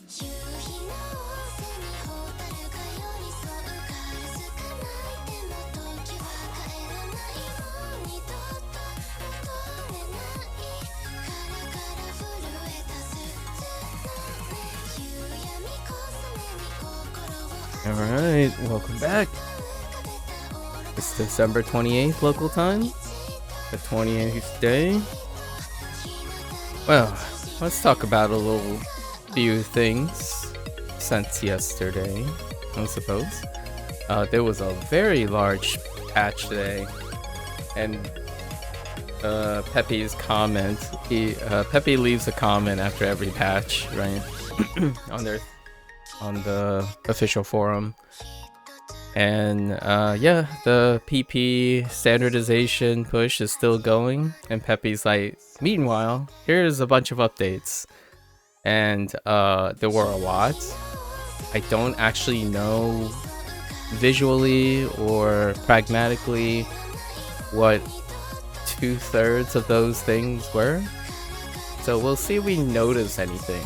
Alright, welcome back. It's December 28th local time, the 28th day. Well, let's talk about a little few things since yesterday, I suppose. There was a very large patch today, and Peppy's comment, Peppy leaves a comment after every patch, right? on the official forum. And yeah, the PP standardization push is still going, and Peppy's like, meanwhile, here's a bunch of updates. And there were a lot. I don't actually know visually or pragmatically what 2/3 of those things were. So we'll see if we notice anything.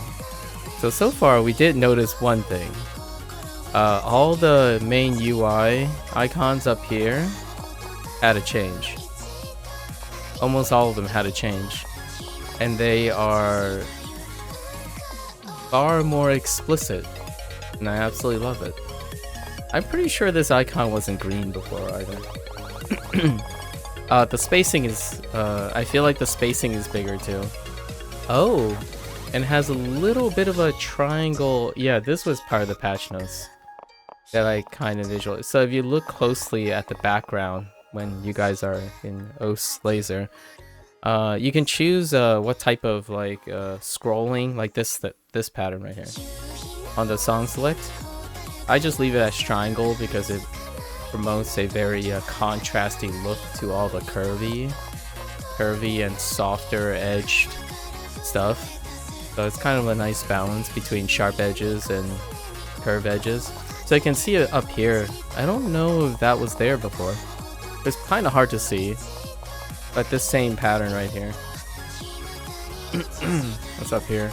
So far we did notice one thing. All the main UI icons up here had a change. Almost all of them had a change. And they are far more explicit. And I absolutely love it. I'm pretty sure this icon wasn't green before either. The spacing is, I feel like the spacing is bigger too. Oh! And has a little bit of a triangle. Yeah, this was part of the patch notes that I kind of visualize. So if you look closely at the background when you guys are in OS laser, you can choose what type of like scrolling, like this pattern right here on the song select. I just leave it as triangle because it promotes a very contrasting look to all the curvy and softer edged stuff. So it's kind of a nice balance between sharp edges and curved edges. So you can see it up here. I don't know if that was there before. It's kind of hard to see. But this same pattern right here. What's up here?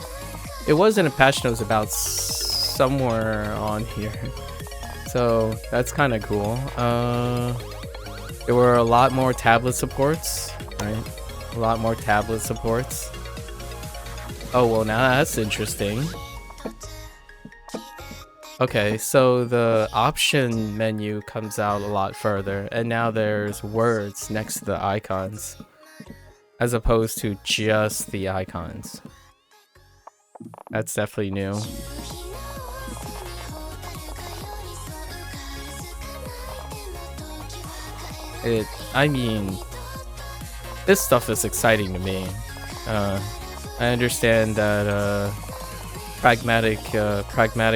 It was in a patch notes about somewhere on here. So that's kind of cool. There were a lot more tablet supports, right? A lot more tablet supports. Oh, well, now that's interesting. Okay, so the option menu comes out a lot further, and now there's words next to the icons, as opposed to just the icons. That's definitely new. I mean, this stuff is exciting to me. I understand that pragmatic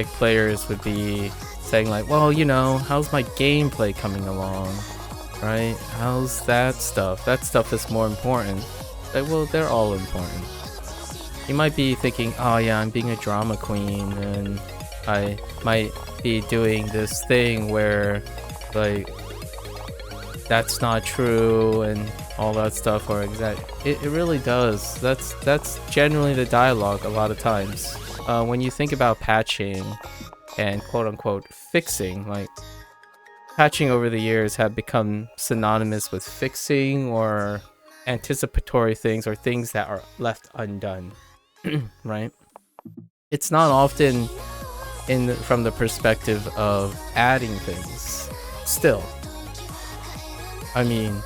players would be saying like, well, you know, how's my gameplay coming along, right? How's that stuff? That stuff is more important. Like, well, they're all important. You might be thinking, oh yeah, I'm being a drama queen, and I might be doing this thing where, like, that's not true and all that stuff, or it really does. That's generally the dialogue a lot of times. When you think about patching and quote-unquote fixing, like, patching over the years have become synonymous with fixing or anticipatory things, or things that are left undone. Right? It's not often from the perspective of adding things. Still, I mean,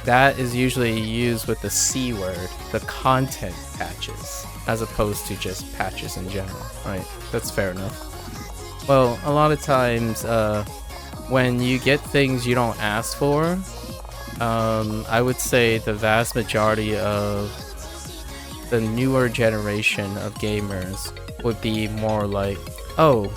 that is usually used with the C word, the content patches, as opposed to just patches in general, right? That's fair enough. Well, a lot of times, when you get things you don't ask for, I would say the vast majority of the newer generation of gamers would be more like, oh,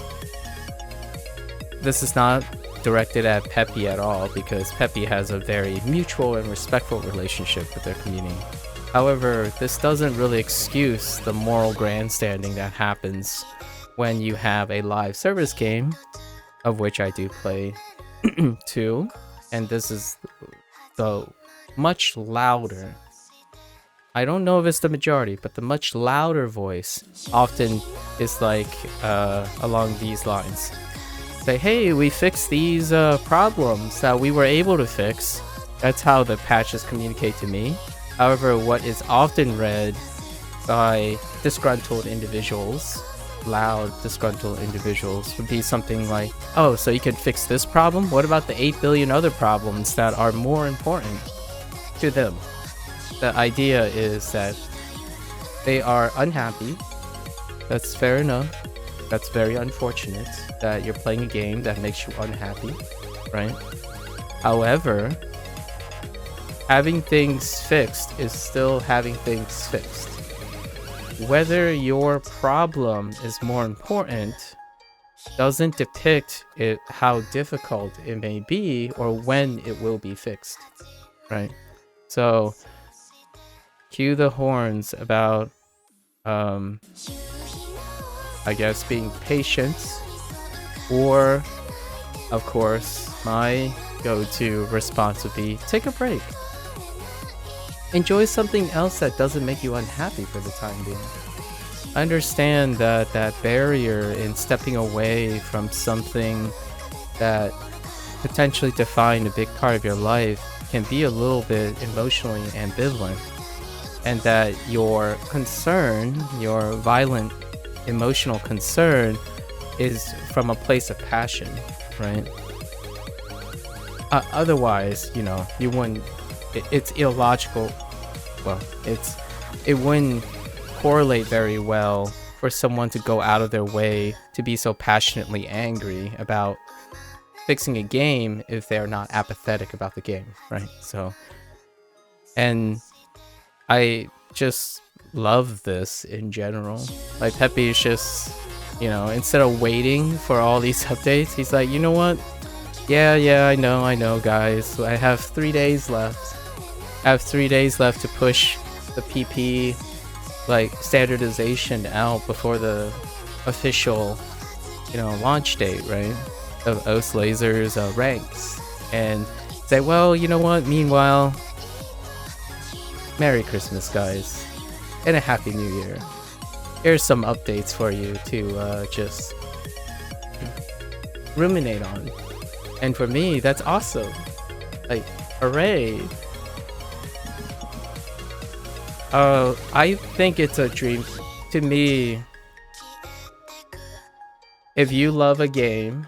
this is not directed at Peppy at all, because Peppy has a very mutual and respectful relationship with their community. However, this doesn't really excuse the moral grandstanding that happens when you have a live service game, of which I do play too, and this is the much louder I don't know if it's the majority, but the much louder voice often is like along these lines. Say, hey, we fixed these problems that we were able to fix. That's how the patches communicate to me. However, what is often read by disgruntled individuals, loud disgruntled individuals, would be something like, oh, so you can fix this problem? What about the 8 billion other problems that are more important to them? The idea is that they are unhappy. That's fair enough. That's very unfortunate that you're playing a game that makes you unhappy, right? However, having things fixed is still having things fixed. Whether your problem is more important doesn't depict how difficult it may be or when it will be fixed, right? So, cue the horns about, I guess, being patient, or, of course, my go-to response would be take a break. Enjoy something else that doesn't make you unhappy for the time being. I understand that barrier in stepping away from something that potentially defined a big part of your life can be a little bit emotionally ambivalent, and that your concern, your violent emotional concern, is from a place of passion, right? Otherwise, you know, you wouldn't. It's illogical. Well, it wouldn't correlate very well for someone to go out of their way to be so passionately angry about fixing a game if they're not apathetic about the game, right? So, and I just love this in general. Like, Peppy is just, you know, instead of waiting for all these updates, he's like, you know what? Yeah, I know, guys. I have 3 days left. I have 3 days left to push the PP, like, standardization out before the official, you know, launch date, right? Of OS Laser's ranks. And say, well, you know what? Meanwhile, Merry Christmas, guys. And a Happy New Year. Here's some updates for you to just ruminate on. And for me, that's awesome. Like, hooray. I think it's a dream. To me, if you love a game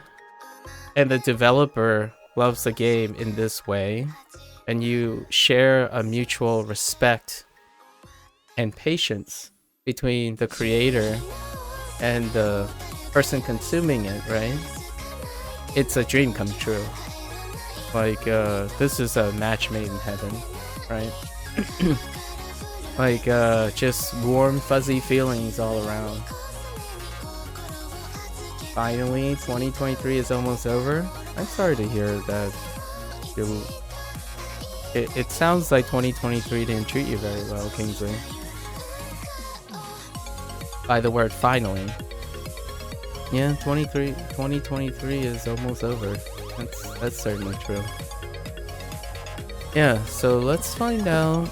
and the developer loves the game in this way, and you share a mutual respect and patience between the creator and the person consuming it, right? It's a dream come true. Like, this is a match made in heaven, right? Like, just warm, fuzzy feelings all around. Finally, 2023 is almost over. I'm sorry to hear that it sounds like 2023 didn't treat you very well, Kingsley. By the word finally. Yeah, 2023 is almost over. That's certainly true. Yeah, so let's find out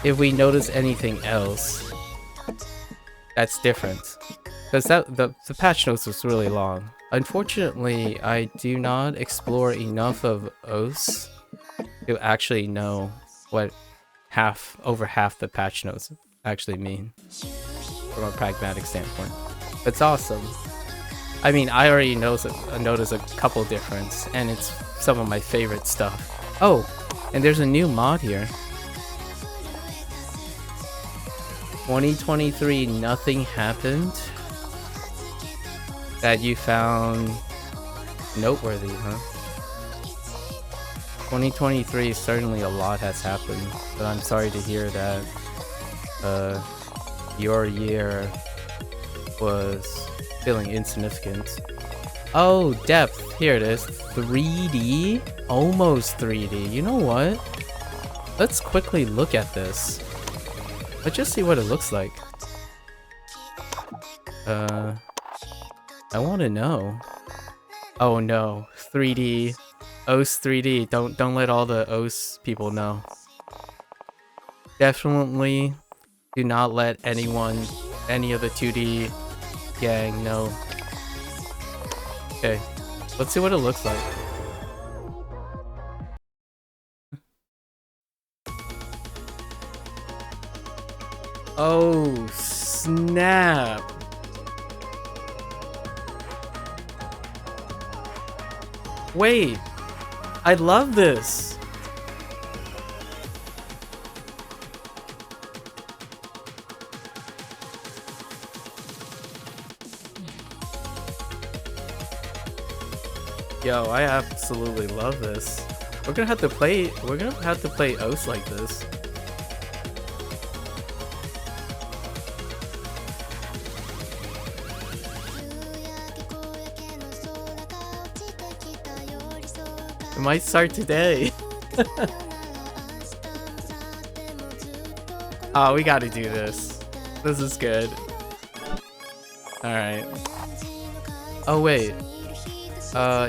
if we notice anything else that's different. Because the patch notes was really long. Unfortunately, I do not explore enough of OS to actually know what over half the patch notes actually mean from a pragmatic standpoint. It's awesome. I mean, I already notice a couple difference, and it's some of my favorite stuff. Oh, and there's a new mod here. 2023, nothing happened that you found noteworthy, huh? 2023, certainly a lot has happened, but I'm sorry to hear that your year was feeling insignificant. Oh, depth. Here it is. 3D? Almost 3D. You know what? Let's quickly look at this. Let's just see what it looks like. I want to know. Oh no. 3D. OS 3D. Don't let all the OS people know. Definitely do not let anyone, any of the 2D gang know. Okay, let's see what it looks like. Oh, snap. Wait, I love this. Yo, I absolutely love this. We're gonna have to play OS like this. It might start today. Oh, we gotta do this. This is good. Alright. Oh, wait.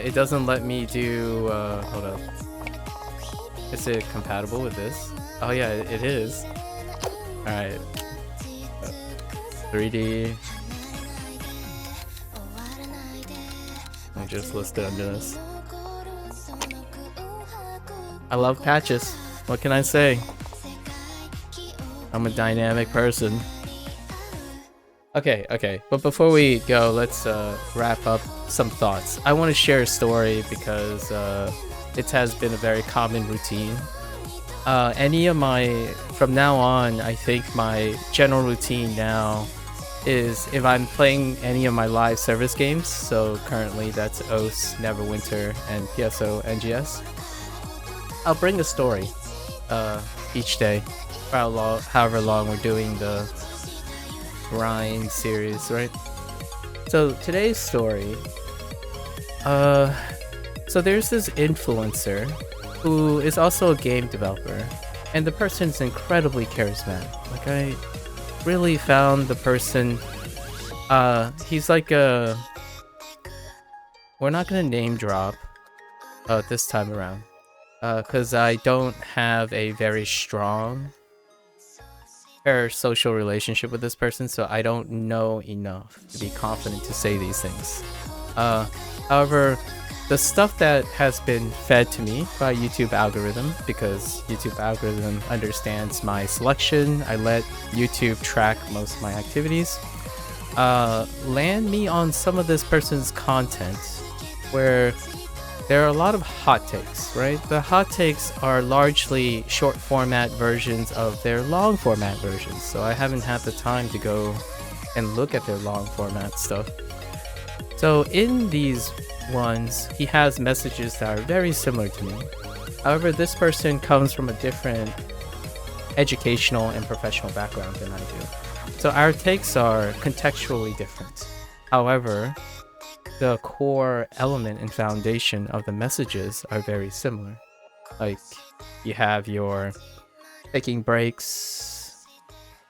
It doesn't let me do, hold up. Is it compatible with this? Oh yeah, it is. Alright. 3D. I just listed under this. I love patches. What can I say? I'm a dynamic person. Okay. But before we go, let's wrap up some thoughts. I want to share a story because it has been a very common routine. From now on, I think my general routine now is if I'm playing any of my live service games, so currently that's OS, Neverwinter, and PSO NGS, I'll bring a story each day, for however long we're doing the grind series, right? So today's story, so there's this influencer who is also a game developer, and the person's incredibly charismatic. Like, I really found the person, he's like we're not gonna name drop this time around, because I don't have a very strong social relationship with this person, so I don't know enough to be confident to say these things. However, the stuff that has been fed to me by YouTube algorithm, because YouTube algorithm understands my selection, I let YouTube track most of my activities, land me on some of this person's content where there are a lot of hot takes, right? The hot takes are largely short format versions of their long format versions, so I haven't had the time to go and look at their long format stuff. So in these ones, he has messages that are very similar to me. However, this person comes from a different educational and professional background than I do. So our takes are contextually different. However, the core element and foundation of the messages are very similar. Like, you have your taking breaks,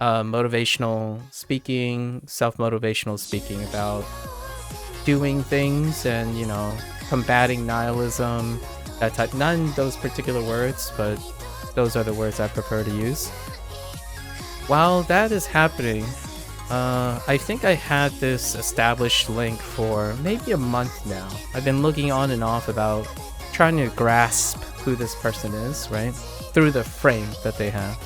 motivational speaking, self-motivational speaking about doing things and, you know, combating nihilism, that type. Not in those particular words, but those are the words I prefer to use. While that is happening, I think I had this established link for maybe a month now. I've been looking on and off about trying to grasp who this person is, right? Through the frame that they have.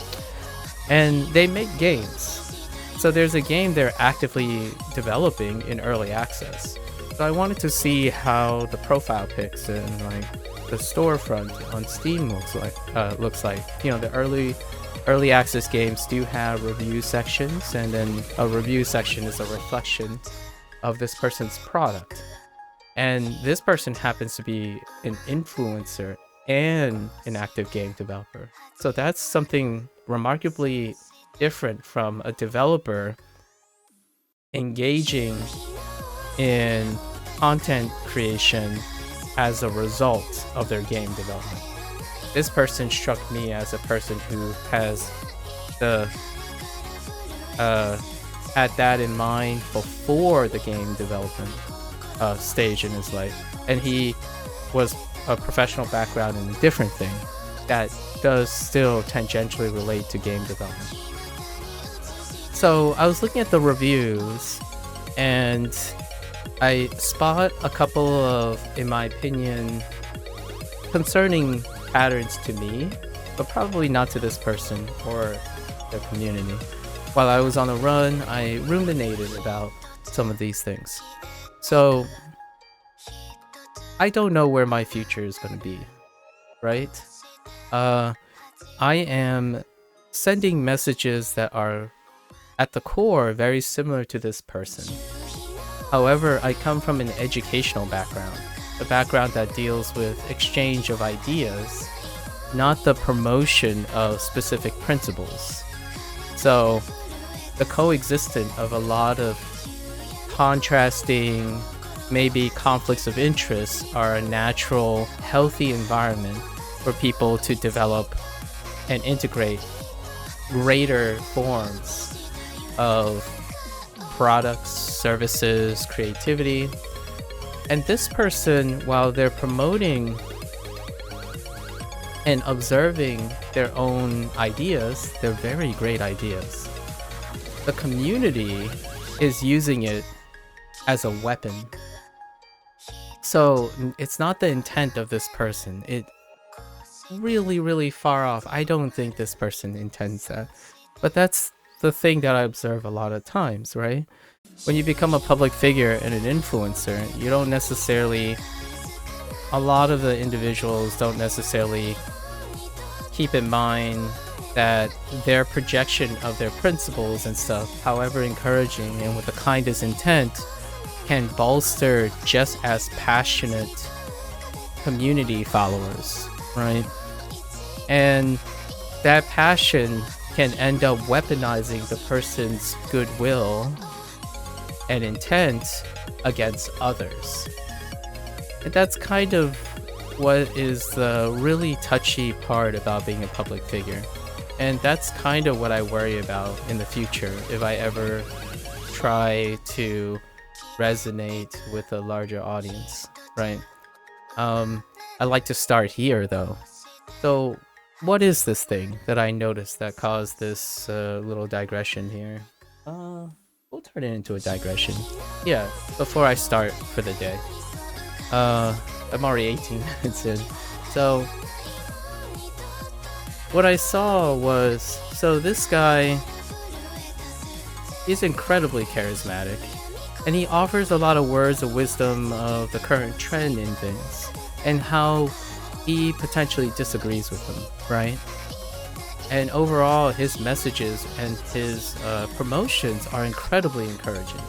And they make games. So there's a game they're actively developing in early access. So I wanted to see how the profile pics and like the storefront on Steam looks like. You know, the early access games do have review sections, and then a review section is a reflection of this person's product. And this person happens to be an influencer and an active game developer. So that's something remarkably different from a developer engaging in content creation as a result of their game development. This person struck me as a person who has had that in mind before the game development stage in his life, and he was a professional background in a different thing. that does still tangentially relate to game development. So I was looking at the reviews, and I spot a couple of, in my opinion, concerning patterns to me, but probably not to this person or the community. While I was on a run, I ruminated about some of these things. So I don't know where my future is going to be, right? I am sending messages that are at the core very similar to this person. However, I come from an educational background, a background that deals with exchange of ideas, not the promotion of specific principles. So the coexistence of a lot of contrasting, maybe conflicts of interest, are a natural, healthy environment for people to develop and integrate greater forms of products, services, creativity. And this person, while they're promoting and observing their own ideas, they're very great ideas. The community is using it as a weapon. So it's not the intent of this person. It really, really far off. I don't think this person intends that. But that's the thing that I observe a lot of times, right? When you become a public figure and an influencer, you don't necessarily, a lot of the individuals don't necessarily keep in mind that their projection of their principles and stuff, however encouraging and with the kindest intent, can bolster just as passionate community followers, right? And that passion can end up weaponizing the person's goodwill and intent against others. And that's kind of what is the really touchy part about being a public figure. And that's kind of what I worry about in the future if I ever try to resonate with a larger audience, right? I like to start here though. So what is this thing that I noticed that caused this little digression here? We'll turn it into a digression. Yeah, before I start for the day. I'm already 18 minutes in. So what I saw was, so this guy is incredibly charismatic, and he offers a lot of words of wisdom of the current trend in things, and how he potentially disagrees with them, right? And overall, his messages and his promotions are incredibly encouraging.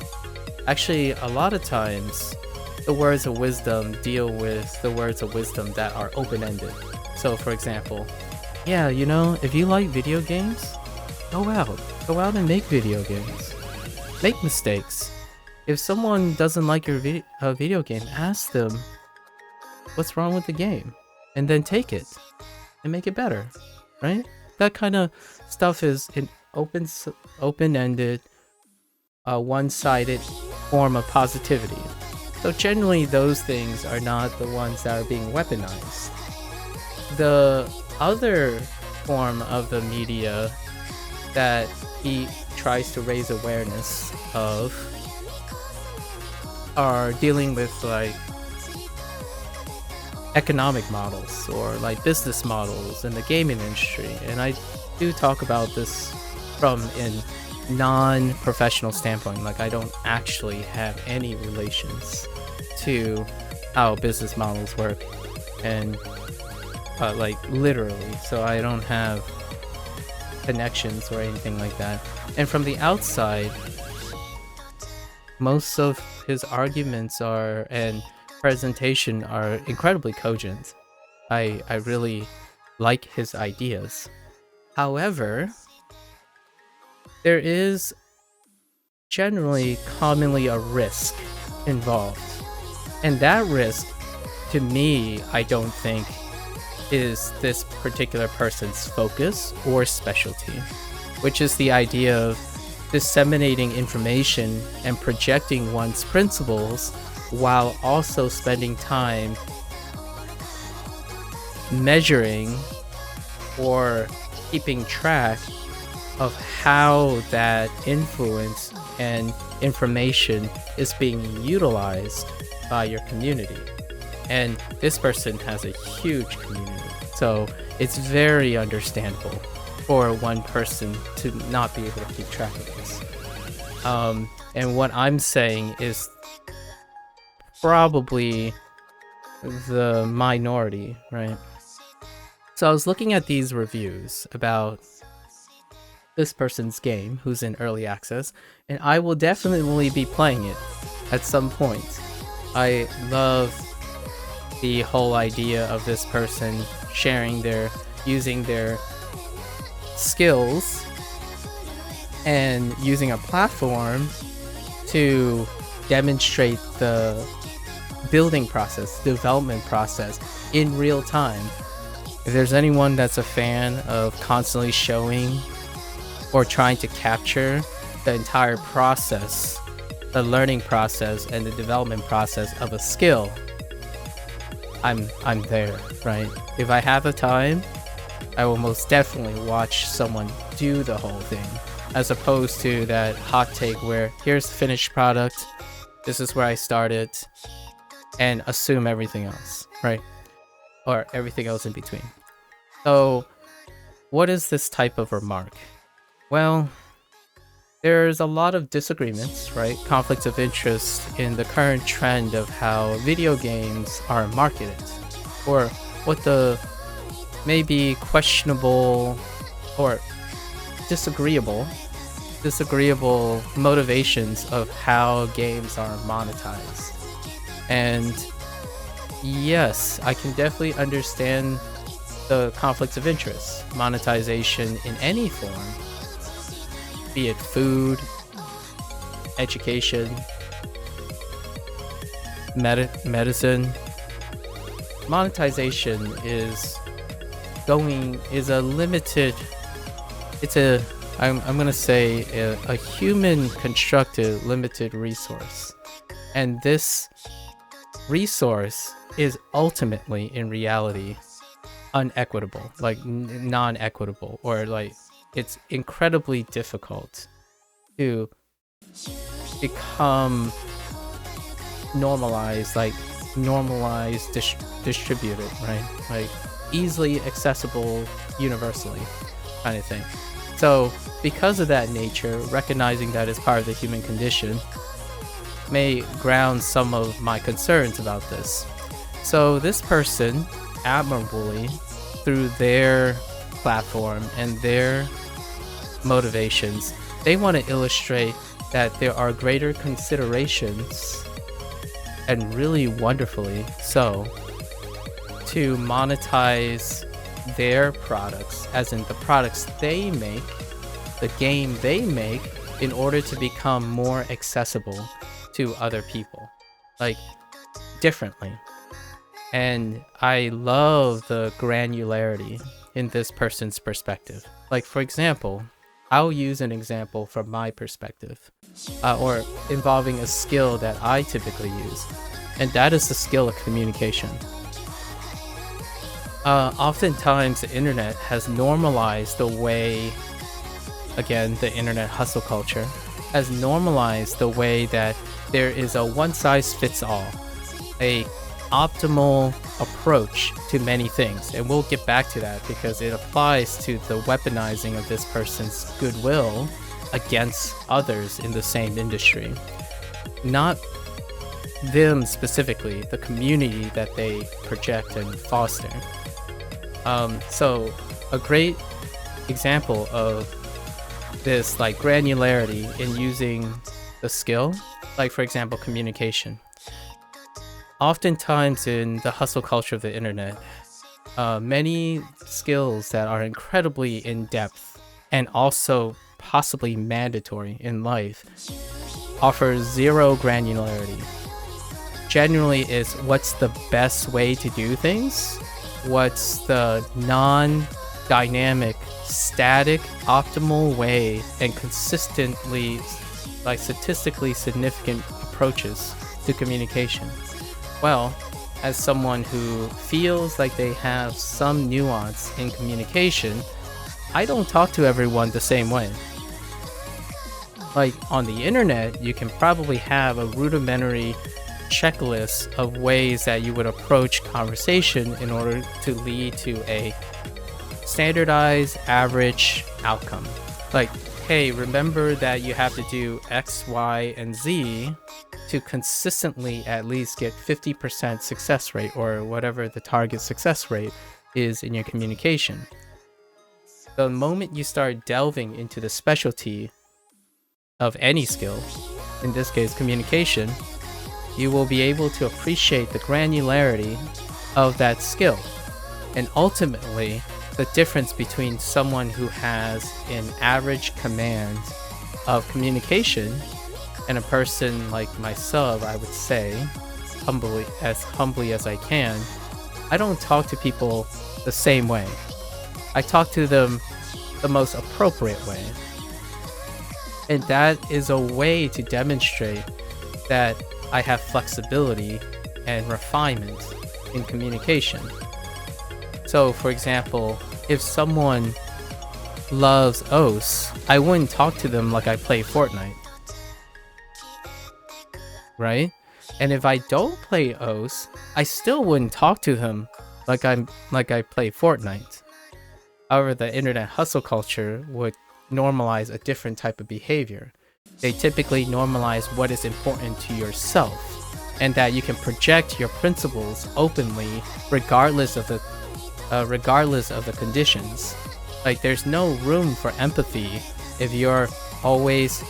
Actually, a lot of times, the words of wisdom deal with the words of wisdom that are open-ended. So, for example, yeah, you know, if you like video games, go out and make video games. Make mistakes. If someone doesn't like your video game, ask them what's wrong with the game, and then take it and make it better, right? That kind of stuff is an open-ended, one-sided form of positivity. So generally, those things are not the ones that are being weaponized. The other form of the media that he tries to raise awareness of are dealing with like economic models or like business models in the gaming industry. And I do talk about this from a non-professional standpoint. Like, I don't actually have any relations to how business models work, and like literally, so I don't have connections or anything like that. And from the outside, most of his arguments are and presentation are incredibly cogent. I really like his ideas. However, there is generally commonly a risk involved. And that risk, to me, I don't think is this particular person's focus or specialty, which is the idea of disseminating information and projecting one's principles while also spending time measuring or keeping track of how that influence and information is being utilized by your community. And this person has a huge community, so it's very understandable for one person to not be able to keep track of this. And what I'm saying is probably the minority, right? So I was looking at these reviews about this person's game who's in early access, and I will definitely be playing it at some point. I love the whole idea of this person sharing using their skills and using a platform to demonstrate the building process, development process in real time. If there's anyone that's a fan of constantly showing or trying to capture the entire process, the learning process and the development process of a skill, I'm there, right? If I have the time, I will most definitely watch someone do the whole thing, as opposed to that hot take where here's the finished product, this is where I started, and assume everything else, right? Or everything else in between. So what is this type of remark? Well, there's a lot of disagreements, right? Conflicts of interest in the current trend of how video games are marketed, or what the maybe questionable or disagreeable motivations of how games are monetized. And yes, I can definitely understand the conflicts of interest. Monetization in any form, be it food, education, medicine. Monetization is a limited, I'm gonna say a human constructed limited resource. And this resource is ultimately, in reality, unequitable, like non-equitable, or like it's incredibly difficult to become normalized, distributed, right? Like easily accessible universally kind of thing. So because of that nature, recognizing that as part of the human condition may ground some of my concerns about this. So this person admirably, through their platform and their motivations, they want to illustrate that there are greater considerations, and really wonderfully so, to monetize their products, as in the products they make, the game they make, in order to become more accessible to other people, like differently. And I love the granularity in this person's perspective. Like, for example, I'll use an example from my perspective, or involving a skill that I typically use, and that is the skill of communication. Oftentimes the internet has normalized the way, again, the internet hustle culture has normalized the way that there is a one-size-fits-all, a optimal approach to many things. And we'll get back to that because it applies to the weaponizing of this person's goodwill against others in the same industry. Not them specifically, the community that they project and foster. So a great example of this, like, granularity in using the skill, like for example communication. Oftentimes in the hustle culture of the internet, many skills that are incredibly in-depth and also possibly mandatory in life offer zero granularity. Generally, it's what's the best way to do things, what's the non-dynamic, static, optimal way, and consistently, like, statistically significant approaches to communication. Well, as someone who feels like they have some nuance in communication, I don't talk to everyone the same way. Like on the internet, you can probably have a rudimentary checklist of ways that you would approach conversation in order to lead to a standardized average outcome. Like, hey, remember that you have to do X, Y, and Z to consistently at least get 50% success rate, or whatever the target success rate is in your communication. The moment you start delving into the specialty of any skill, in this case communication, you will be able to appreciate the granularity of that skill, and ultimately the difference between someone who has an average command of communication and a person like myself. I would say, humbly as I can, I don't talk to people the same way. I talk to them the most appropriate way. And that is a way to demonstrate that I have flexibility and refinement in communication. So, for example, if someone loves OS, I wouldn't talk to them like I play Fortnite. Right? And if I don't play OS, I still wouldn't talk to them like I play Fortnite. However, the internet hustle culture would normalize a different type of behavior. They typically normalize what is important to yourself, and that you can project your principles openly regardless of the conditions. Like, there's no room for empathy if you're always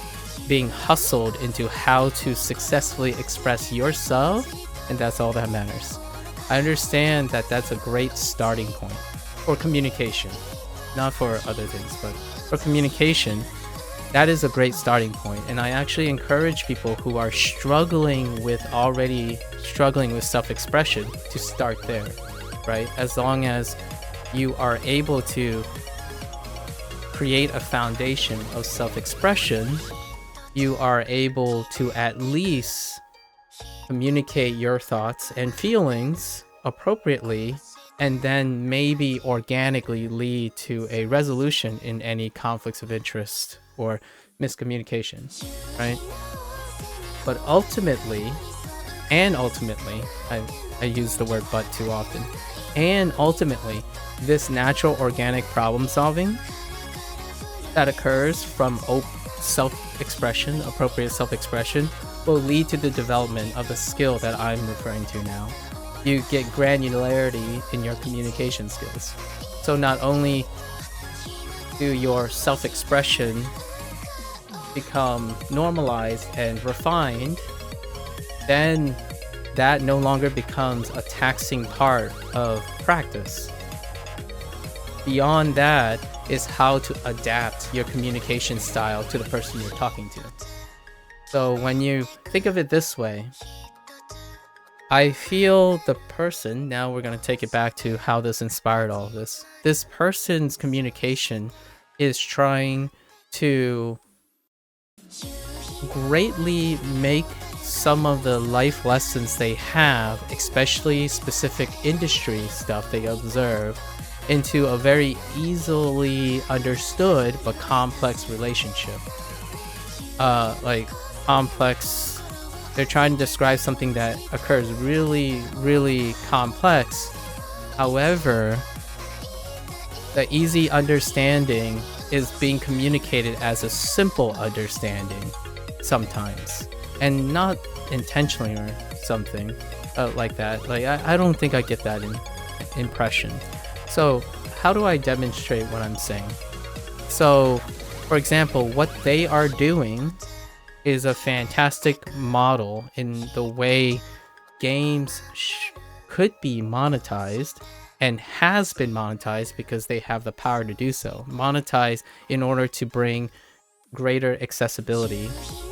being hustled into how to successfully express yourself, and that's all that matters. I understand that that's a great starting point for communication, not for other things, but for communication, that is a great starting point. And I actually encourage people who are already struggling with self-expression to start there, right? As long as you are able to create a foundation of self-expression, you are able to at least communicate your thoughts and feelings appropriately, and then maybe organically lead to a resolution in any conflicts of interest or miscommunications, right? But ultimately, I use the word but too often, and ultimately, this natural organic problem solving that occurs from self-expression, appropriate self-expression, will lead to the development of the skill that I'm referring to now. You get granularity in your communication skills. So not only do your self-expression become normalized and refined, then that no longer becomes a taxing part of practice. Beyond that is how to adapt your communication style to the person you're talking to. So when you think of it this way, I feel the person, now we're going to take it back to how this inspired all of this. This person's communication is trying to greatly make some of the life lessons they have, especially specific industry stuff they observe, into a very easily understood but complex relationship. Like complex, they're trying to describe something that occurs really, really complex. However, the easy understanding is being communicated as a simple understanding sometimes, and not intentionally or something like that. Like I don't think I get that impression. So how do I demonstrate what I'm saying? So, for example, what they are doing is a fantastic model in the way games could be monetized, and has been monetized because they have the power to do so. Monetized in order to bring greater accessibility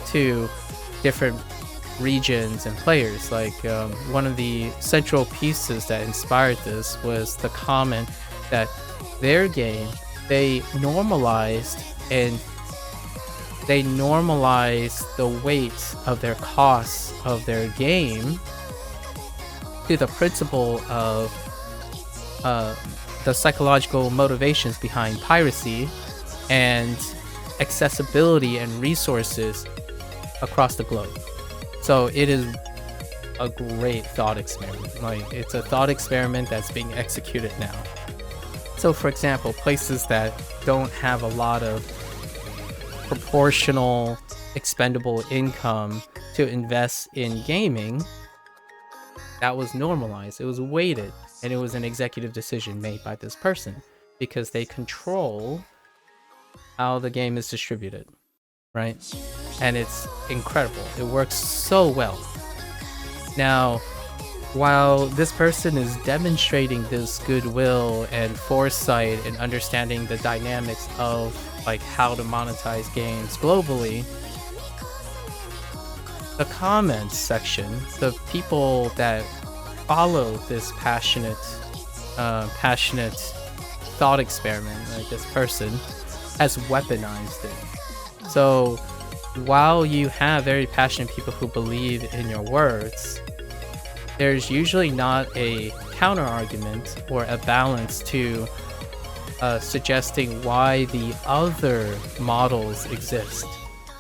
to different regions and players. Like one of the central pieces that inspired this was the comment that their game, they normalized the weight of their costs of their game to the principle of the psychological motivations behind piracy and accessibility and resources across the globe. So it is a great thought experiment. Like, it's a thought experiment that's being executed now. So for example, places that don't have a lot of proportional expendable income to invest in gaming, that was normalized, it was weighted, and it was an executive decision made by this person because they control how the game is distributed, right? And it's incredible. It works so well. Now, while this person is demonstrating this goodwill and foresight and understanding the dynamics of like how to monetize games globally, the comments section, the people that follow this passionate thought experiment, like this person, has weaponized it. So while you have very passionate people who believe in your words, there's usually not a counter argument or a balance to suggesting why the other models exist.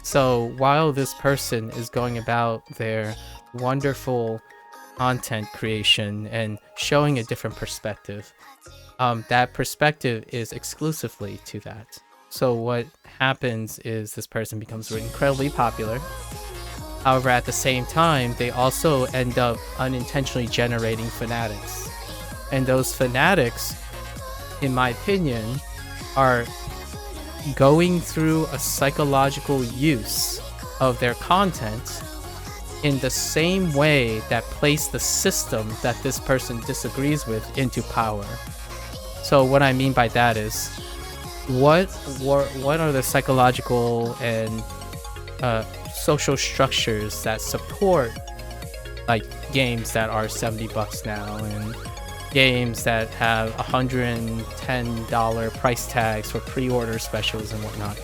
So while this person is going about their wonderful content creation and showing a different perspective, that perspective is exclusively to that. So what happens is this person becomes incredibly popular. However, at the same time, they also end up unintentionally generating fanatics. And those fanatics, in my opinion, are going through a psychological use of their content in the same way that placed the system that this person disagrees with into power. So what I mean by that is, what are the psychological and social structures that support like games that are $70 now and games that have $110 price tags for pre-order specials and whatnot?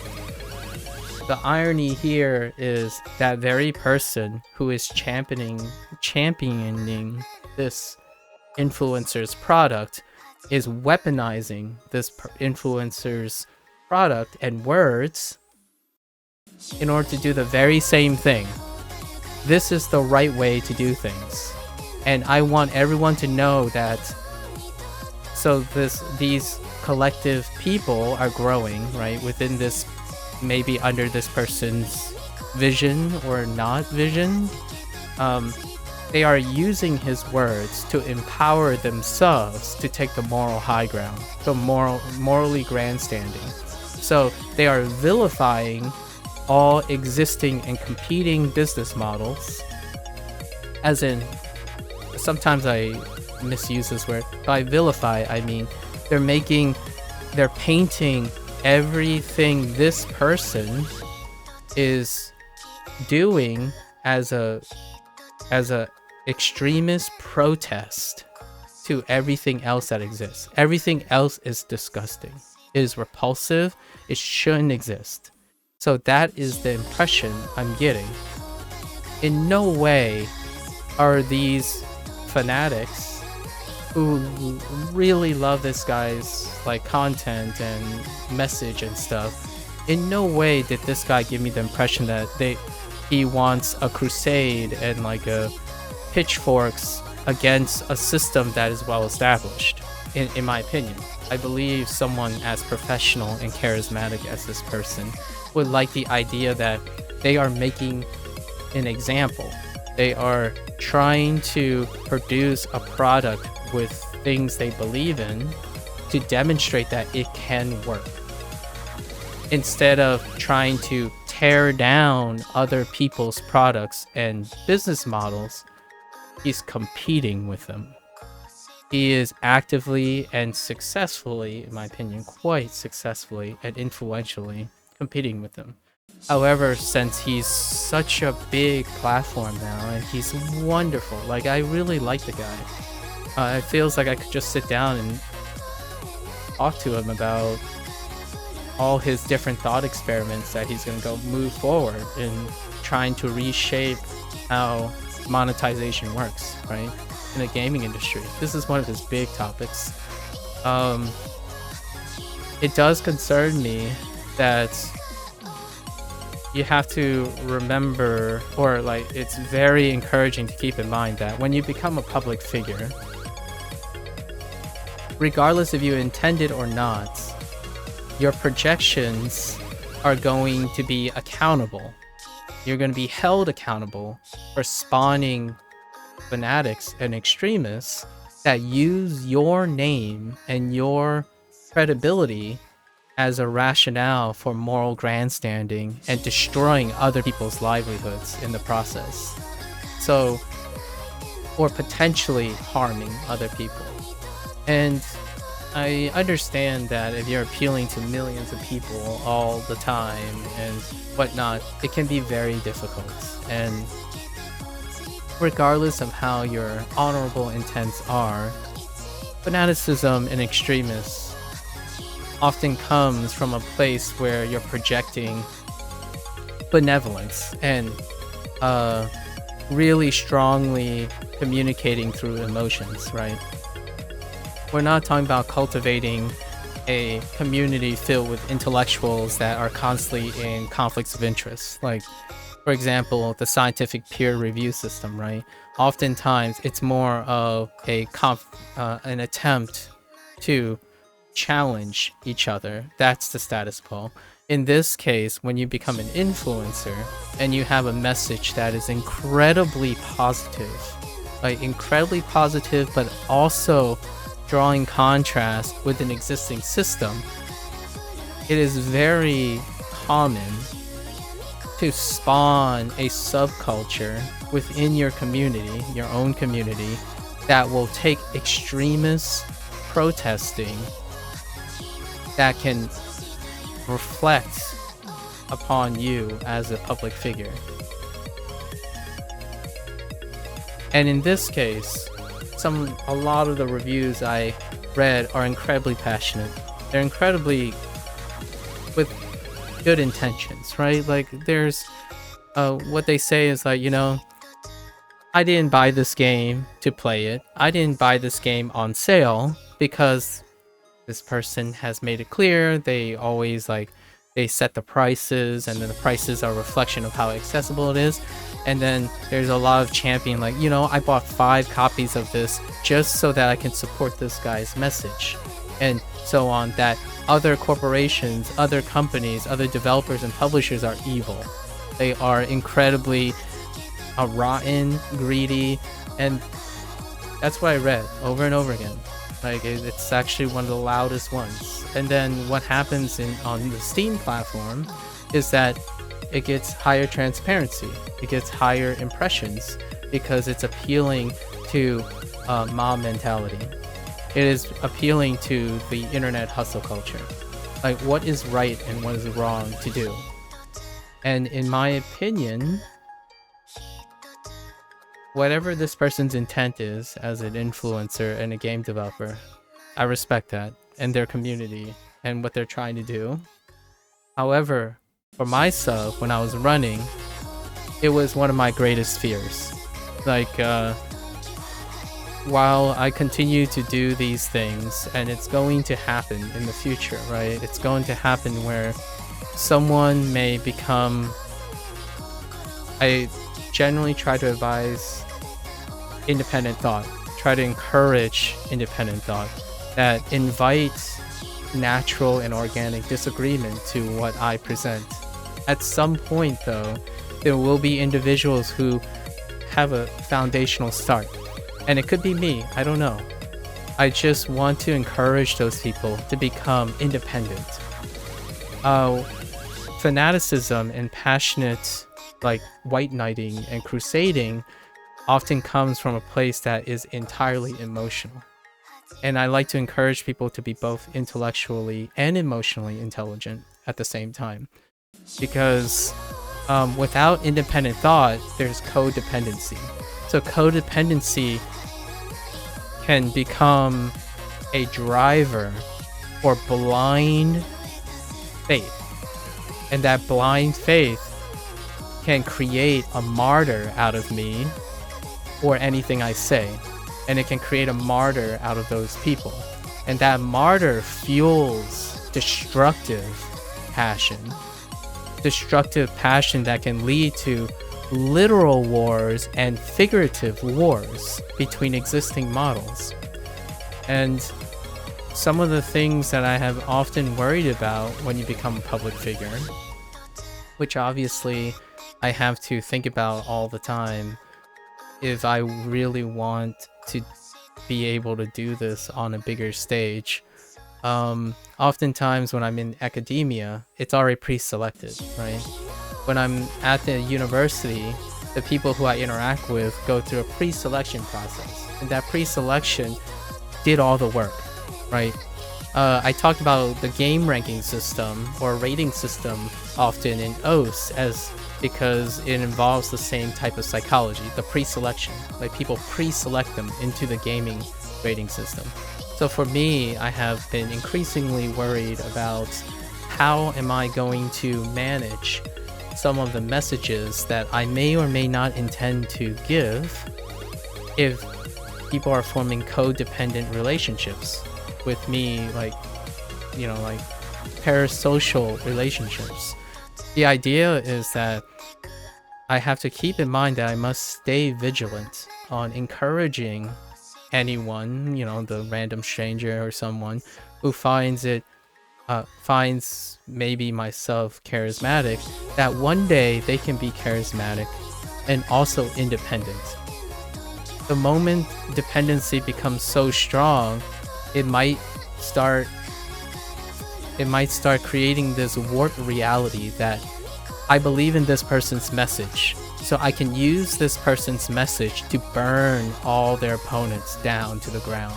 The irony here is that very person who is championing this influencer's product is weaponizing this influencer's product and words in order to do the very same thing. This is the right way to do things, and I want everyone to know that. So these collective people are growing, right, within this, maybe under this person's vision or not vision. They are using his words to empower themselves to take the moral high ground, the morally grandstanding. So they are vilifying all existing and competing business models, as in, sometimes I misuse this word. By vilify, I mean they're painting everything this person is doing as a extremist protest to everything else that exists. Everything else is disgusting. It is repulsive. It shouldn't exist. So that is the impression I'm getting. In no way are these fanatics who really love this guy's like content and message and stuff, in no way did this guy give me the impression that he wants a crusade and like a pitchforks against a system that is well established. In my opinion, I believe someone as professional and charismatic as this person would like the idea that they are making an example. They are trying to produce a product with things they believe in to demonstrate that it can work, instead of trying to tear down other people's products and business models. He's competing with them. He is actively and successfully, in my opinion, quite successfully and influentially competing with them. However, since he's such a big platform now and he's wonderful, like I really like the guy. It feels like I could just sit down and talk to him about all his different thought experiments that he's going to go move forward in trying to reshape how monetization works, right? in the gaming industry. This is one of his big topics. It does concern me that you have to remember, or like, it's very encouraging to keep in mind that when you become a public figure, regardless if you intend it or not, your projections are going to be accountable. You're going to be held accountable for spawning fanatics and extremists that use your name and your credibility as a rationale for moral grandstanding and destroying other people's livelihoods in the process. So, or potentially harming other people. And I understand that if you're appealing to millions of people all the time and whatnot, it can be very difficult. And regardless of how your honorable intents are, fanaticism and extremists often comes from a place where you're projecting benevolence and really strongly communicating through emotions, right? We're not talking about cultivating a community filled with intellectuals that are constantly in conflicts of interest. Like, for example, the scientific peer review system, right? Oftentimes, it's more of an attempt to challenge each other. That's the status quo. In this case, when you become an influencer and you have a message that is incredibly positive, but also drawing contrast with an existing system, it is very common to spawn a subculture within your community, your own community, that will take extremist protesting that can reflect upon you as a public figure. And in this case, a lot of the reviews I read are incredibly passionate. They're incredibly with good intentions, right? Like, there's what they say is like, I didn't buy this game to play it. I didn't buy this game on sale because this person has made it clear. They always they set the prices, and then the prices are a reflection of how accessible it is. And then there's a lot of champion, I bought 5 copies of this just so that I can support this guy's message. And so on, that other corporations, other companies, other developers and publishers are evil. They are incredibly rotten, greedy, and that's what I read over and over again. It's actually one of the loudest ones. And then what happens on the Steam platform is that it gets higher transparency, it gets higher impressions, because it's appealing to mob mentality. It is appealing to the internet hustle culture. What is right and what is wrong to do. And in my opinion, whatever this person's intent is as an influencer and a game developer, I respect that and their community and what they're trying to do. However, for myself, when I was running, it was one of my greatest fears. While I continue to do these things, and it's going to happen in the future, right? It's going to happen where someone may become... I generally try to advise independent thought, try to encourage independent thought that invites natural and organic disagreement to what I present. At some point, though, there will be individuals who have a foundational start, and it could be me, I don't know. I just want to encourage those people to become independent. Fanaticism and passionate white knighting and crusading often comes from a place that is entirely emotional. And I like to encourage people to be both intellectually and emotionally intelligent at the same time. Because without independent thought, there's codependency. So codependency can become a driver for blind faith. And that blind faith can create a martyr out of me or anything I say. and it can create a martyr out of those people. And that martyr fuels destructive passion that can lead to literal wars and figurative wars between existing models. And some of the things that I have often worried about when you become a public figure, which obviously I have to think about all the time if I really want to be able to do this on a bigger stage. Oftentimes when I'm in academia, it's already pre-selected, right? When I'm at the university, the people who I interact with go through a pre-selection process, and that pre-selection did all the work, right? I talked about the game ranking system or rating system often in OS because it involves the same type of psychology, the pre-selection. Like, people pre-select them into the gaming rating system. So for me, I have been increasingly worried about how am I going to manage some of the messages that I may or may not intend to give if people are forming codependent relationships with me, like, you know, like parasocial relationships. The idea is that I have to keep in mind that I must stay vigilant on encouraging anyone, you know, the random stranger or someone who finds maybe myself charismatic, that one day they can be charismatic and also independent. The moment dependency becomes so strong, it might start creating this warped reality that I believe in this person's message, so I can use this person's message to burn all their opponents down to the ground.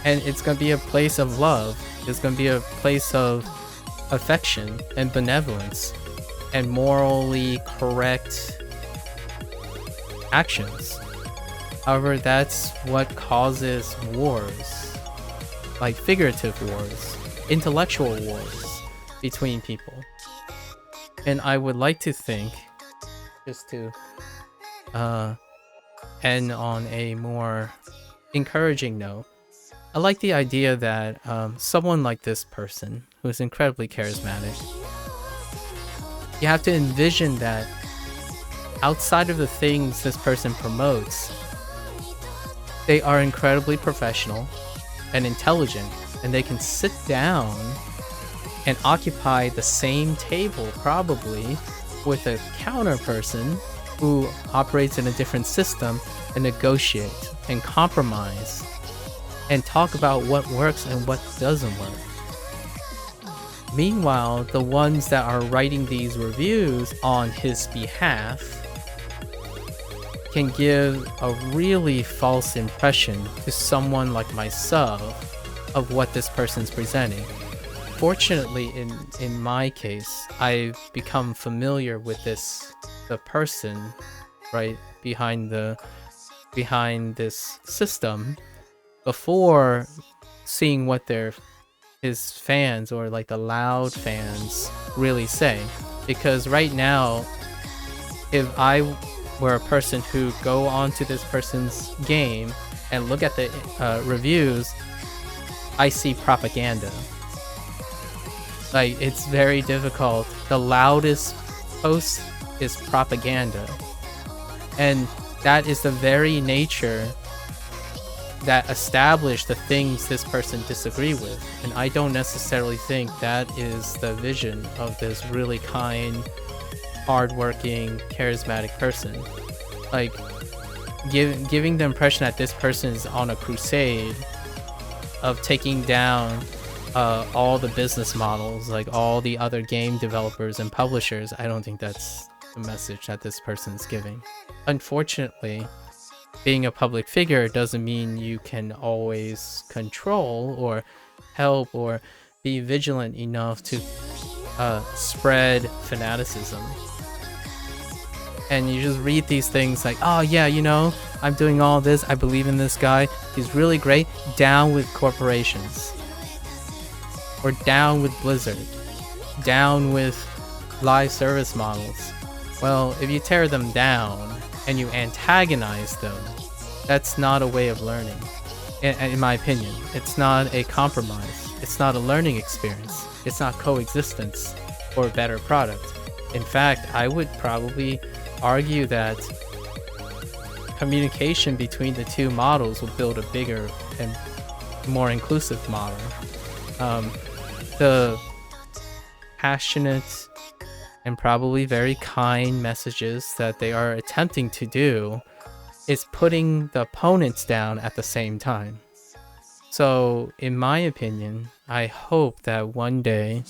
And it's going to be a place of love. It's going to be a place of affection and benevolence and morally correct actions. However, that's what causes wars, like figurative wars, intellectual wars between people. And I would like to think, just to end on a more encouraging note, I like the idea that someone like this person, who is incredibly charismatic, you have to envision that outside of the things this person promotes, they are incredibly professional and intelligent, and they can sit down and occupy the same table probably with a counter person who operates in a different system and negotiate and compromise and talk about what works and what doesn't work. Meanwhile, the ones that are writing these reviews on his behalf can give a really false impression to someone like myself of what this person's presenting. Fortunately, in my case, I've become familiar with the person, right, behind this system, before seeing what his fans, or like the loud fans, really say. Because right now, if I were a person who go onto this person's game and look at the reviews, I see propaganda. Like, it's very difficult. The loudest post is propaganda. And that is the very nature that established the things this person disagree with. And I don't necessarily think that is the vision of this really kind, hardworking, charismatic person. Like, giving the impression that this person is on a crusade of taking down all the business models, like all the other game developers and publishers, I don't think that's the message that this person's giving. Unfortunately, being a public figure doesn't mean you can always control or help or be vigilant enough to spread fanaticism. And you just read these things like, oh yeah, you know, I'm doing all this, I believe in this guy, he's really great, down with corporations. Or down with Blizzard. Down with live service models. Well, if you tear them down and you antagonize them That's not a way of learning. In my opinion, it's not a compromise. It's not a learning experience. It's not coexistence or a better product. In fact, I would probably argue that communication between the two models will build a bigger and more inclusive model. The passionate and probably very kind messages that they are attempting to do is putting the opponents down at the same time. So, in my opinion, I hope that one day,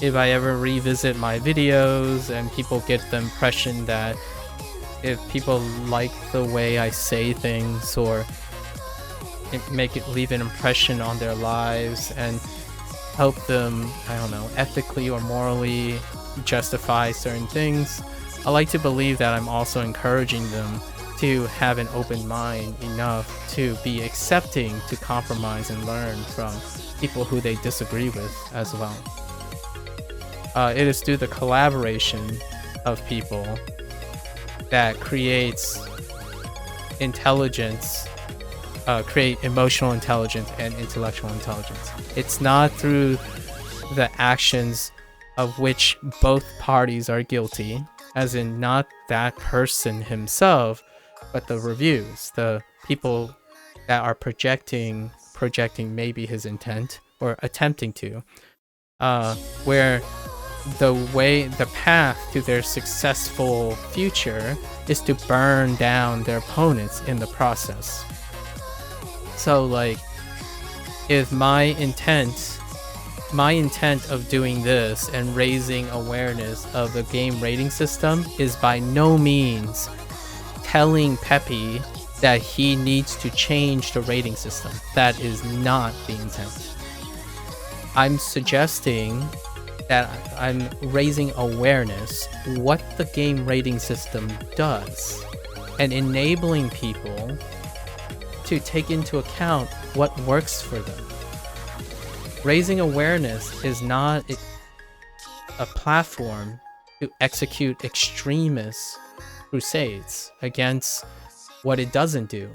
if I ever revisit my videos and people get the impression that if people like the way I say things or leave an impression on their lives and help them, I don't know, ethically or morally justify certain things, I like to believe that I'm also encouraging them to have an open mind enough to be accepting to compromise and learn from people who they disagree with as well. It is through the collaboration of people that creates intelligence, create emotional intelligence and intellectual intelligence. It's not through the actions of which both parties are guilty, as in not that person himself, but the reviews, the people that are projecting maybe his intent or attempting to, where the path to their successful future is to burn down their opponents in the process. So like, if my intent of doing this and raising awareness of the game rating system is by no means telling Peppy that he needs to change the rating system. That is not the intent. I'm suggesting that I'm raising awareness what the game rating system does and enabling people to take into account what works for them. Raising awareness is not a platform to execute extremist crusades against what it doesn't do.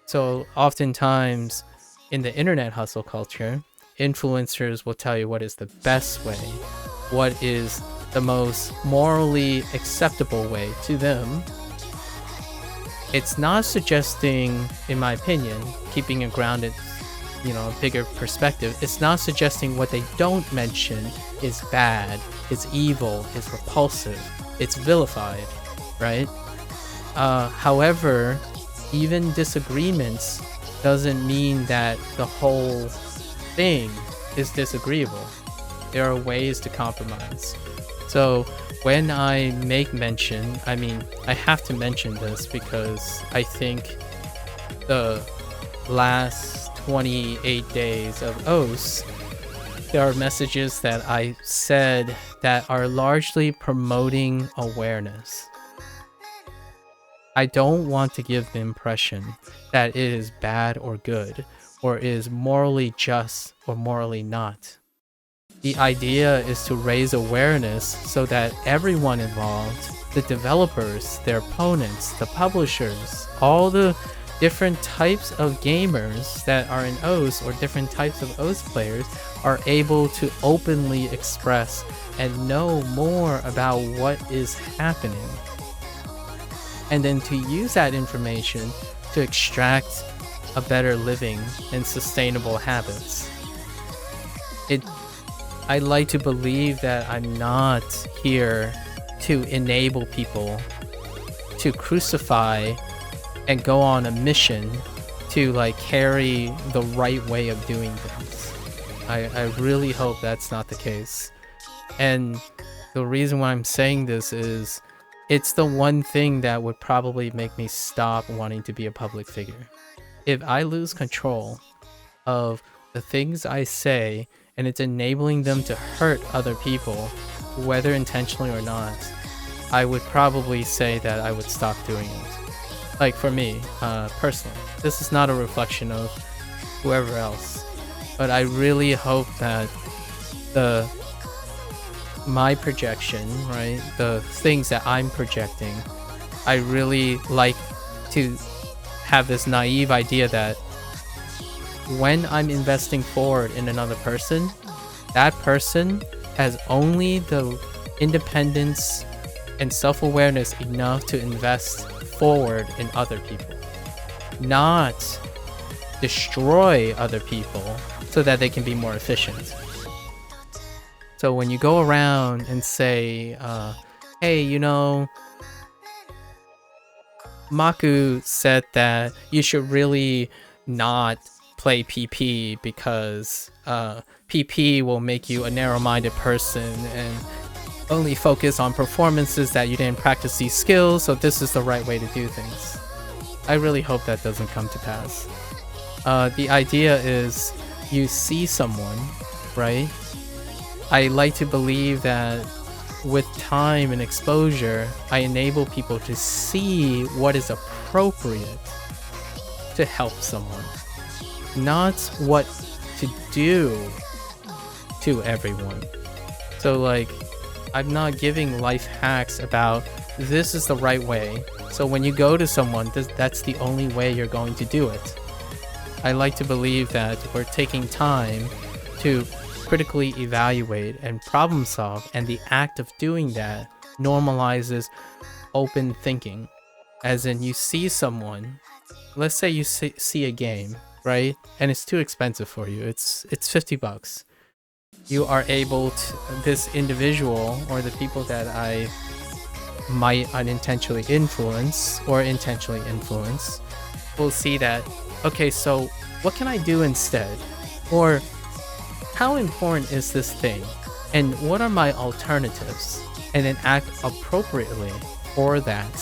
So oftentimes in the internet hustle culture, influencers will tell you what is the best way, what is the most morally acceptable way to them. It's not suggesting, in my opinion, keeping a grounded, a bigger perspective, it's not suggesting what they don't mention is bad, is evil, is repulsive, it's vilified, right? However, even disagreements doesn't mean that the whole thing is disagreeable. There are ways to compromise. So when I make mention, I have to mention this because I think the last 28 days of OS, there are messages that I said that are largely promoting awareness. I don't want to give the impression that it is bad or good, or is morally just or morally not. The idea is to raise awareness so that everyone involved, the developers, their opponents, the publishers, all the different types of gamers that are in OS or different types of OS players are able to openly express and know more about what is happening. And then to use that information to extract a better living and sustainable habits. I like to believe that I'm not here to enable people to crucify and go on a mission to carry the right way of doing things. I really hope that's not the case. And the reason why I'm saying this is it's the one thing that would probably make me stop wanting to be a public figure. If I lose control of the things I say and it's enabling them to hurt other people, whether intentionally or not, I would probably say that I would stop doing it. For me, personally, this is not a reflection of whoever else, but I really hope that my projection, right, the things that I'm projecting, I really like to have this naive idea that when I'm investing forward in another person, that person has only the independence and self-awareness enough to invest forward in other people, not destroy other people so that they can be more efficient. So when you go around and say, hey, you know, MAKU said that you should really not play PP because PP will make you a narrow-minded person and only focus on performances that you didn't practice these skills, so this is the right way to do things. I really hope that doesn't come to pass. The idea is you see someone, right? I like to believe that with time and exposure, I enable people to see what is appropriate to help someone, not what to do to everyone. So like, I'm not giving life hacks about this is the right way, so when you go to someone, that's the only way you're going to do it. I like to believe that we're taking time to critically evaluate and problem solve, and the act of doing that normalizes open thinking. As in, you see someone, let's say you see a game, right? And it's too expensive for you. It's $50. You are able to, this individual or the people that I might unintentionally influence or intentionally influence will see that, okay, so what can I do instead? Or how important is this thing? And what are my alternatives? And then act appropriately for that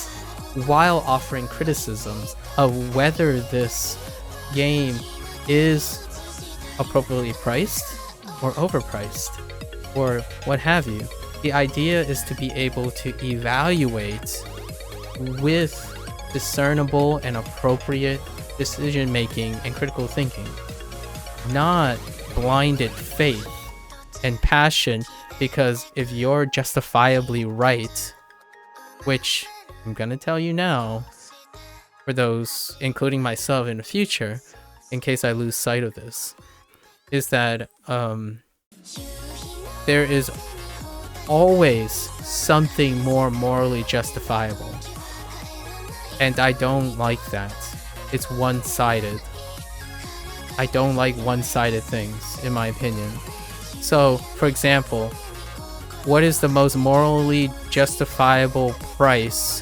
while offering criticisms of whether this game is appropriately priced or overpriced or what have you. The idea is to be able to evaluate with discernible and appropriate decision making and critical thinking, not blinded faith and passion, because if you're justifiably right, which I'm gonna tell you now, for those, including myself in the future, in case I lose sight of this, is that there is always something more morally justifiable. And I don't like that. It's one-sided. I don't like one-sided things, in my opinion. So, for example, what is the most morally justifiable price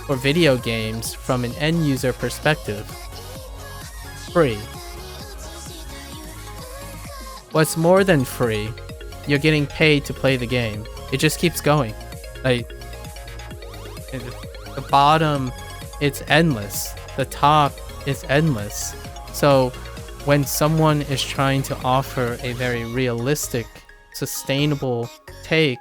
for video games from an end-user perspective? Free. What's more than free? You're getting paid to play the game. It just keeps going. Like, the bottom, it's endless. The top is endless. So when someone is trying to offer a very realistic, sustainable take,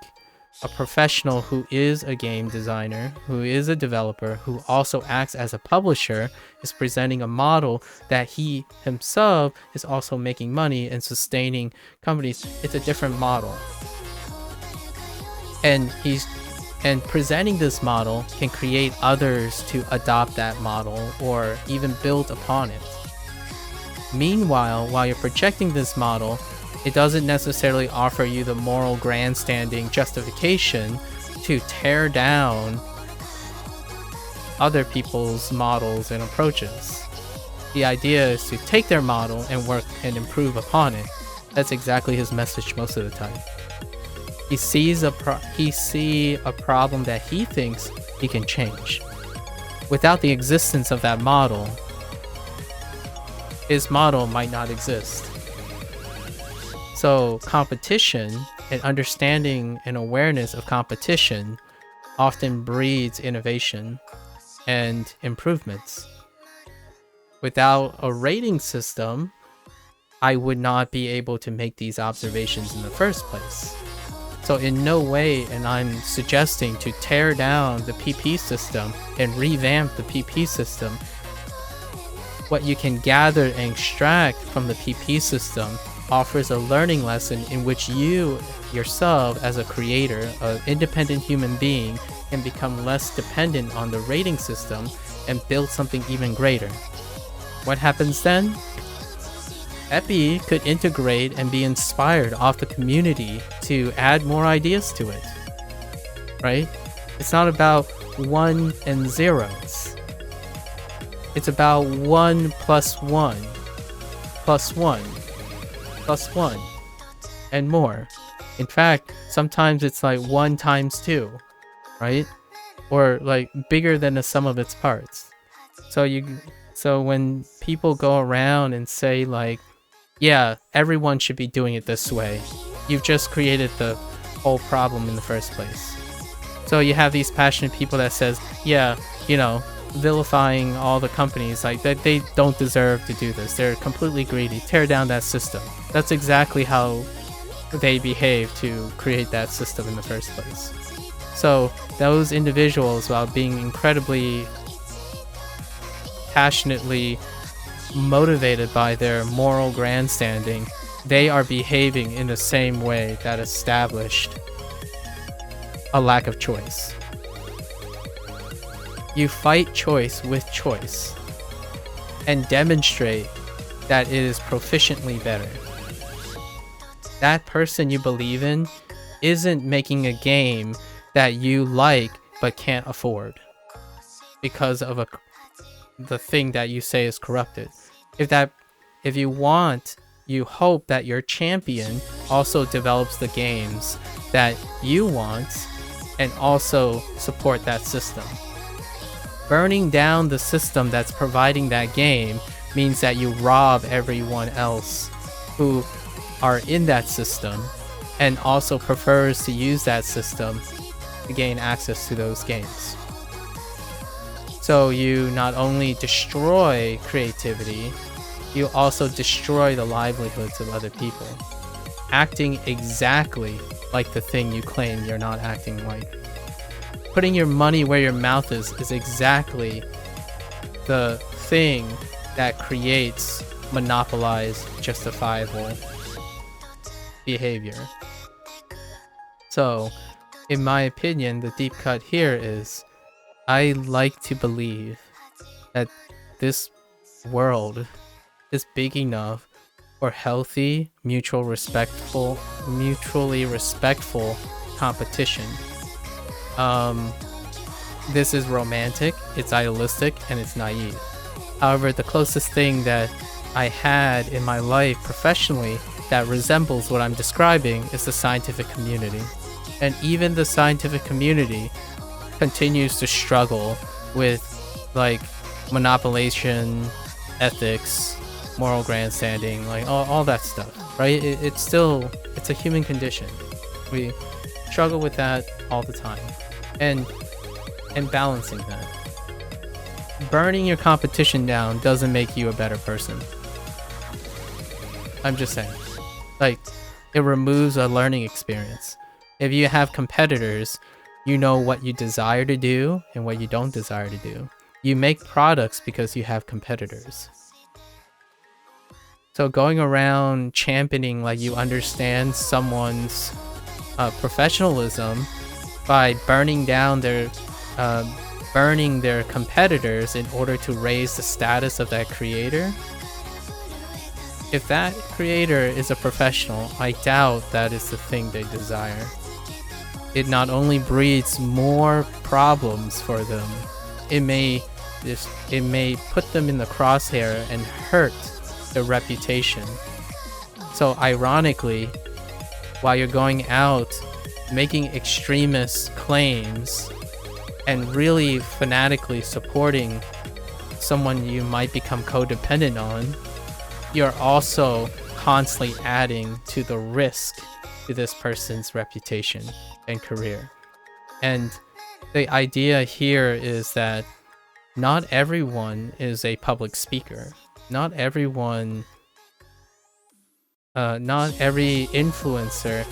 a professional who is a game designer, who is a developer, who also acts as a publisher, is presenting a model that he himself is also making money and sustaining companies. It's a different model. And presenting this model can create others to adopt that model or even build upon it. Meanwhile, while you're projecting this model, it doesn't necessarily offer you the moral grandstanding justification to tear down other people's models and approaches. The idea is to take their model and work and improve upon it. That's exactly his message most of the time. He sees a problem that he thinks he can change. Without the existence of that model, his model might not exist. So competition and understanding and awareness of competition often breeds innovation and improvements. Without a rating system, I would not be able to make these observations in the first place. So in no way am I suggesting to tear down the PP system and revamp the PP system. What you can gather and extract from the PP system offers a learning lesson in which you yourself, as a creator, an independent human being, can become less dependent on the rating system and build something even greater. What happens then? Peppy could integrate and be inspired off the community to add more ideas to it, right? It's not about 1 and zeros. It's about 1 plus 1 plus 1 plus 1 and more. In fact, sometimes it's like 1 times 2, right? Or like bigger than the sum of its parts. So when people go around and say like, yeah, everyone should be doing it this way, you've just created the whole problem in the first place. So you have these passionate people that says, yeah, you know, vilifying all the companies, like that they don't deserve to do this. They're completely greedy. Tear down that system. That's exactly how they behave to create that system in the first place. So those individuals, while being incredibly passionately motivated by their moral grandstanding, they are behaving in the same way that established a lack of choice. You fight choice with choice and demonstrate that it is proficiently better. That person you believe in isn't making a game that you like but can't afford because of the thing that you say is corrupted. If you hope that your champion also develops the games that you want and also support that system. Burning down the system that's providing that game means that you rob everyone else who are in that system and also prefers to use that system to gain access to those games. So you not only destroy creativity, you also destroy the livelihoods of other people, acting exactly like the thing you claim you're not acting like. Putting your money where your mouth is exactly the thing that creates monopolized, justifiable behavior. So, in my opinion, the deep cut here is, I like to believe that this world is big enough for healthy, mutually respectful competition. This is romantic, it's idealistic, and it's naive. However, the closest thing that I had in my life professionally that resembles what I'm describing is the scientific community. And even the scientific community continues to struggle with like monopolization, ethics, moral grandstanding, like all that stuff, right? It's a human condition. We struggle with that all the time, and balancing that. Burning your competition down doesn't make you a better person. I'm just saying, like, it removes a learning experience. If you have competitors, you know what you desire to do and what you don't desire to do. You make products because you have competitors. So going around championing like you understand someone's professionalism by burning their competitors in order to raise the status of that creator. If that creator is a professional, I doubt that is the thing they desire. It not only breeds more problems for them, it may put them in the crosshair and hurt their reputation. So ironically, while you're going out making extremist claims and really fanatically supporting someone you might become codependent on, you're also constantly adding to the risk to this person's reputation and career. And the idea here is that not everyone is a public speaker. Not every influencer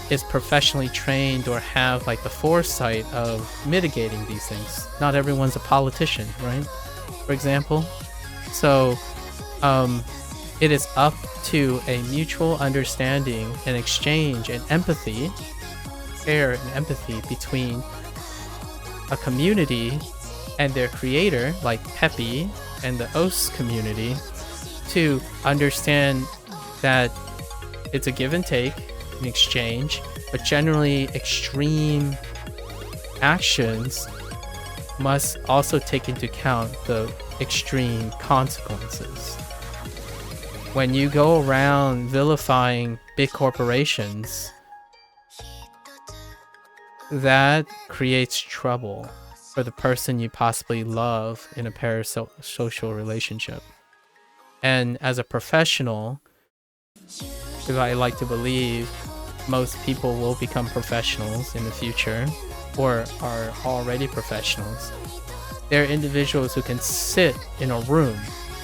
is professionally trained or have like the foresight of mitigating these things. Not everyone's a politician, right? For example. So it is up to a mutual understanding and exchange and empathy, care and empathy between a community and their creator, like Peppy and the OS community, to understand that it's a give and take, an exchange, but generally extreme actions must also take into account the extreme consequences. When you go around vilifying big corporations, that creates trouble for the person you possibly love in a parasocial relationship. And as a professional, because I like to believe most people will become professionals in the future, or are already professionals, they're individuals who can sit in a room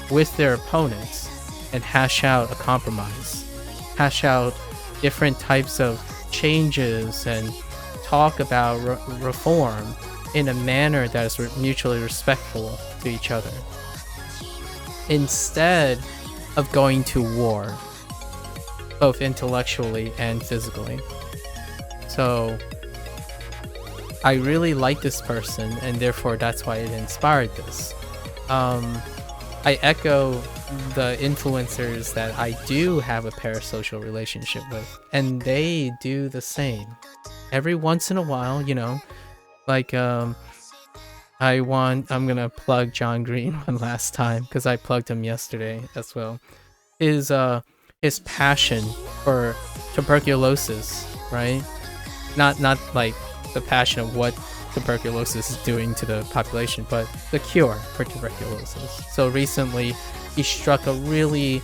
with their opponents and hash out a compromise, hash out different types of changes, and talk about reform in a manner that is mutually respectful to each other, instead of going to war, both intellectually and physically. So I really like this person, and therefore that's why it inspired this. I echo the influencers that I do have a parasocial relationship with, and they do the same. Every once in a while, you know, like I'm gonna plug John Green one last time, because I plugged him yesterday as well. His passion for tuberculosis, right? Not like the passion of what tuberculosis is doing to the population, but the cure for tuberculosis. So recently, he struck a really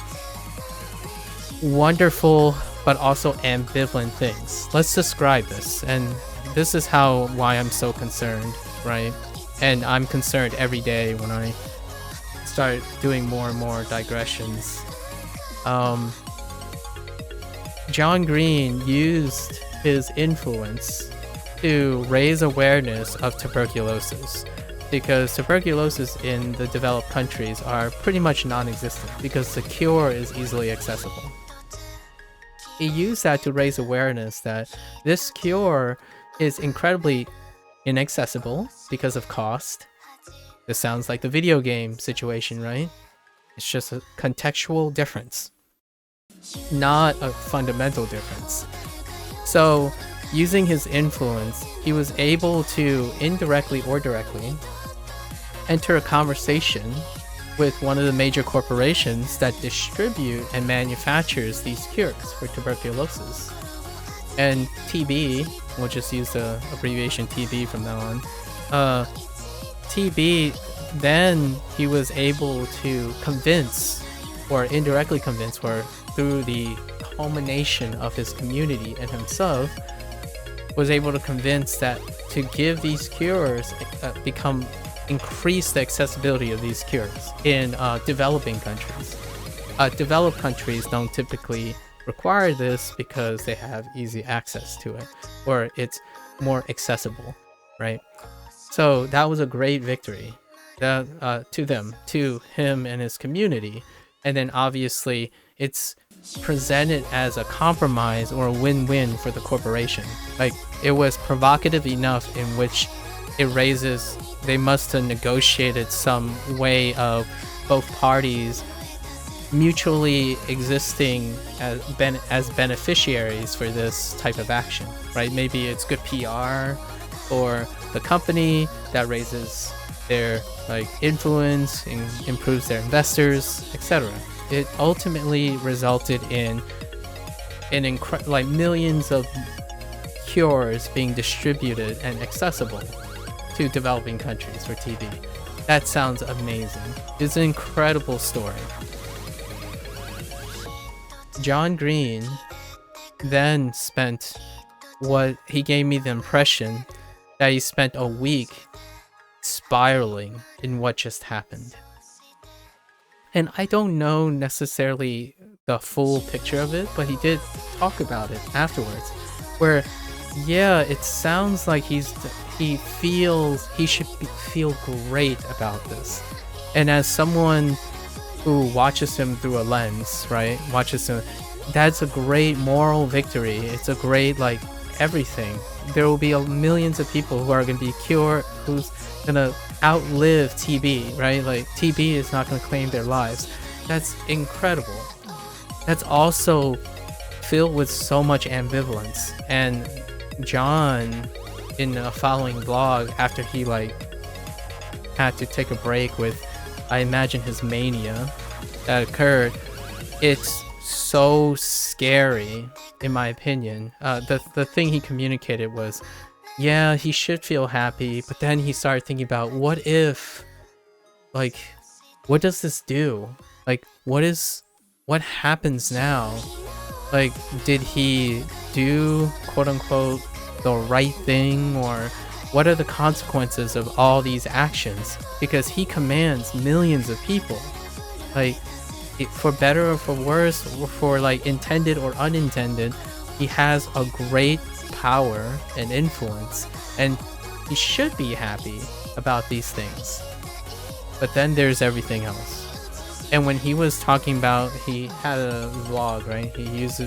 wonderful but also ambivalent things. Let's describe this, and this is why I'm so concerned, right? And I'm concerned every day when I start doing more and more digressions. John Green used his influence to raise awareness of tuberculosis, because tuberculosis in the developed countries are pretty much non-existent because the cure is easily accessible. He used that to raise awareness that this cure is incredibly inaccessible because of cost. This sounds like the video game situation, right? It's just a contextual difference, not a fundamental difference. So, using his influence, he was able to indirectly or directly enter a conversation with one of the major corporations that distribute and manufactures these cures for tuberculosis. And TB, we'll just use the abbreviation TB from now on. TB, then he was able to convince, or indirectly convince, or through the culmination of his community and himself, was able to convince that to give these cures, increase the accessibility of these cures in developing countries. Developed countries don't typically require this because they have easy access to it, or it's more accessible, right? So that was a great victory to them, to him and his community. And then obviously it's presented as a compromise or a win-win for the corporation. Like, it was provocative enough in which it raises, they must have negotiated some way of both parties mutually existing as beneficiaries for this type of action, right? Maybe it's good PR for the company that raises their influence and improves their investors, etc. It ultimately resulted in millions of cures being distributed and accessible to developing countries for TB. That sounds amazing. It's an incredible story. John Green then he gave me the impression that he spent a week spiraling in what just happened. And I don't know necessarily the full picture of it, but he did talk about it afterwards, where, yeah, it sounds like he should feel great about this. And as someone who watches him through a lens, right? Watches him, that's a great moral victory. It's a great, everything. There will be millions of people who are going to be cured, who's going to outlive TB, right? Like TB is not going to claim their lives. That's incredible. That's also filled with so much ambivalence. And John, in a following vlog, after he like had to take a break with, I imagine, his mania that occurred, it's so scary, in my opinion. The thing he communicated was, yeah, he should feel happy, but then he started thinking about, what if, like, what does this do? Like, what happens now? Like, did he do, quote unquote, the right thing, or what are the consequences of all these actions? Because he commands millions of people. Like, for better or for worse, or for like intended or unintended, he has a great power and influence, and he should be happy about these things. But then there's everything else. And when he was talking about, he had a vlog, right? He used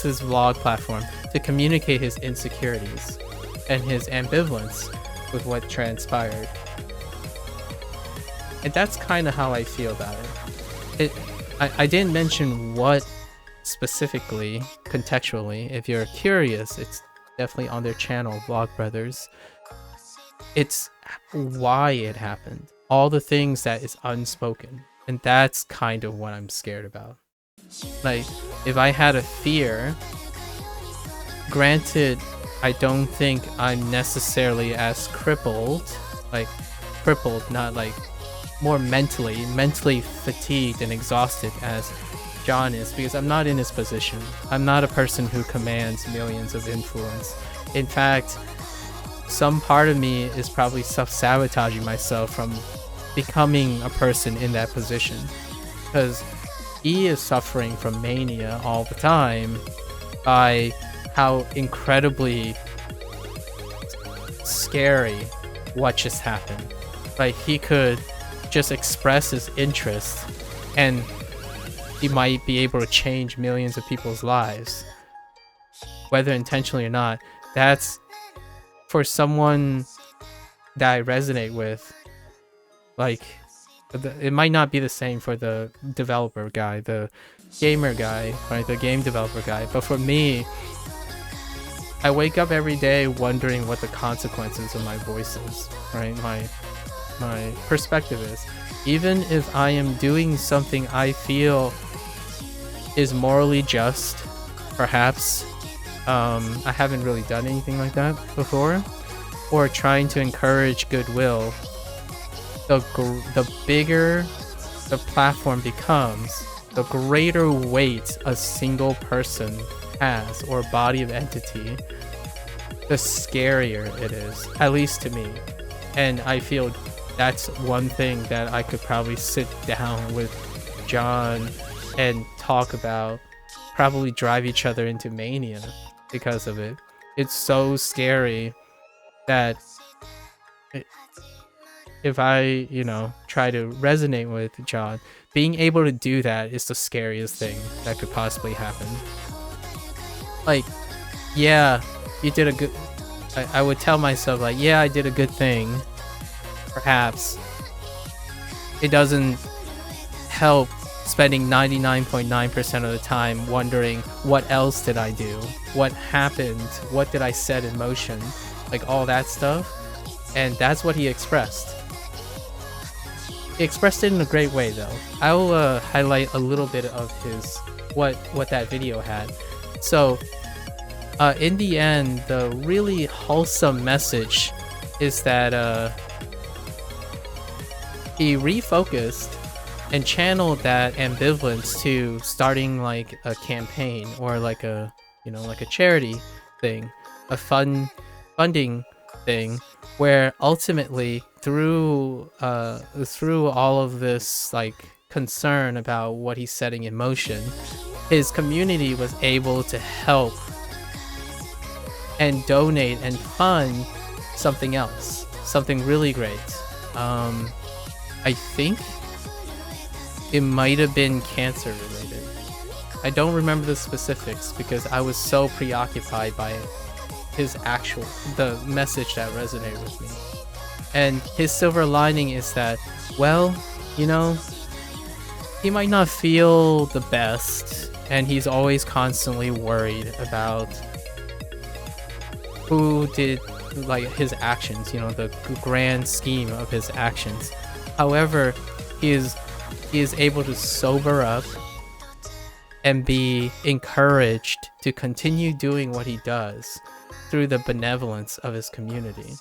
his vlog platform to communicate his insecurities and his ambivalence with what transpired. And that's kind of how I feel about it. I didn't mention what specifically, contextually. If you're curious, it's definitely on their channel, Vlogbrothers. It's why it happened. All the things that is unspoken. And that's kind of what I'm scared about. Like, if I had a fear, granted, I don't think I'm necessarily as crippled, not like more mentally fatigued and exhausted as John is, because I'm not in his position. I'm not a person who commands millions of influence. In fact, some part of me is probably self-sabotaging myself from becoming a person in that position, because he is suffering from mania all the time by how incredibly scary what just happened. Like, he could just express his interest and he might be able to change millions of people's lives, whether intentionally or not. That's, for someone that I resonate with, like, it might not be the same for the developer guy, the gamer guy, right, the game developer guy, but for me, I wake up every day wondering what the consequences of my voice is, right? My perspective is, even if I am doing something I feel is morally just, perhaps, I haven't really done anything like that before, or trying to encourage goodwill, the bigger the platform becomes, the greater weight a single person has, or body of entity, the scarier it is, at least to me. And I feel that's one thing that I could probably sit down with John and talk about, probably drive each other into mania because of it. It's so scary that if I, try to resonate with John, being able to do that is the scariest thing that could possibly happen. Like, yeah, you did a good... I would tell myself, like, yeah, I did a good thing. Perhaps. It doesn't help spending 99.9% of the time wondering, what else did I do? What happened? What did I set in motion? Like, all that stuff. And that's what he expressed. He expressed it in a great way, though. I will highlight a little bit of his what that video had. So, in the end, the really wholesome message is that he refocused and channeled that ambivalence to starting like a campaign, or like a like a charity thing, a funding thing, where ultimately through all of this like concern about what he's setting in motion, his community was able to help and donate and fund something else, something really great. I think it might have been cancer related. I don't remember the specifics because I was so preoccupied by the message that resonated with me. And his silver lining is that, well, you know, he might not feel the best, and he's always constantly worried about who did like his actions, you know, the grand scheme of his actions. However, he is able to sober up and be encouraged to continue doing what he does through the benevolence of his community.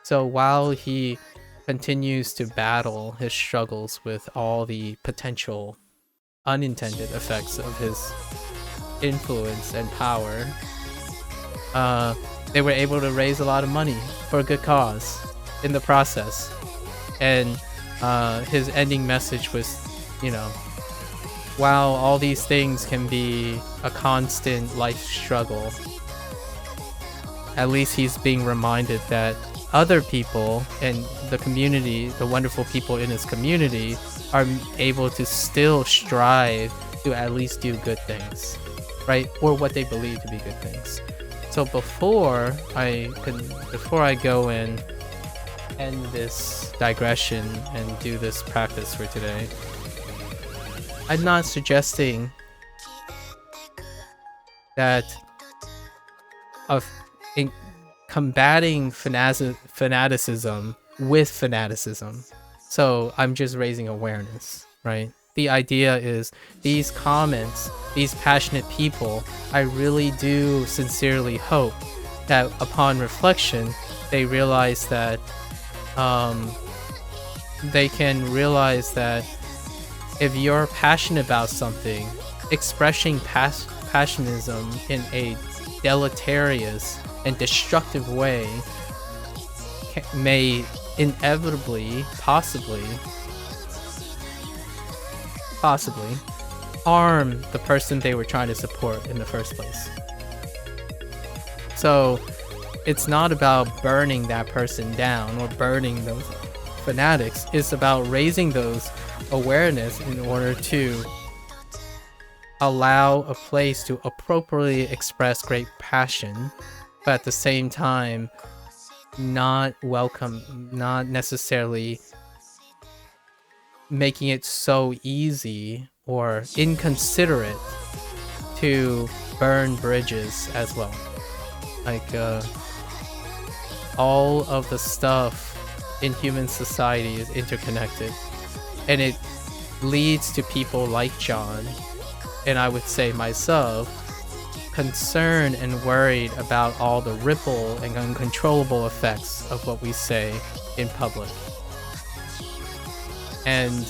So while he continues to battle his struggles with all the potential unintended effects of his influence and power, they were able to raise a lot of money for a good cause in the process. And his ending message was, you know, while all these things can be a constant life struggle, at least he's being reminded that other people and the community, the wonderful people in his community, are able to still strive to at least do good things, right? Or what they believe to be good things. So before I go and end this digression and do this practice for today, I'm not suggesting that in combating fanaticism with fanaticism. So I'm just raising awareness, right? The idea is these comments, these passionate people, I really do sincerely hope that upon reflection, they realize that they can realize that if you're passionate about something, expressing passionism in a deleterious and destructive way may inevitably, possibly harm the person they were trying to support in the first place. So it's not about burning that person down or burning those fanatics. It's about raising those awareness in order to allow a place to appropriately express great passion, but at the same time not necessarily making it so easy or inconsiderate to burn bridges as well. Like all of the stuff in human society is interconnected, and it leads to people like John, and I would say myself, concerned and worried about all the ripple and uncontrollable effects of what we say in public. And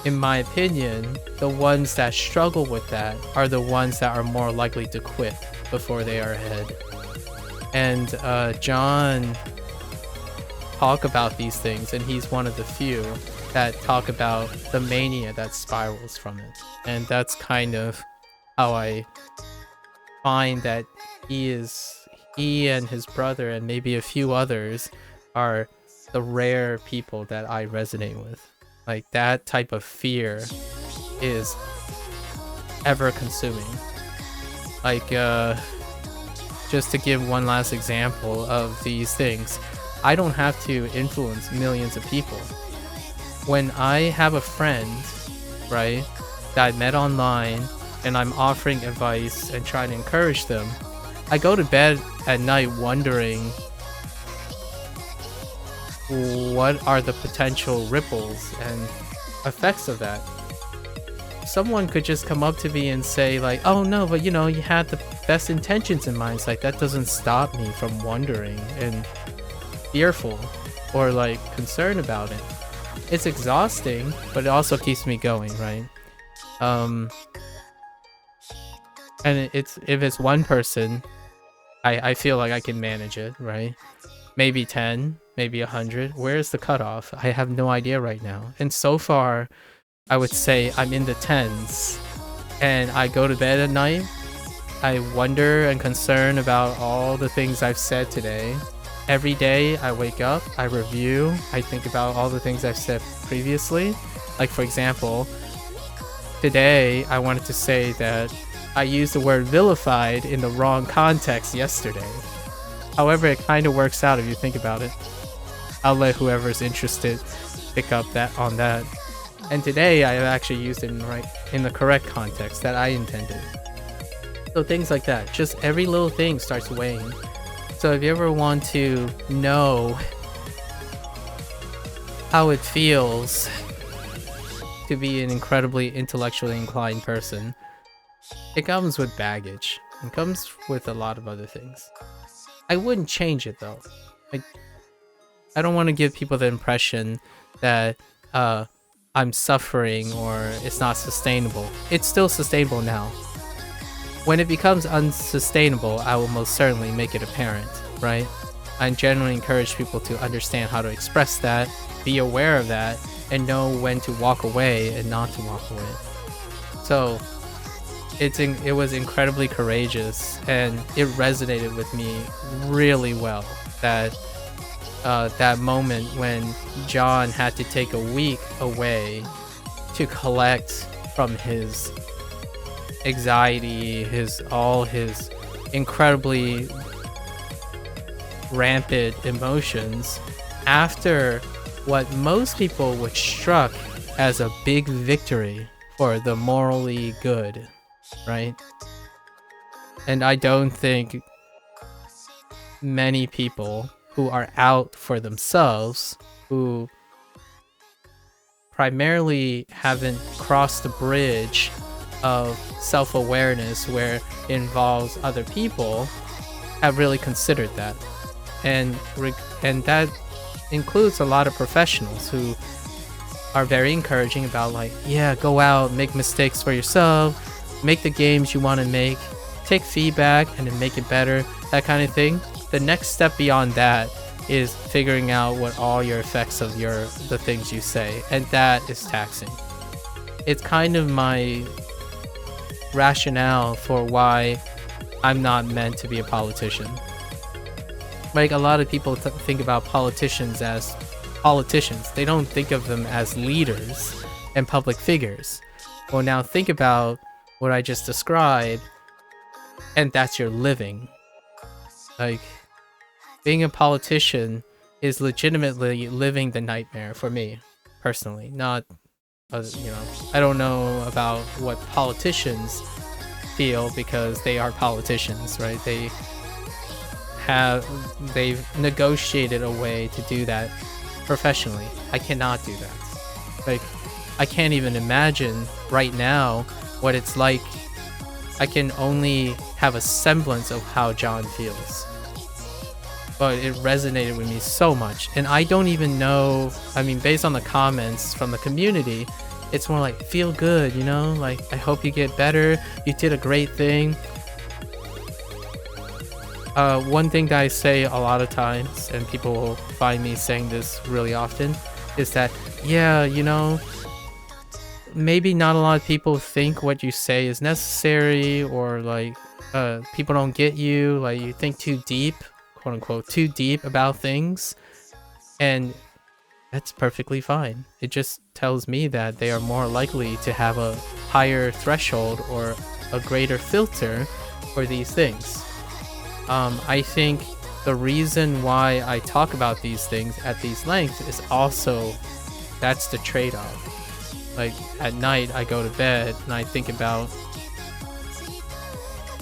in my opinion, the ones that struggle with that are the ones that are more likely to quit before they are ahead. And John talk about these things, and he's one of the few that talk about the mania that spirals from it. And that's kind of how I find that he and his brother and maybe a few others are the rare people that I resonate with. Like, that type of fear is ever consuming. Like, just to give one last example of these things, I don't have to influence millions of people. When I have a friend, right, that I met online, and I'm offering advice and trying to encourage them, I go to bed at night wondering what are the potential ripples and effects of that. Someone could just come up to me and say like, oh no, but you know, you had the best intentions in mind. It's like, that doesn't stop me from wondering and fearful or like concerned about it. It's exhausting, but it also keeps me going, right? And if it's one person, I feel like I can manage it, right? Maybe 10, maybe 100. Where's the cutoff? I have no idea right now. And so far, I would say I'm in the 10s. And I go to bed at night. I wonder and concern about all the things I've said today. Every day I wake up, I review, I think about all the things I've said previously. Like, for example, today I wanted to say that I used the word vilified in the wrong context yesterday. However, it kind of works out if you think about it. I'll let whoever's interested pick up on that. And today I have actually used it in the correct context that I intended. So things like that, just every little thing starts weighing. So if you ever want to know how it feels to be an incredibly intellectually inclined person, it comes with baggage. It comes with a lot of other things. I wouldn't change it though. I don't want to give people the impression that I'm suffering or it's not sustainable. It's still sustainable now. When it becomes unsustainable, I will most certainly make it apparent, right? I generally encourage people to understand how to express that, be aware of that, and know when to walk away and not to walk away. So it was incredibly courageous, and it resonated with me really well that that moment when John had to take a week away to collect from his anxiety, all his incredibly rampant emotions, after what most people would struck as a big victory for the morally good, right? And I don't think many people who are out for themselves, who primarily haven't crossed the bridge of self-awareness where it involves other people, have really considered that. And that includes a lot of professionals who are very encouraging about, like, yeah, go out, make mistakes for yourself, make the games you want to make, take feedback and then make it better, that kind of thing. The next step beyond that is figuring out what all your effects of the things you say, and that is taxing. It's kind of my rationale for why I'm not meant to be a politician. Like, a lot of people think about politicians as politicians. They don't think of them as leaders and public figures. Well, now think about what I just described, and that's your living. Like, being a politician is legitimately living the nightmare for me, personally. Not, I don't know about what politicians feel because they are politicians, right? They've negotiated a way to do that professionally. I cannot do that. Like, I can't even imagine right now what it's like. I can only have a semblance of how John feels. But it resonated with me so much. And I don't even know, I mean, based on the comments from the community, it's more like, feel good, you know? Like, I hope you get better. You did a great thing. One thing that I say a lot of times, and people will find me saying this really often, is that, yeah, you know, maybe not a lot of people think what you say is necessary, or like, people don't get you, like, you think too deep, quote unquote, too deep about things, and that's perfectly fine. It just tells me that they are more likely to have a higher threshold or a greater filter for these things. I think the reason why I talk about these things at these lengths is also, that's the trade-off. Like, at night I go to bed and I think about,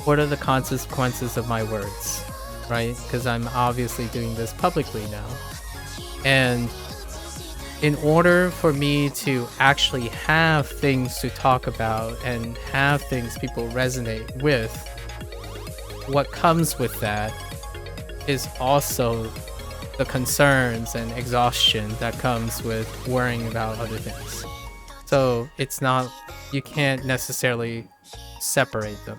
what are the consequences of my words, right? Because I'm obviously doing this publicly now. And in order for me to actually have things to talk about and have things people resonate with, what comes with that is also the concerns and exhaustion that comes with worrying about other things. So it's not, you can't necessarily separate them.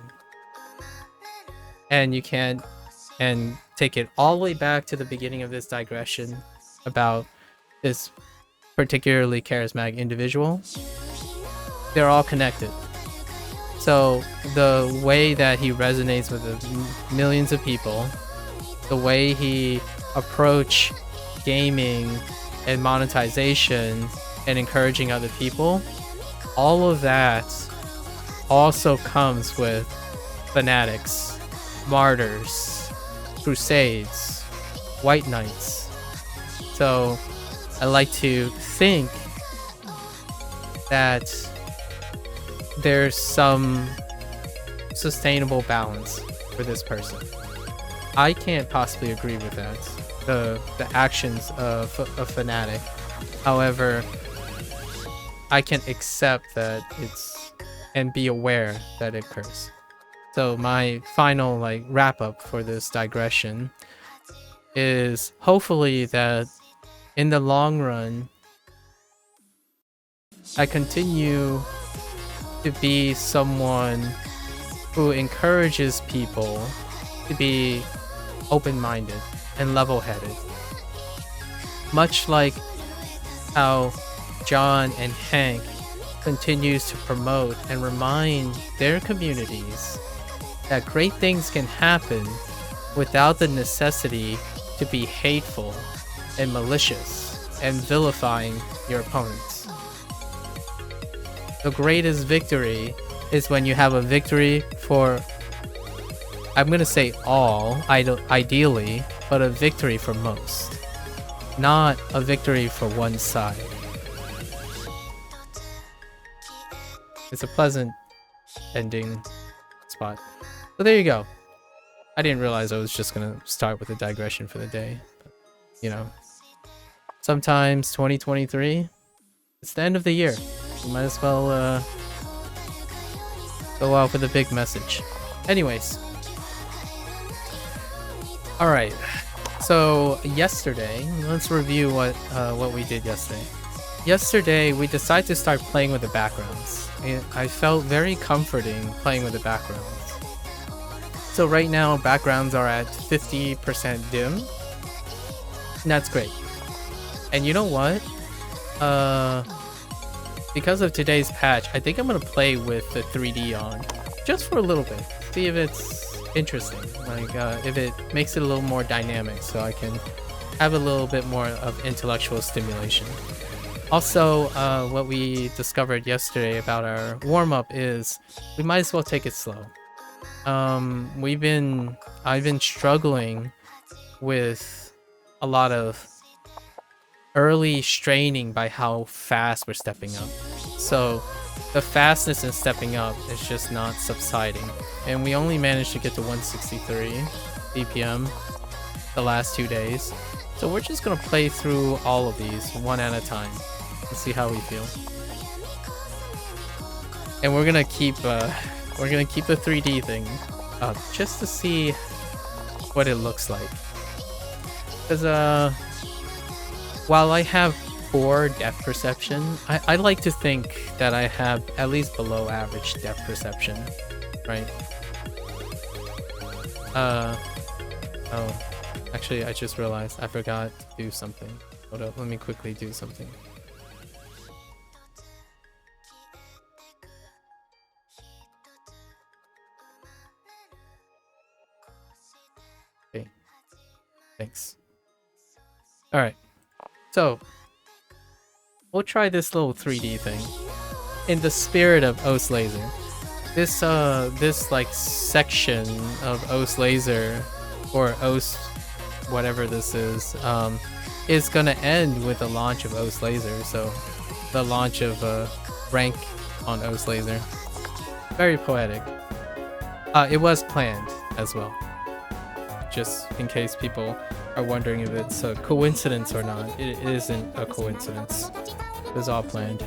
And you can't, and take it all the way back to the beginning of this digression about this particularly charismatic individual. They're all connected. So the way that he resonates with the millions of people, the way he approached gaming and monetization and encouraging other people, all of that also comes with fanatics, martyrs, crusades, white knights. So I like to think that there's some sustainable balance for this person. I can't possibly agree with that, the actions of a fanatic. However, I can accept that it's, and be aware that it occurs. So my final like wrap up for this digression is hopefully that in the long run I continue to be someone who encourages people to be open-minded and level-headed. Much like how John and Hank continues to promote and remind their communities that great things can happen without the necessity to be hateful and malicious and vilifying your opponents. The greatest victory is when you have a victory for, I'm gonna say all, ideally, but a victory for most. Not a victory for one side. It's a pleasant ending spot. So there you go. I didn't realize I was just gonna start with a digression for the day. But, you know, sometimes 2023, it's the end of the year. You might as well go out with a big message. Anyways. Alright. So yesterday, let's review what we did yesterday. Yesterday, we decided to start playing with the backgrounds. I felt very comforting playing with the backgrounds. So right now, backgrounds are at 50% dim. And that's great. And you know what? Because of today's patch, I think I'm gonna play with the 3D on. Just for a little bit. See if it's interesting. Like, if it makes it a little more dynamic so I can have a little bit more of intellectual stimulation. Also, what we discovered yesterday about our warm-up is we might as well take it slow. I've been struggling with a lot of early straining by how fast we're stepping up. So the fastness in stepping up is just not subsiding. And we only managed to get to 163 BPM the last 2 days. So we're just gonna play through all of these one at a time and see how we feel. And we're gonna keep the 3D thing up just to see what it looks like. Because while I have poor depth perception, I like to think that I have at least below average depth perception, right? Oh, actually I just realized I forgot to do something. Hold up, let me quickly do something. Okay, thanks. Alright, so we'll try this little 3D thing in the spirit of O's Laser. This like section of O's Laser, or O's whatever this is gonna end with the launch of O's Laser. So the launch of rank on O's Laser. Very poetic. It was planned as well. Just in case people are wondering if it's a coincidence or not. It isn't a coincidence. It was all planned.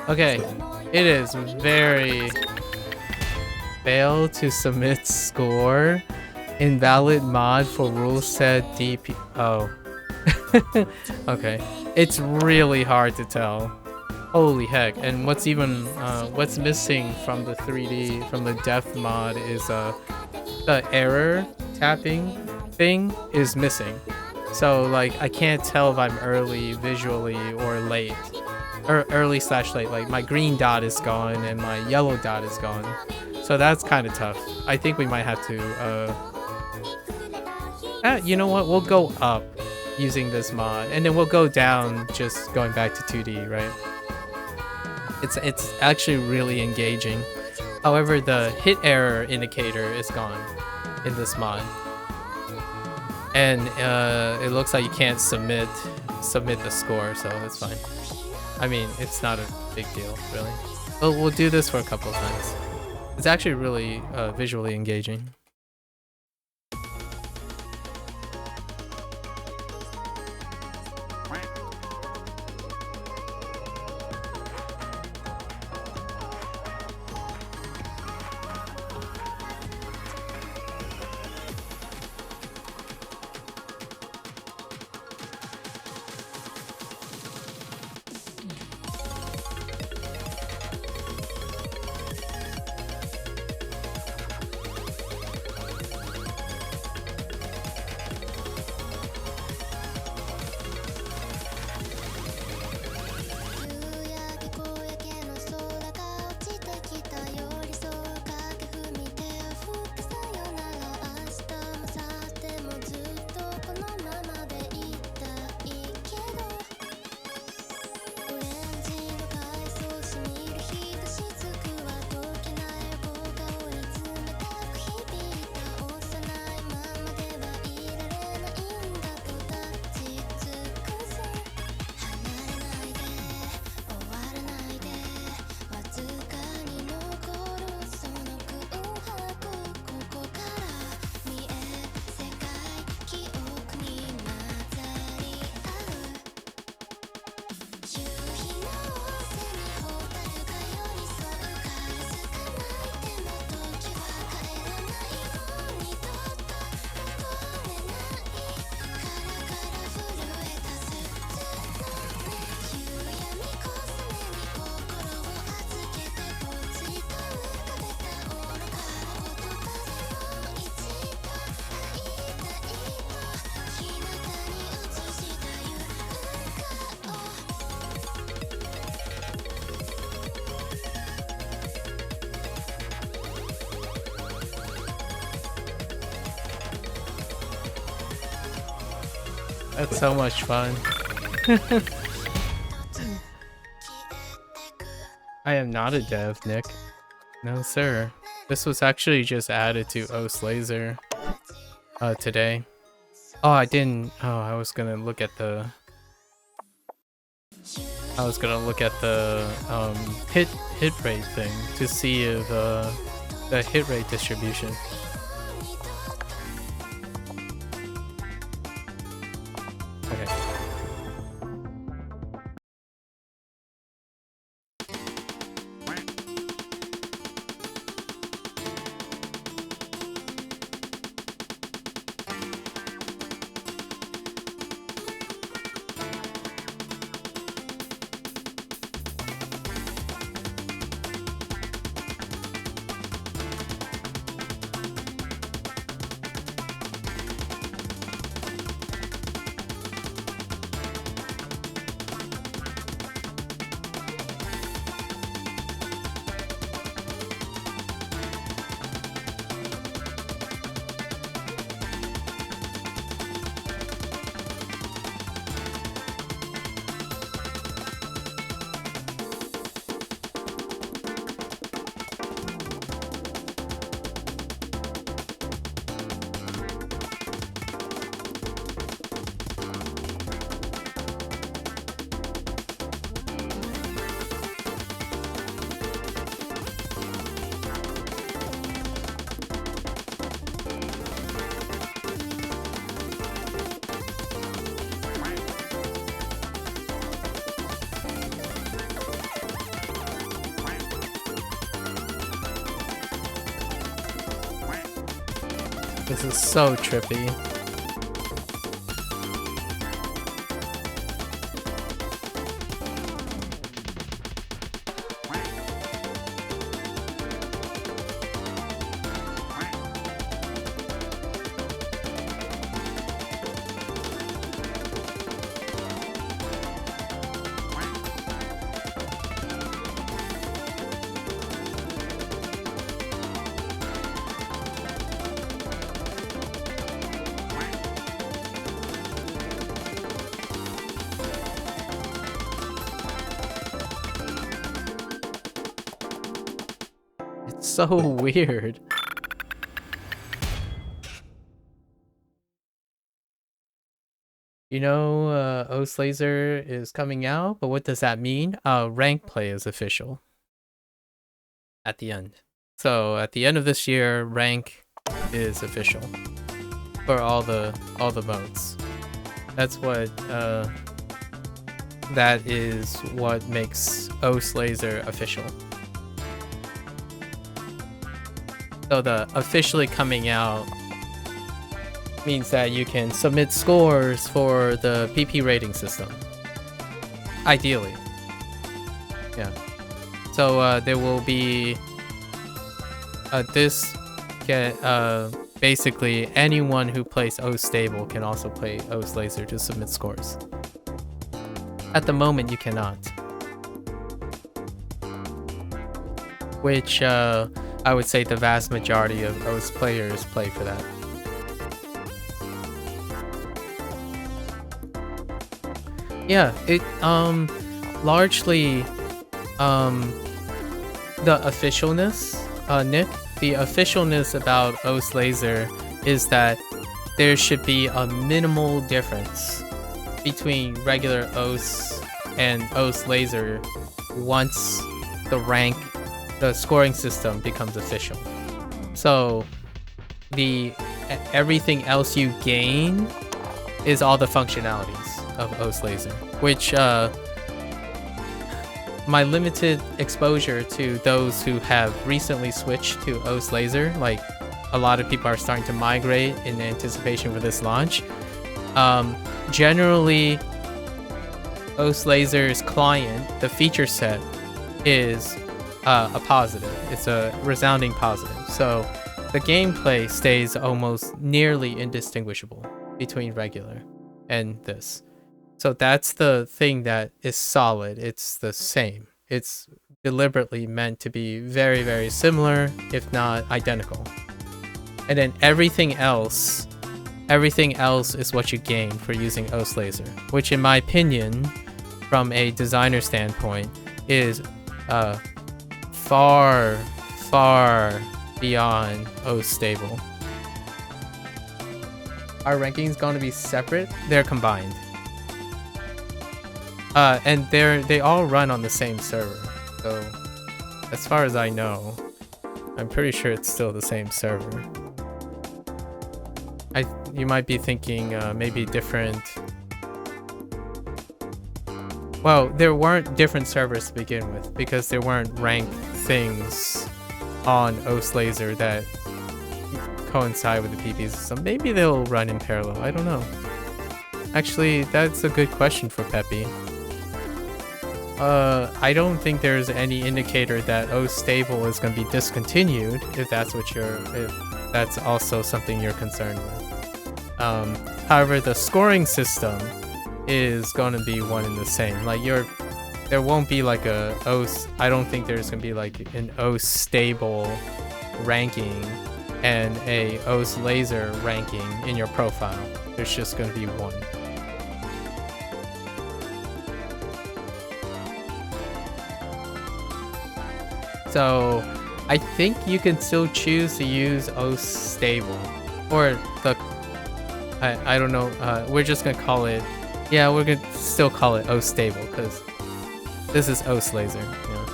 Okay, it is very fail to submit score. Invalid mod for rule set DP. Oh. Okay. It's really hard to tell. Holy heck. And what's even what's missing from the 3D from the depth mod is the error tapping thing is missing. So like I can't tell if I'm early visually or late. Or early / late. Like my green dot is gone and my yellow dot is gone. So that's kind of tough. I think we might have to you know what? We'll go up using this mod and then we'll go down just going back to 2D, right? It's actually really engaging. However, the hit error indicator is gone in this mod. And it looks like you can't submit the score, so it's fine. I mean, it's not a big deal, really. But we'll do this for a couple of times. It's actually really visually engaging. That's so much fun. I am not a dev, Nick. No, sir. This was actually just added to OS Laser today. Oh, I didn't. Oh, I was gonna look at the. Hit rate thing to see if the hit rate distribution. Okay. This is so trippy. So weird. You know, O's Laser is coming out, but what does that mean? Rank play is official at the end. So at the end of this year, rank is official for all the modes. That's what that is what makes O's Laser official. So the officially coming out means that you can submit scores for the PP rating system. Ideally. Yeah. So there will be basically anyone who plays O stable can also play O's Laser to submit scores. At the moment you cannot. Which I would say the vast majority of O's players play for that. Yeah, it largely the officialness, Nick, the officialness about O's Laser is that there should be a minimal difference between regular O's and O's Laser once the scoring system becomes official. So everything else you gain is all the functionalities of O's Laser, which my limited exposure to those who have recently switched to O's Laser, like a lot of people are starting to migrate in anticipation for this launch. Generally, O's Laser's client, the feature set, is a positive. It's a resounding positive. So the gameplay stays almost nearly indistinguishable between regular and this. So that's the thing that is solid. It's the same. It's deliberately meant to be very, very similar, if not identical. And then everything else is what you gain for using O's Laser, which in my opinion, from a designer standpoint, is far, far beyond O's stable. Are rankings going to be separate? They're combined. And they all run on the same server. So, as far as I know, I'm pretty sure it's still the same server. You might be thinking maybe different. Well, there weren't different servers to begin with because there weren't ranked things on O's Laser that coincide with the PP system. Maybe they'll run in parallel. I don't know. Actually, that's a good question for Peppy. I don't think there's any indicator that O stable is going to be discontinued if that's also something you're concerned with. However, the scoring system is going to be one and the same. Like there won't be like I don't think there's going to be like an O stable ranking and a O's Laser ranking in your profile. There's just going to be one. So I think you can still choose to use O stable or I don't know. We're just gonna call it. Yeah, we're gonna still call it O stable because this is O's Laser. Yeah.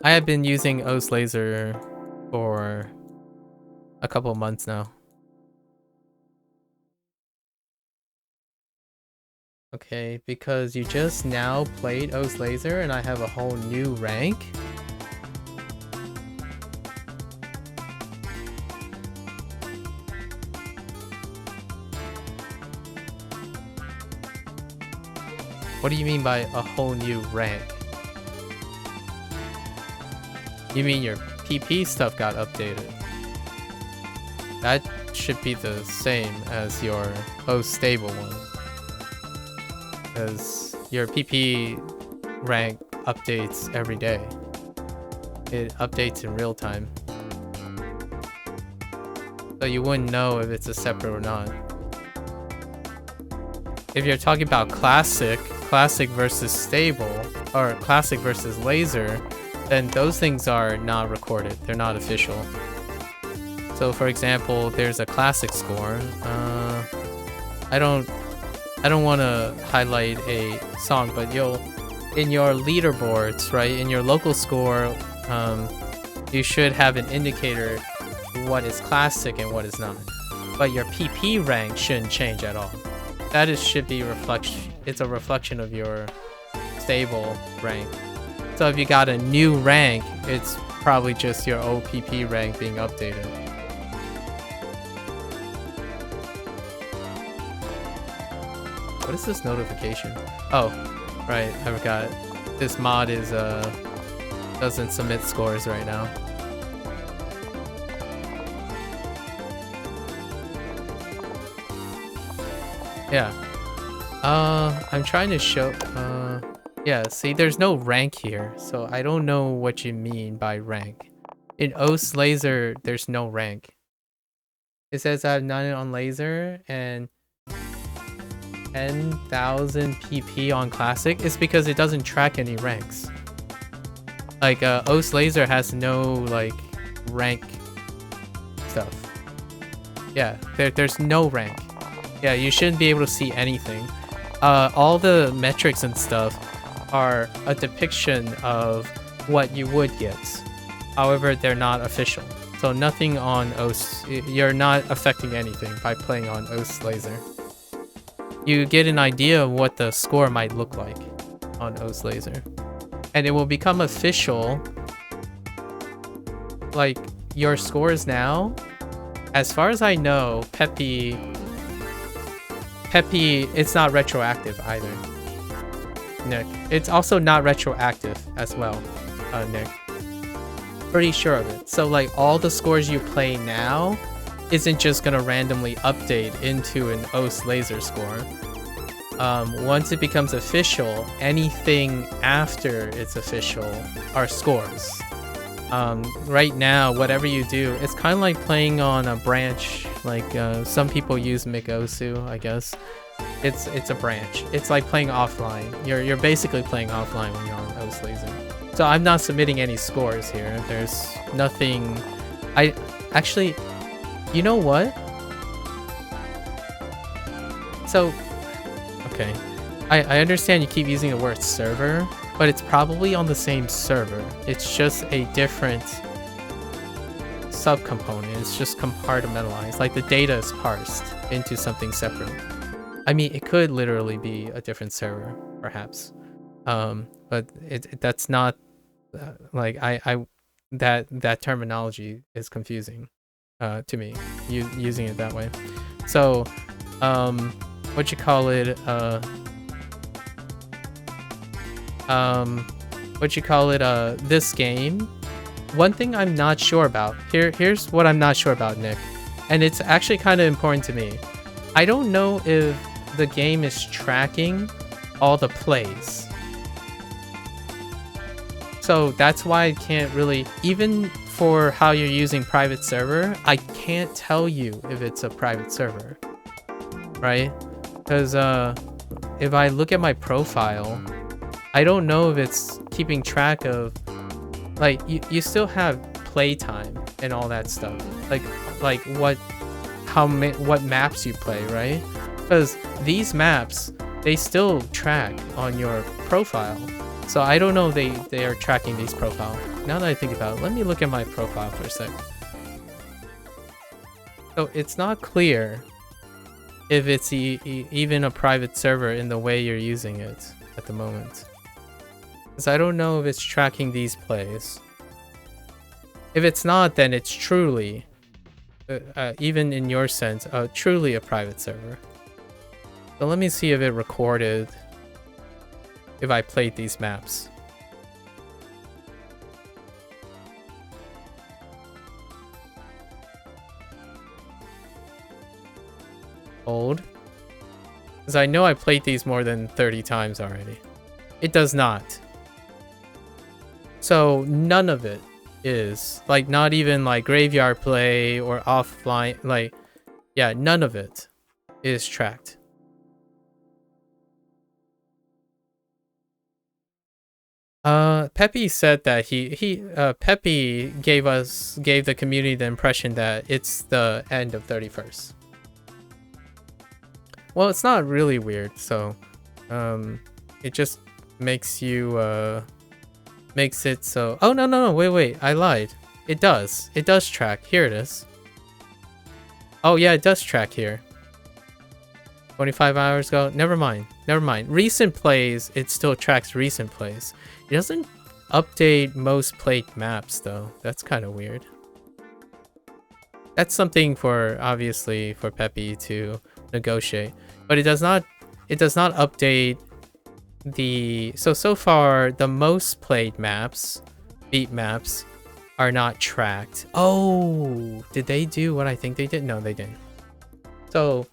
I have been using O's Laser for a couple of months now. Okay, because you just now played O's Laser and I have a whole new rank. What do you mean by a whole new rank? You mean your PP stuff got updated? That should be the same as your host stable one. Because your PP rank updates every day. It updates in real time. So you wouldn't know if it's a separate or not. If you're talking about classic versus stable, or classic versus laser, then those things are not recorded. They're not official. So for example, there's a classic score. I don't want to highlight a song, but in your leaderboards, right, in your local score, you should have an indicator what is classic and what is not. But your PP rank shouldn't change at all. That should be reflection. It's a reflection of your stable rank. So if you got a new rank, it's probably just your old PP rank being updated. What is this notification? Oh, right, I forgot. This mod is doesn't submit scores right now. Yeah. I'm trying to show yeah, see, there's no rank here, so I don't know what you mean by rank. In OS Laser, there's no rank. It says I have 9 on Laser and 10,000 PP on Classic. It's because it doesn't track any ranks. Like, OS Laser has no, like, rank stuff. Yeah, there's no rank. Yeah, you shouldn't be able to see anything. All the metrics and stuff are a depiction of what you would get. However, they're not official. So nothing on OS, you're not affecting anything by playing on OS Laser. You get an idea of what the score might look like on OS Laser. And it will become official, like your scores now. As far as I know, Peppy, it's not retroactive either, Nick. It's also not retroactive as well, Nick. Pretty sure of it. So like all the scores you play now isn't just gonna randomly update into an OS Laser score. Once it becomes official, anything after it's official are scores. Right now, whatever you do, it's kind of like playing on a branch. Like some people use MAKU, I guess. It's a branch. It's like playing offline. You're basically playing offline when you're on OS Laser. So I'm not submitting any scores here. There's nothing. I actually, you know what? So, okay, I understand you keep using the word server, but it's probably on the same server. It's just a different subcomponent. It's just compartmentalized. Like the data is parsed into something separate. I mean, it could literally be a different server, perhaps, but that's not like that terminology is confusing to me, using it that way. So, what you call it? This game. One thing I'm not sure about. Here's what I'm not sure about, Nick, and it's actually kind of important to me. I don't know if the game is tracking all the plays. So that's why I can't really, even for how you're using private server, I can't tell you if it's a private server, right? Because if I look at my profile, I don't know if it's keeping track of, like, you still have playtime and all that stuff, like what maps you play, right? Because these maps, they still track on your profile. So I don't know if they are tracking these profile. Now that I think about it, let me look at my profile for a sec. So it's not clear if it's even a private server in the way you're using it at the moment. Because I don't know if it's tracking these plays. If it's not, then it's truly, even in your sense, truly a private server. So let me see if it recorded if I played these maps. Old? Because I know I played these more than 30 times already. It does not. So none of it is. Like, not even like graveyard play or offline. Like, yeah, none of it is tracked. Peppy said that Peppy gave the community the impression that it's the end of 31st. Well, it's not really weird, so it just makes you makes it so. Oh no, wait, I lied. It does track. Here it is. Oh yeah, it does track here. 25 hours ago. Never mind. Recent plays, it still tracks recent plays. It doesn't update most played maps though. That's kind of weird. That's something for, obviously, for Peppy to negotiate. But it does not update the so far the most played maps, beat maps, are not tracked. Oh, did they do what I think they did? No, they didn't. So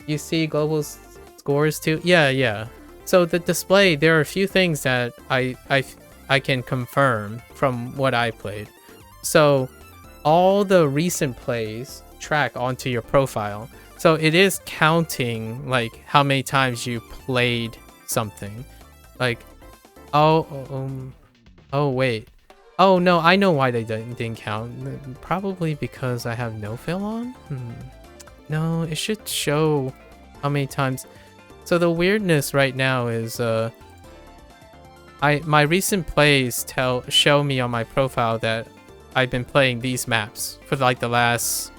you see global scores too? Yeah. So the display, there are a few things that I can confirm from what I played. So all the recent plays track onto your profile. So it is counting like how many times you played something. Like, oh wait. Oh no, I know why they didn't count. Probably because I have no fill on? No, it should show how many times. So the weirdness right now is my recent plays show me on my profile that I've been playing these maps for like the last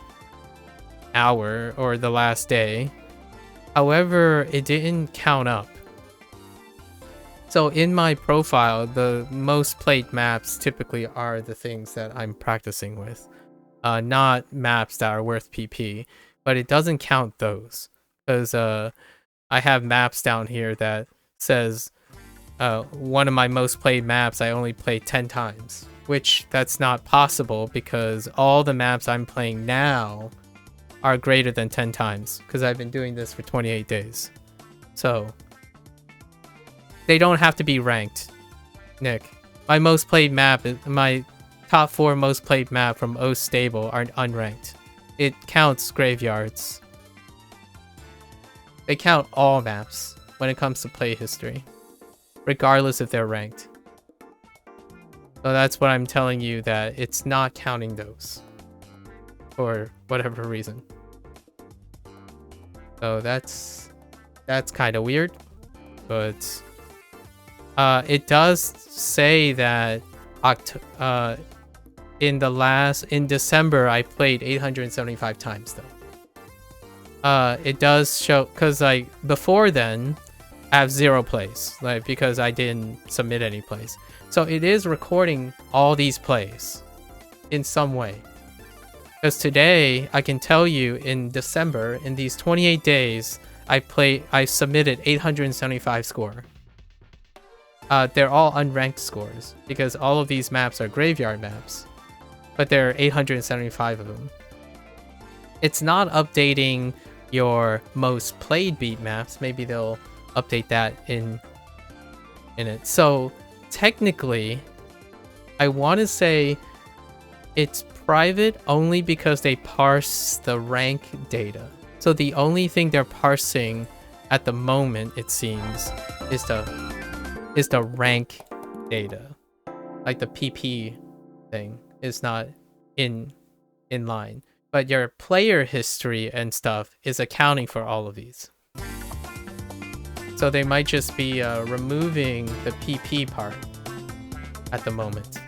hour or the last day. However, it didn't count up. So in my profile, the most played maps typically are the things that I'm practicing with, not maps that are worth PP. But it doesn't count those because I have maps down here that says one of my most played maps I only played 10 times, which that's not possible because all the maps I'm playing now are greater than 10 times because I've been doing this for 28 days. So they don't have to be ranked, Nick. My most played map, my top 4 most played map from O Stable are unranked. It counts graveyards. They count all maps when it comes to play history, regardless if they're ranked. So that's what I'm telling you, that it's not counting those for whatever reason. So that's kind of weird, but it does say that in December I played 875 times though. It does show, because like before then I have 0 plays, like because I didn't submit any plays. So it is recording all these plays in some way. Because today I can tell you in December, in these 28 days, I submitted 875 score. They're all unranked scores because all of these maps are graveyard maps, but there are 875 of them. It's not updating your most played beat maps. Maybe they'll update that in it. So technically, I want to say it's private only because they parse the rank data. So the only thing they're parsing at the moment, it seems, is the rank data. Like the PP thing is not in line, but your player history and stuff is accounting for all of these. So they might just be removing the PP part at the moment.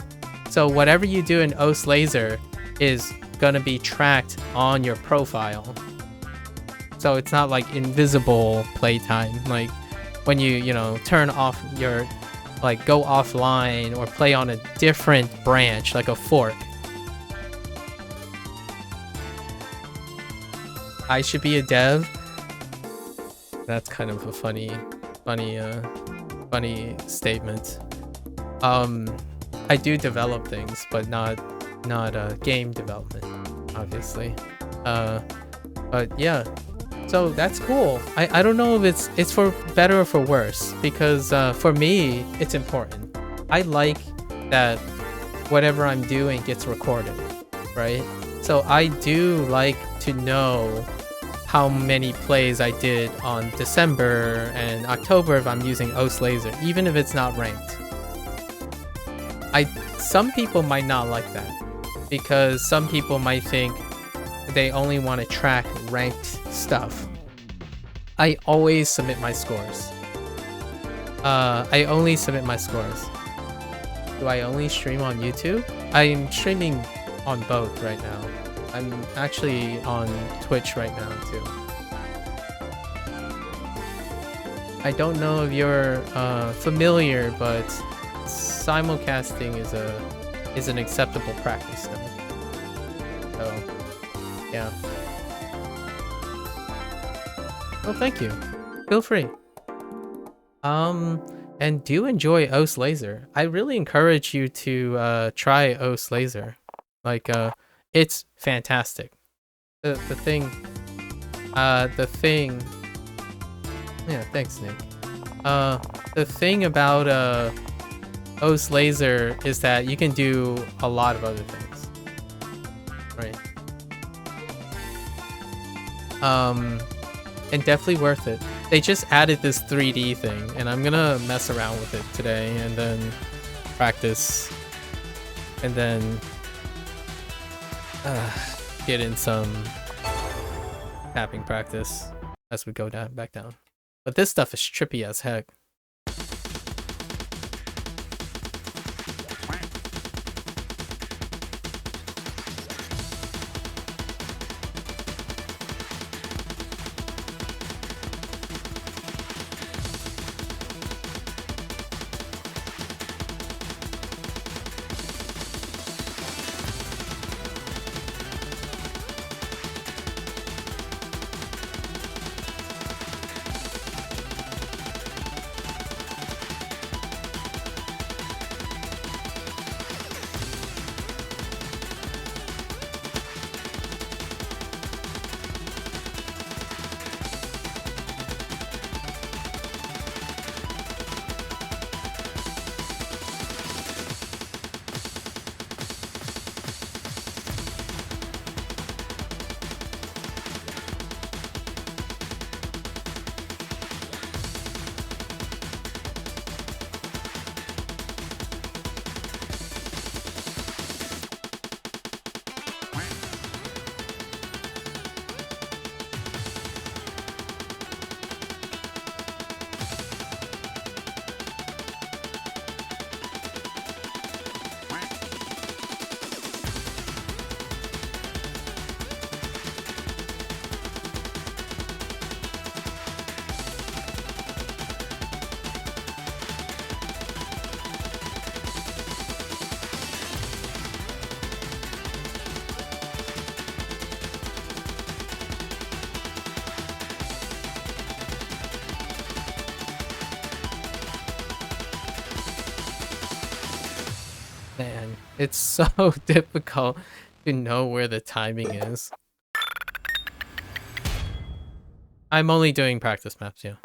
So whatever you do in OS Laser is gonna be tracked on your profile. So it's not like invisible playtime, like when you turn off your, like go offline or play on a different branch, like a fork. I should be a dev. That's kind of a funny funny statement. I do develop things, but not game development, obviously. But yeah, so that's cool. I don't know if it's for better or for worse, because for me it's important. I like that whatever I'm doing gets recorded, right? So I do like to know how many plays I did on December and October if I'm using OS Laser, even if it's not ranked. Some people might not like that, because some people might think they only want to track ranked stuff. I always submit my scores. I only submit my scores. Do I only stream on YouTube? I'm streaming on both right now. I'm actually on Twitch right now too. I don't know if you're familiar, but simulcasting is an acceptable practice now. So yeah. Well, thank you. Feel free. And do enjoy OS Laser. I really encourage you to try OS Laser. Like it's fantastic. The thing. Yeah, thanks, Nick. The thing about OS Laser is that you can do a lot of other things, right? And definitely worth it. They just added this 3D thing, and I'm gonna mess around with it today, and then practice, and then get in some tapping practice as we go back down. But this stuff is trippy as heck. Man, it's so difficult to know where the timing is. I'm only doing practice maps, yeah.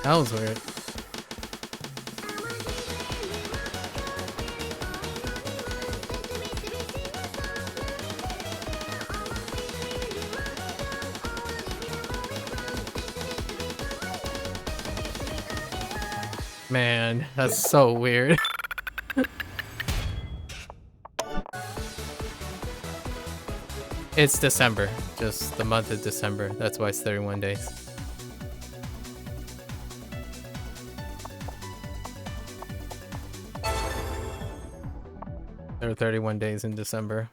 That was weird. Man, that's so weird. It's December, just the month of December. That's why it's 31 days. There are 31 days in December.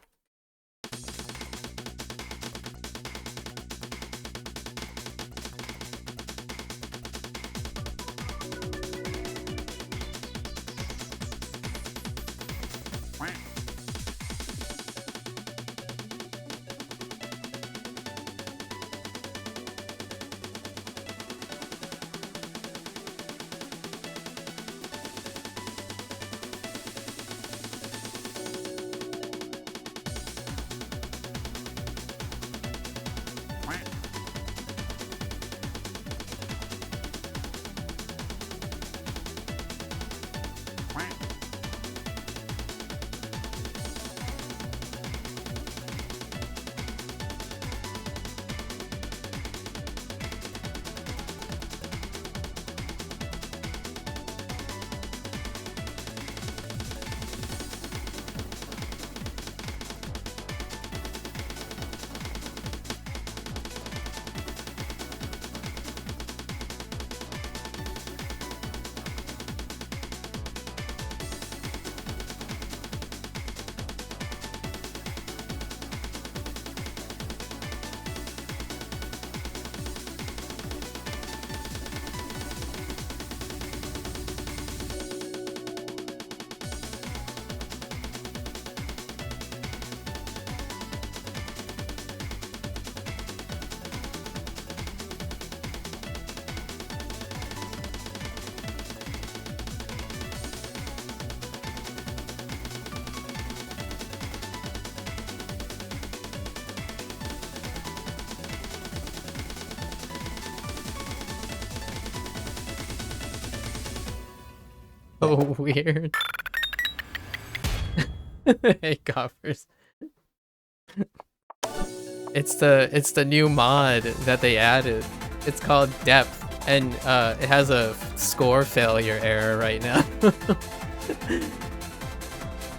So weird. Hey, coffers. It's the new mod that they added. It's called Depth, and it has a score failure error right now.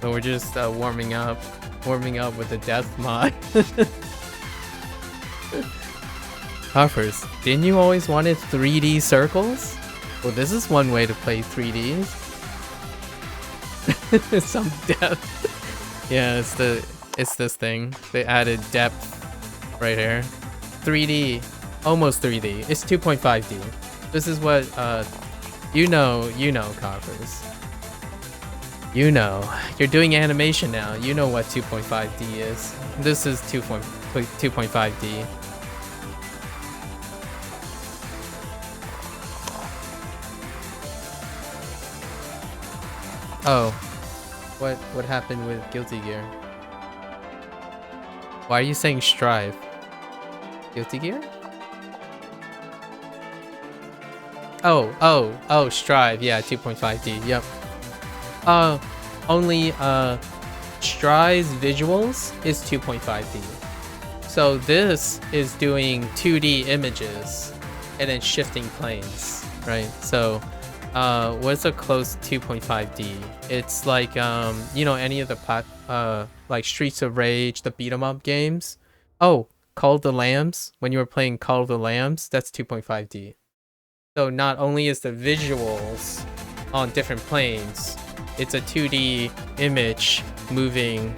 So we're just warming up with the Depth mod. Coffers, didn't you always wanted 3D circles? Well, this is one way to play 3Ds. Some depth. Yeah, it's this thing. They added depth right here. 3D, almost 3D. It's 2.5D. This is what you know, coffers. You know, you're doing animation now. You know what 2.5D is. This is 2.5D. Oh, what happened with Guilty Gear? Why are you saying strive? Guilty Gear? Oh, strive. Yeah, 2.5D. Yep. Only strive's visuals is 2.5D. So this is doing 2D images and then shifting planes, right? So what's a close 2.5D? It's like you know, any of the like Streets of Rage, the beat 'em up games. Oh, Call of the Lambs. When you were playing Call of the Lambs, that's 2.5D. So not only is the visuals on different planes, it's a 2D image moving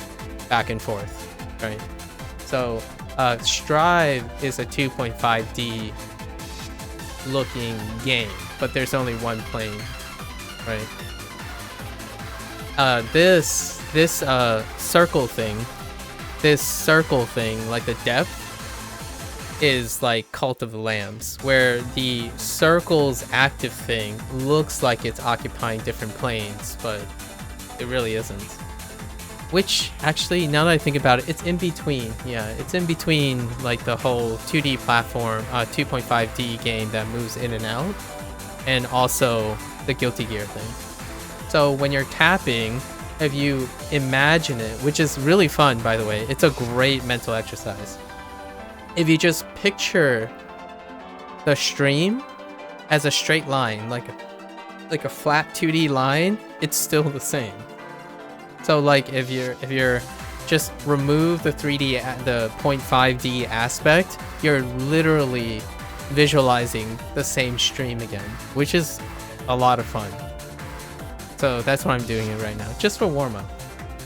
back and forth, right? So Strive is a 2.5D looking game, but there's only one plane, right? This circle thing, like the depth, is like Cult of the Lambs, where the circle's active thing looks like it's occupying different planes, but it really isn't. Which, actually, now that I think about it, it's in between. Yeah, it's in between like the whole 2D platform, 2.5D game that moves in and out, and also the Guilty Gear thing. So when you're tapping, if you imagine it, which is really fun, by the way, it's a great mental exercise. If you just picture the stream as a straight line, like a flat 2D line, it's still the same. So like if you're just remove the 3D, the 0.5D aspect, you're literally visualizing the same stream again, which is a lot of fun. So that's why I'm doing it right now, just for warm up.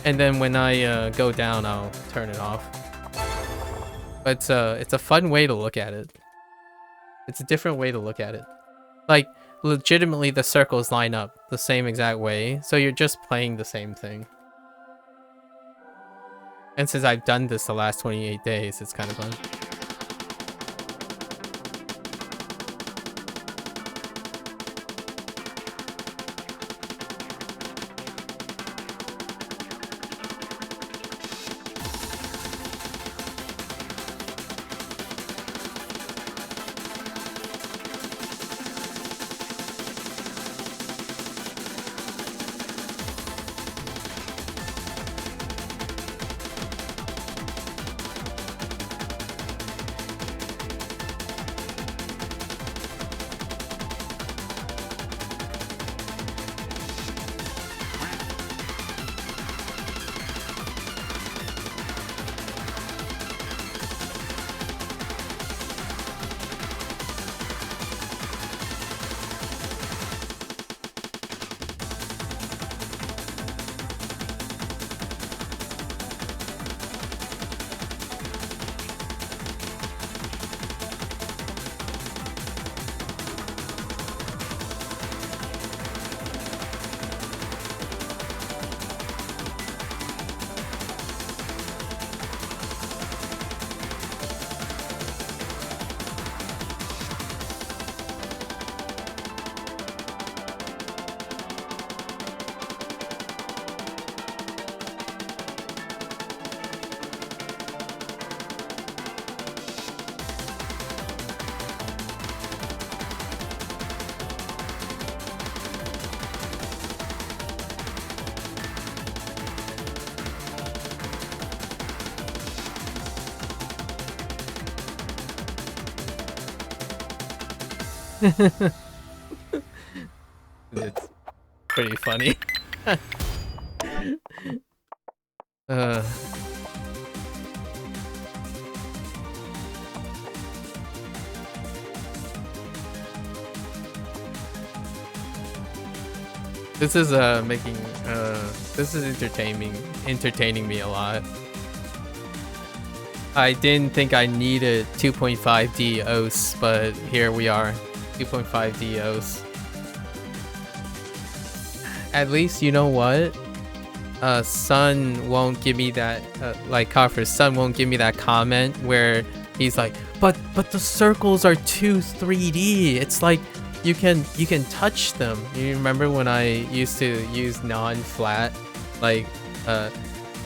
And then when I go down, I'll turn it off. But it's a fun way to look at it. It's a different way to look at it. Like, legitimately the circles line up the same exact way, so you're just playing the same thing. And since I've done this the last 28 days, it's kind of fun. It's pretty funny. This is making this is entertaining me a lot. I didn't think I needed 2.5D OS, but here we are, 2.5D OS. At least you know what? Sun won't give me that, like Coffer's Sun won't give me that comment where he's like, but the circles are too 3D. It's like you can touch them. You remember when I used to use non-flat, like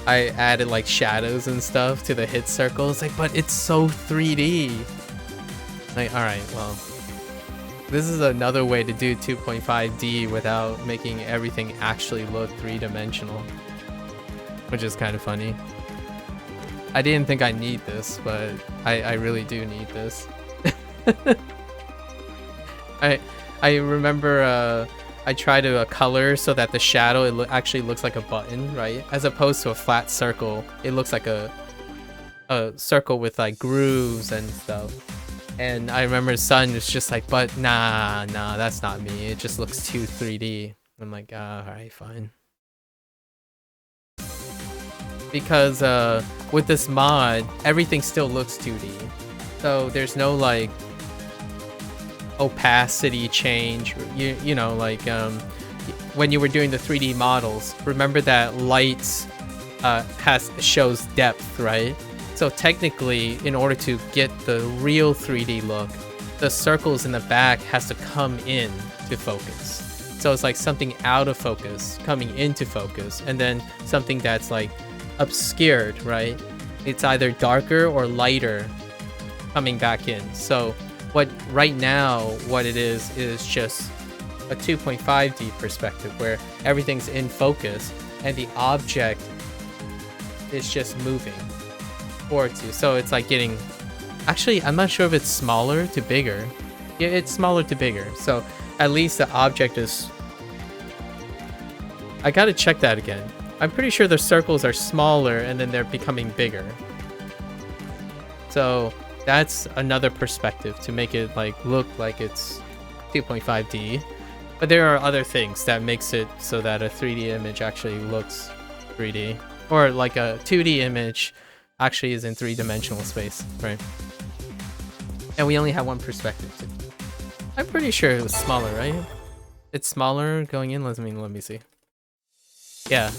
I added like shadows and stuff to the hit circles, like, but it's so 3D. Like, all right, well, this is another way to do 2.5D without making everything actually look three-dimensional, which is kind of funny. I didn't think I need this, but I really do need this. I remember I tried to color so that the shadow actually looks like a button, right? As opposed to a flat circle, it looks like a circle with like grooves and stuff. And I remember Sun was just like, but nah, that's not me. It just looks too 3D. I'm like, alright, fine. Because with this mod, everything still looks 2D. So there's no like opacity change. You know, like when you were doing the 3D models, remember that light shows depth, right? So technically, in order to get the real 3D look, the circles in the back has to come in to focus. So it's like something out of focus coming into focus, and then something that's like obscured, right? It's either darker or lighter coming back in. So what right now, what it is just a 2.5D perspective where everything's in focus and the object is just moving towards you. So it's like getting... Actually, I'm not sure if it's smaller to bigger. Yeah, it's smaller to bigger. So at least the object is... I gotta check that again. I'm pretty sure the circles are smaller and then they're becoming bigger. So that's another perspective to make it like look like it's 2.5D. But there are other things that makes it so that a 3D image actually looks 3D. Or like a 2D image actually is in 3-dimensional space, right? And we only have one perspective too. I'm pretty sure it was smaller, right? It's smaller going in. Let me see. Yeah.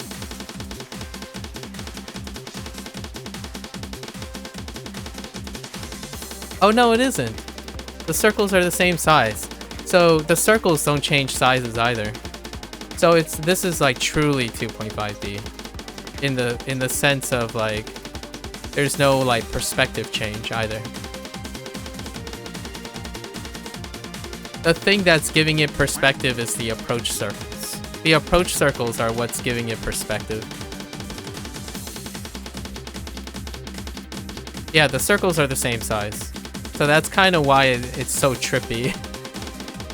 Oh no, it isn't. The circles are the same size. So the circles don't change sizes either. So this is like truly 2.5D in the sense of like there's no like perspective change either. The thing that's giving it perspective is the approach circles. The approach circles are what's giving it perspective. Yeah, the circles are the same size. So that's kind of why it's so trippy.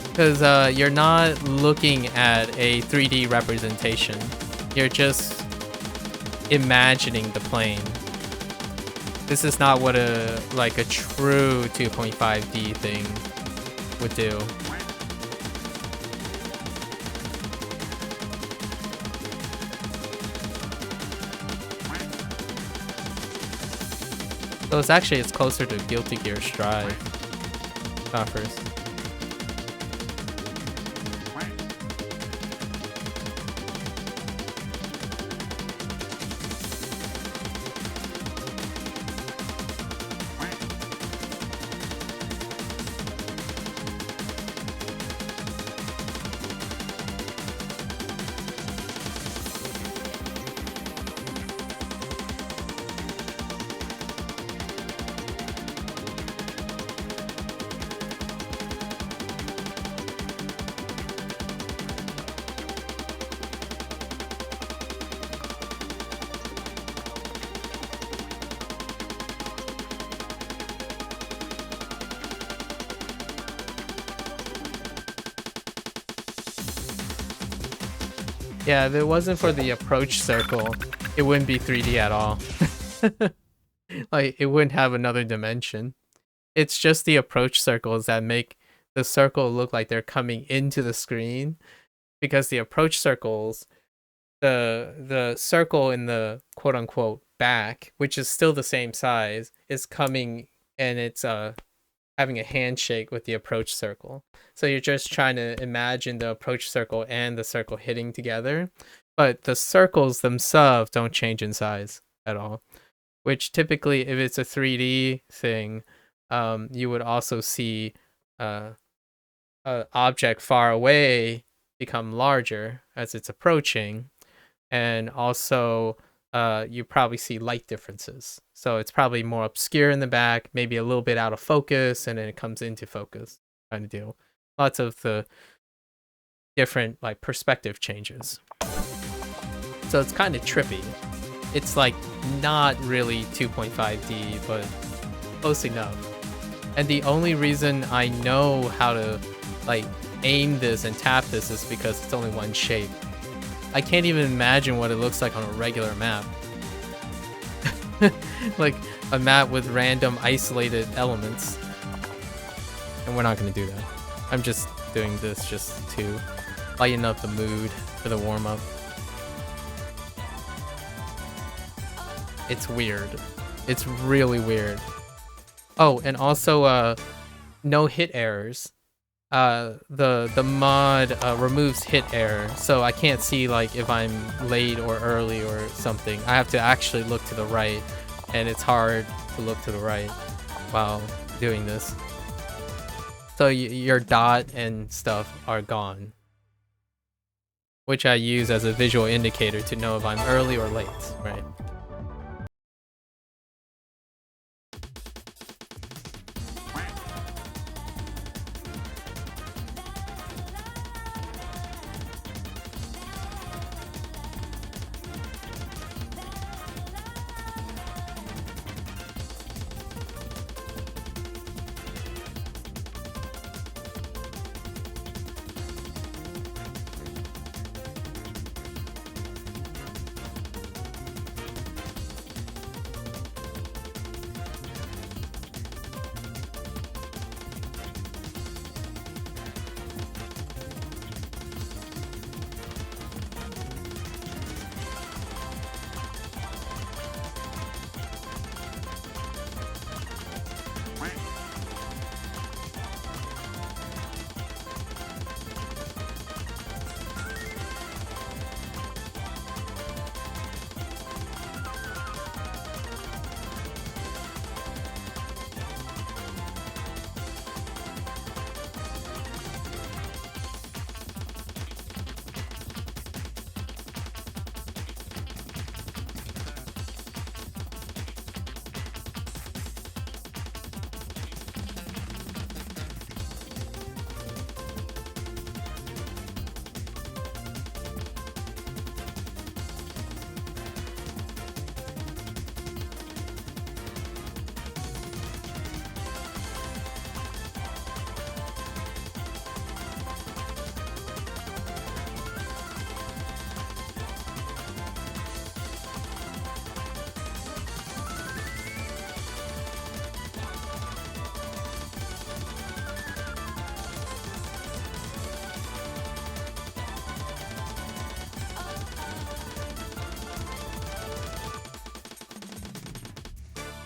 Because you're not looking at a 3D representation. You're just imagining the plane. This is not what a true 2.5D thing would do. So it's closer to Guilty Gear Strive offers. Yeah, if it wasn't for the approach circle, it wouldn't be 3D at all. Like, it wouldn't have another dimension. It's just the approach circles that make the circle look like they're coming into the screen. Because the approach circles, the circle in the quote-unquote back, which is still the same size, is coming and it's having a handshake with the approach circle. So you're just trying to imagine the approach circle and the circle hitting together, but the circles themselves don't change in size at all, which typically if it's a 3D thing, you would also see an object far away become larger as it's approaching, and also you probably see light differences. So it's probably more obscure in the back, maybe a little bit out of focus, and then it comes into focus kind of deal. Lots of the different like perspective changes. So it's kind of trippy. It's like not really 2.5D, but close enough. And the only reason I know how to like aim this and tap this is because it's only one shape. I can't even imagine what it looks like on a regular map. Like a map with random isolated elements. And we're not going to do that. I'm just doing this just to lighten up the mood for the warm-up. It's weird. It's really weird. Oh, and also no hit errors. The mod removes hit error, so I can't see like if I'm late or early or something. I have to actually look to the right, and it's hard to look to the right while doing this. So your dot and stuff are gone, which I use as a visual indicator to know if I'm early or late, right?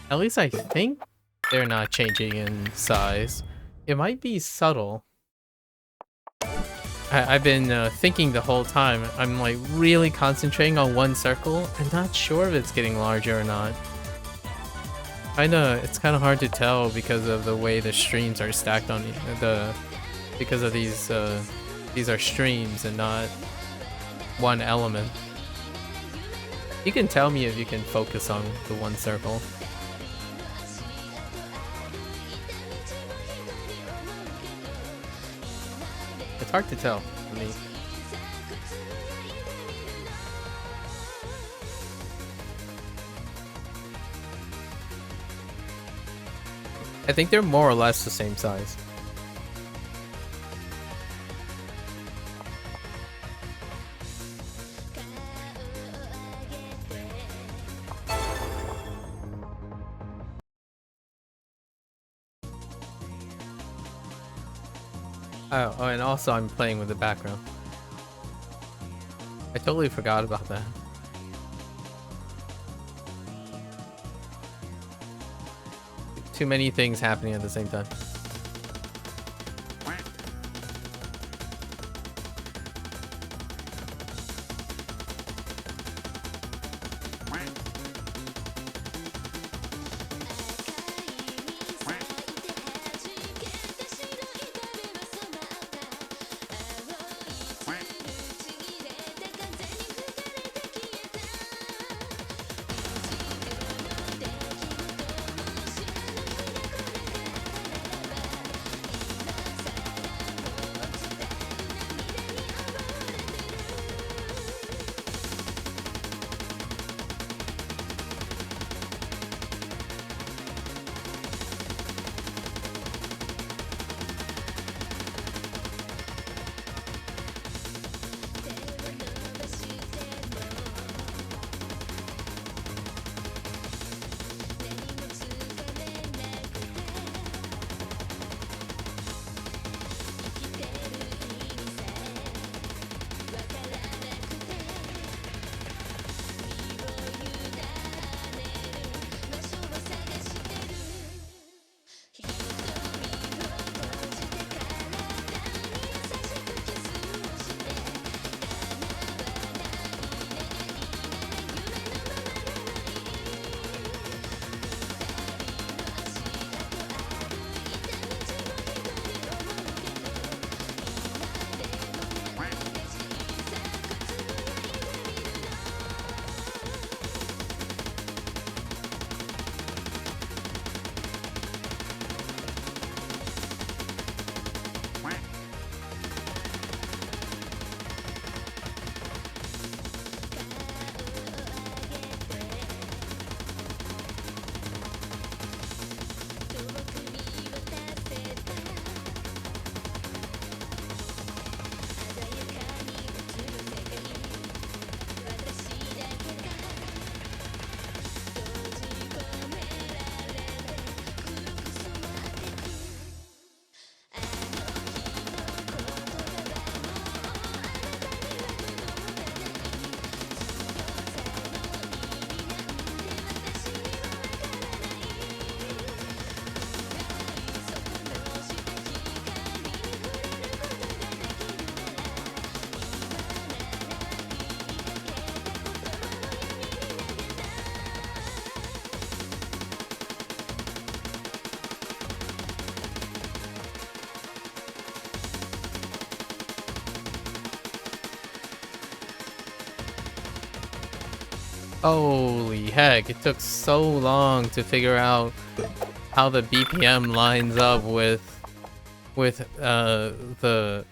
At least I think they're not changing in size. It might be subtle. I've been thinking the whole time. I'm like really concentrating on one circle and not sure if it's getting larger or not. It's kind of hard to tell because of the way the streams are stacked on because of these are streams and not one element. You can tell me if you can focus on the one circle. It's hard to tell for me. I think they're more or less the same size. Oh, and also I'm playing with the background. I totally forgot about that. Too many things happening at the same time. Holy heck, it took so long to figure out how the BPM lines up with the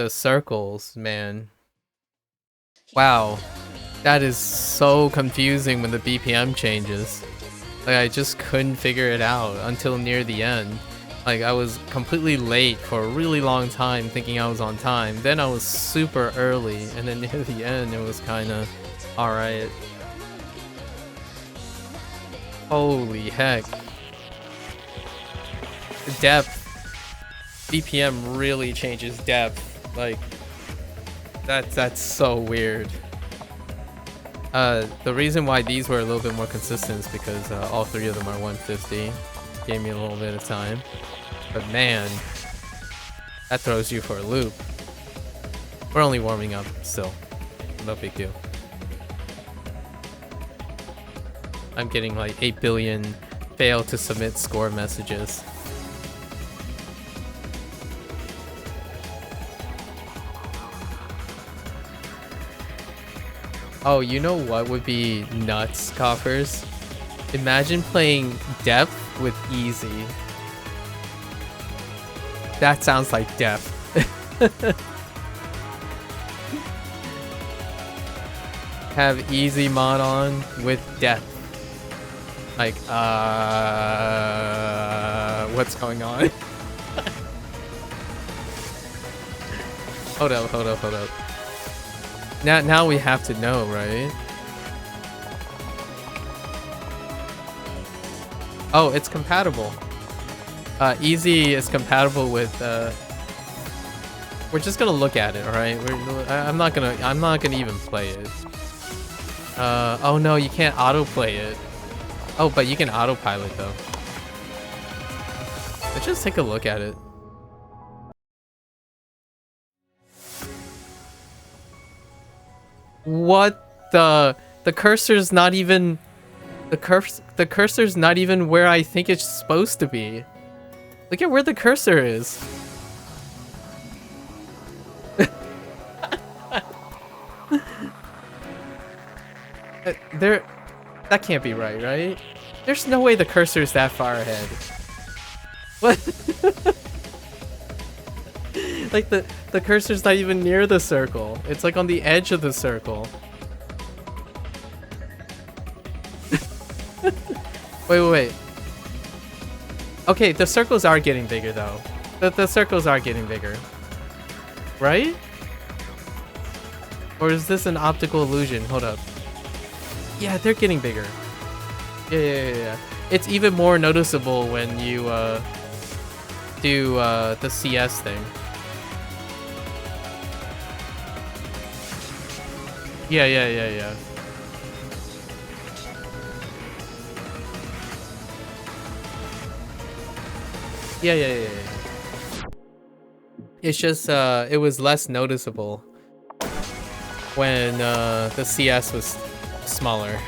circles, man. Wow. That is so confusing when the BPM changes. Like, I just couldn't figure it out until near the end. Like, I was completely late for a really long time thinking I was on time. Then I was super early, and then near the end it was kinda alright. Holy heck. The depth. BPM really changes depth. Like, that's so weird. The reason why these were a little bit more consistent is because all 3 of them are 150. Gave me a little bit of time. But man, that throws you for a loop. We're only warming up still. No big deal. I'm getting like 8 billion fail to submit score messages. Oh, you know what would be nuts, Coffers? Imagine playing depth with easy. That sounds like depth. Have easy mod on with depth. Like, what's going on? Hold up. Now we have to know, right? Oh, it's compatible. Easy is compatible with. We're just gonna look at it, all right? I'm not gonna even play it. Oh no, you can't autoplay it. Oh, but you can autopilot though. Let's just take a look at it. What the cursor's not even the cursor's not even where I think it's supposed to be. Look at where the cursor is. That can't be right? There's no way the cursor's that far ahead. What? Like the cursor's not even near the circle. It's like on the edge of the circle. Wait. Okay, the circles are getting bigger though. The circles are getting bigger. Right? Or is this an optical illusion? Hold up. Yeah, they're getting bigger. Yeah. It's even more noticeable when you do the CS thing. Yeah. Yeah. It's just it was less noticeable when the CS was smaller.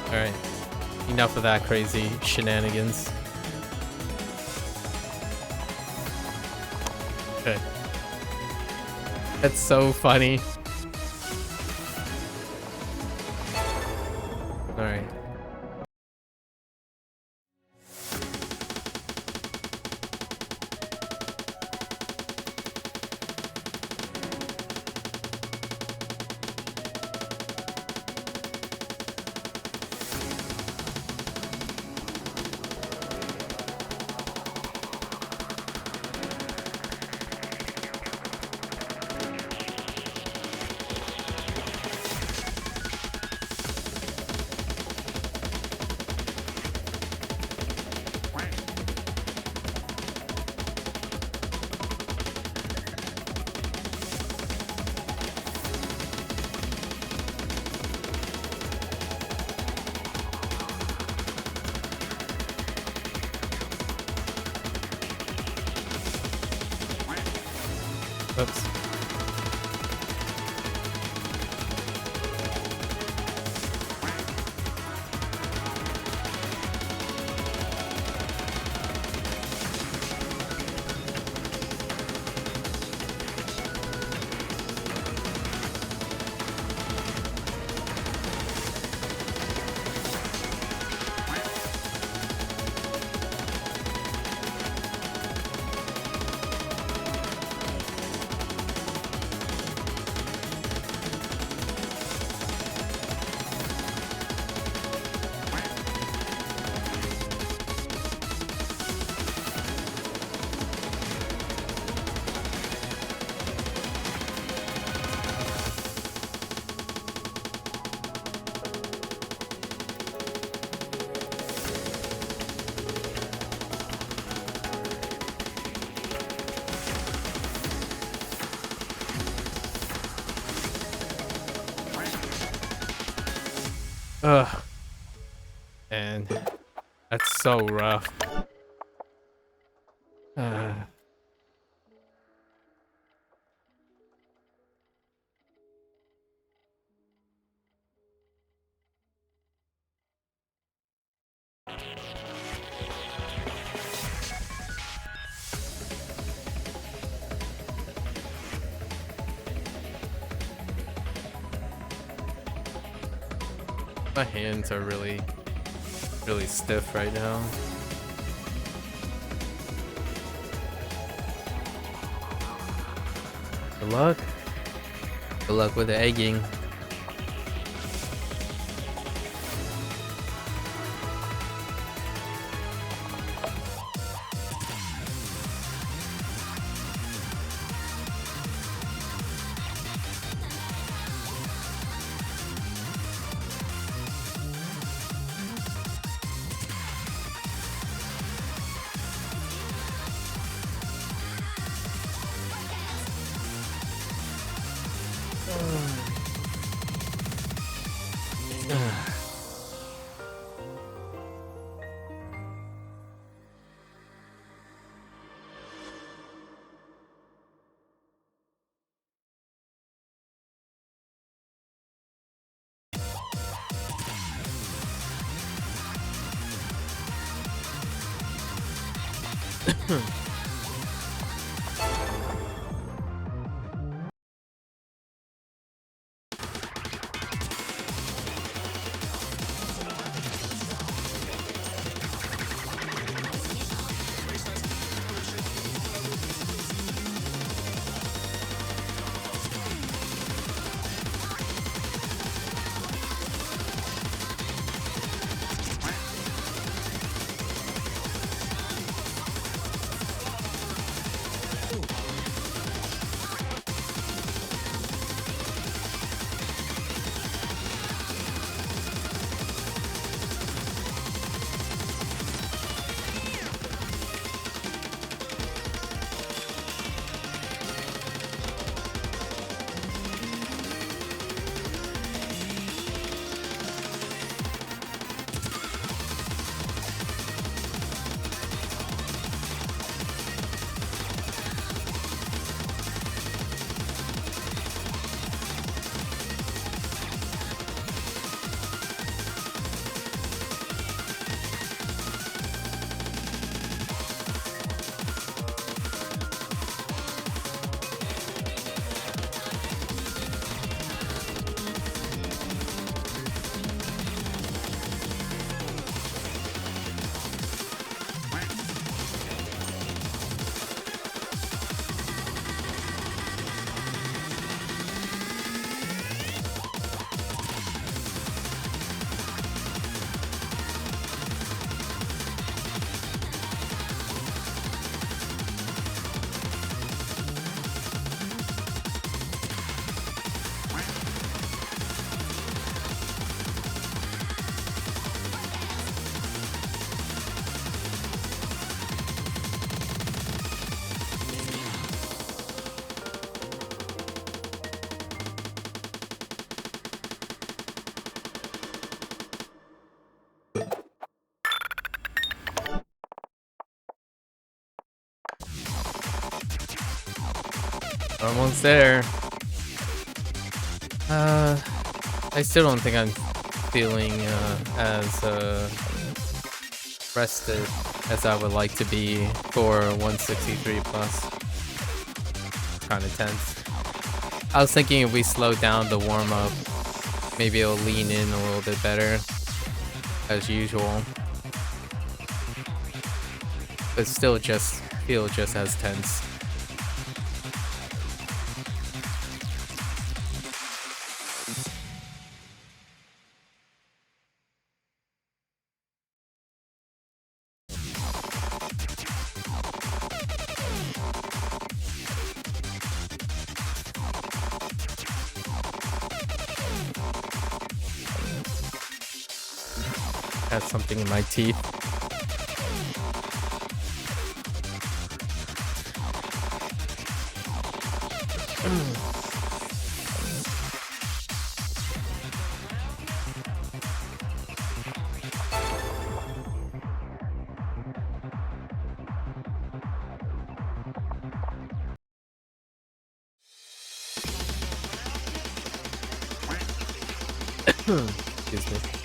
Alright. Enough of that crazy shenanigans. Okay. That's so funny. Alright. Oops. Ugh. And that's so rough. My hands are really stiff right now. Good luck. Good luck with the egging. Almost there. I still don't think I'm feeling as rested as I would like to be for 163 plus. Kind of tense. I was thinking if we slow down the warm up, maybe it'll lean in a little bit better, as usual. But still just feel just as tense. Has something in my teeth. Excuse me.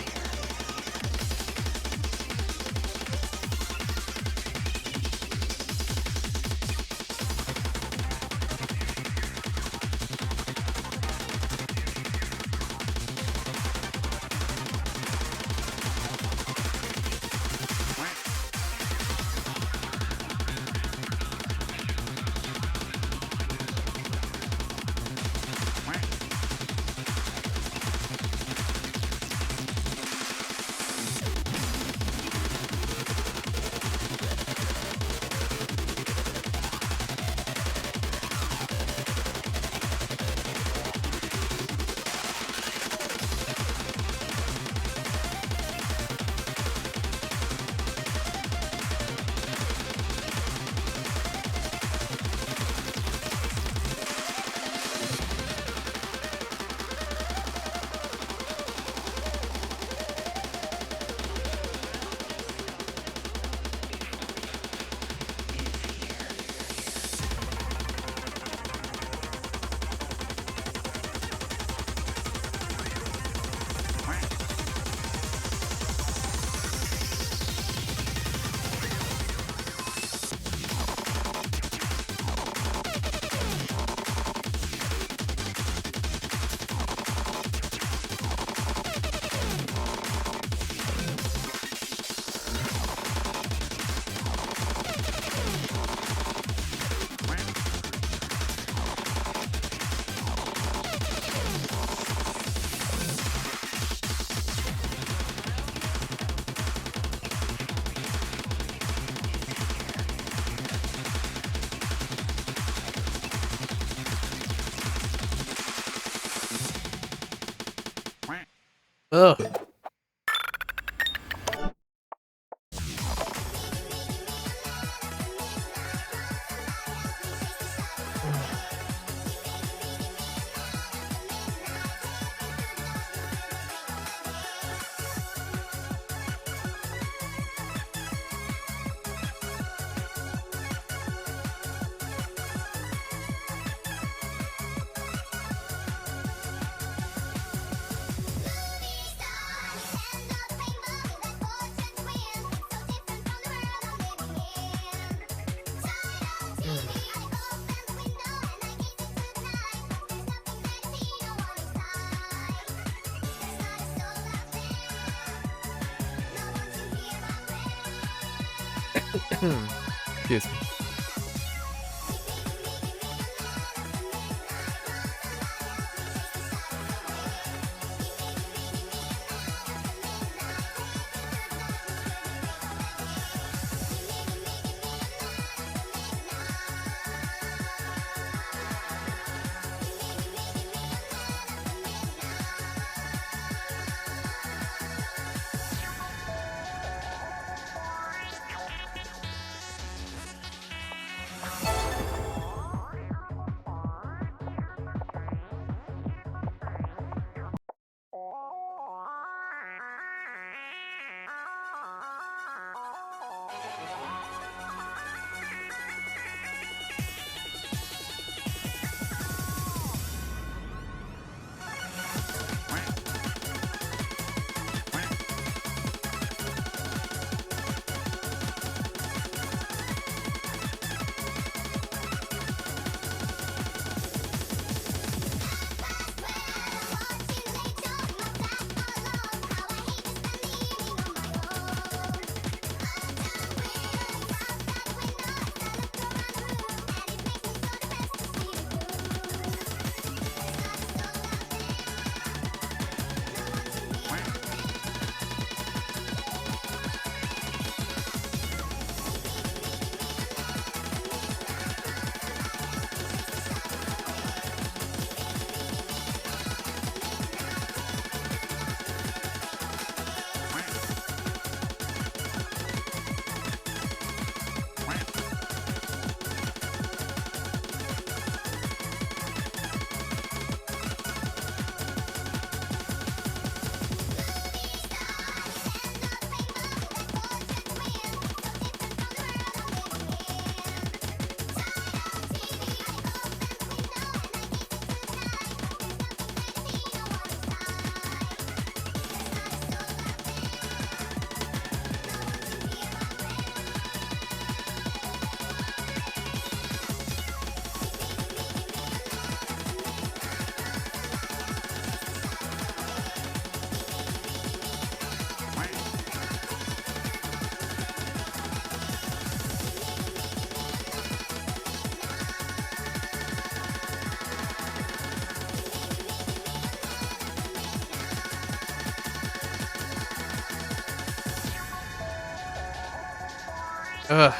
Ugh. Excuse me. Ugh.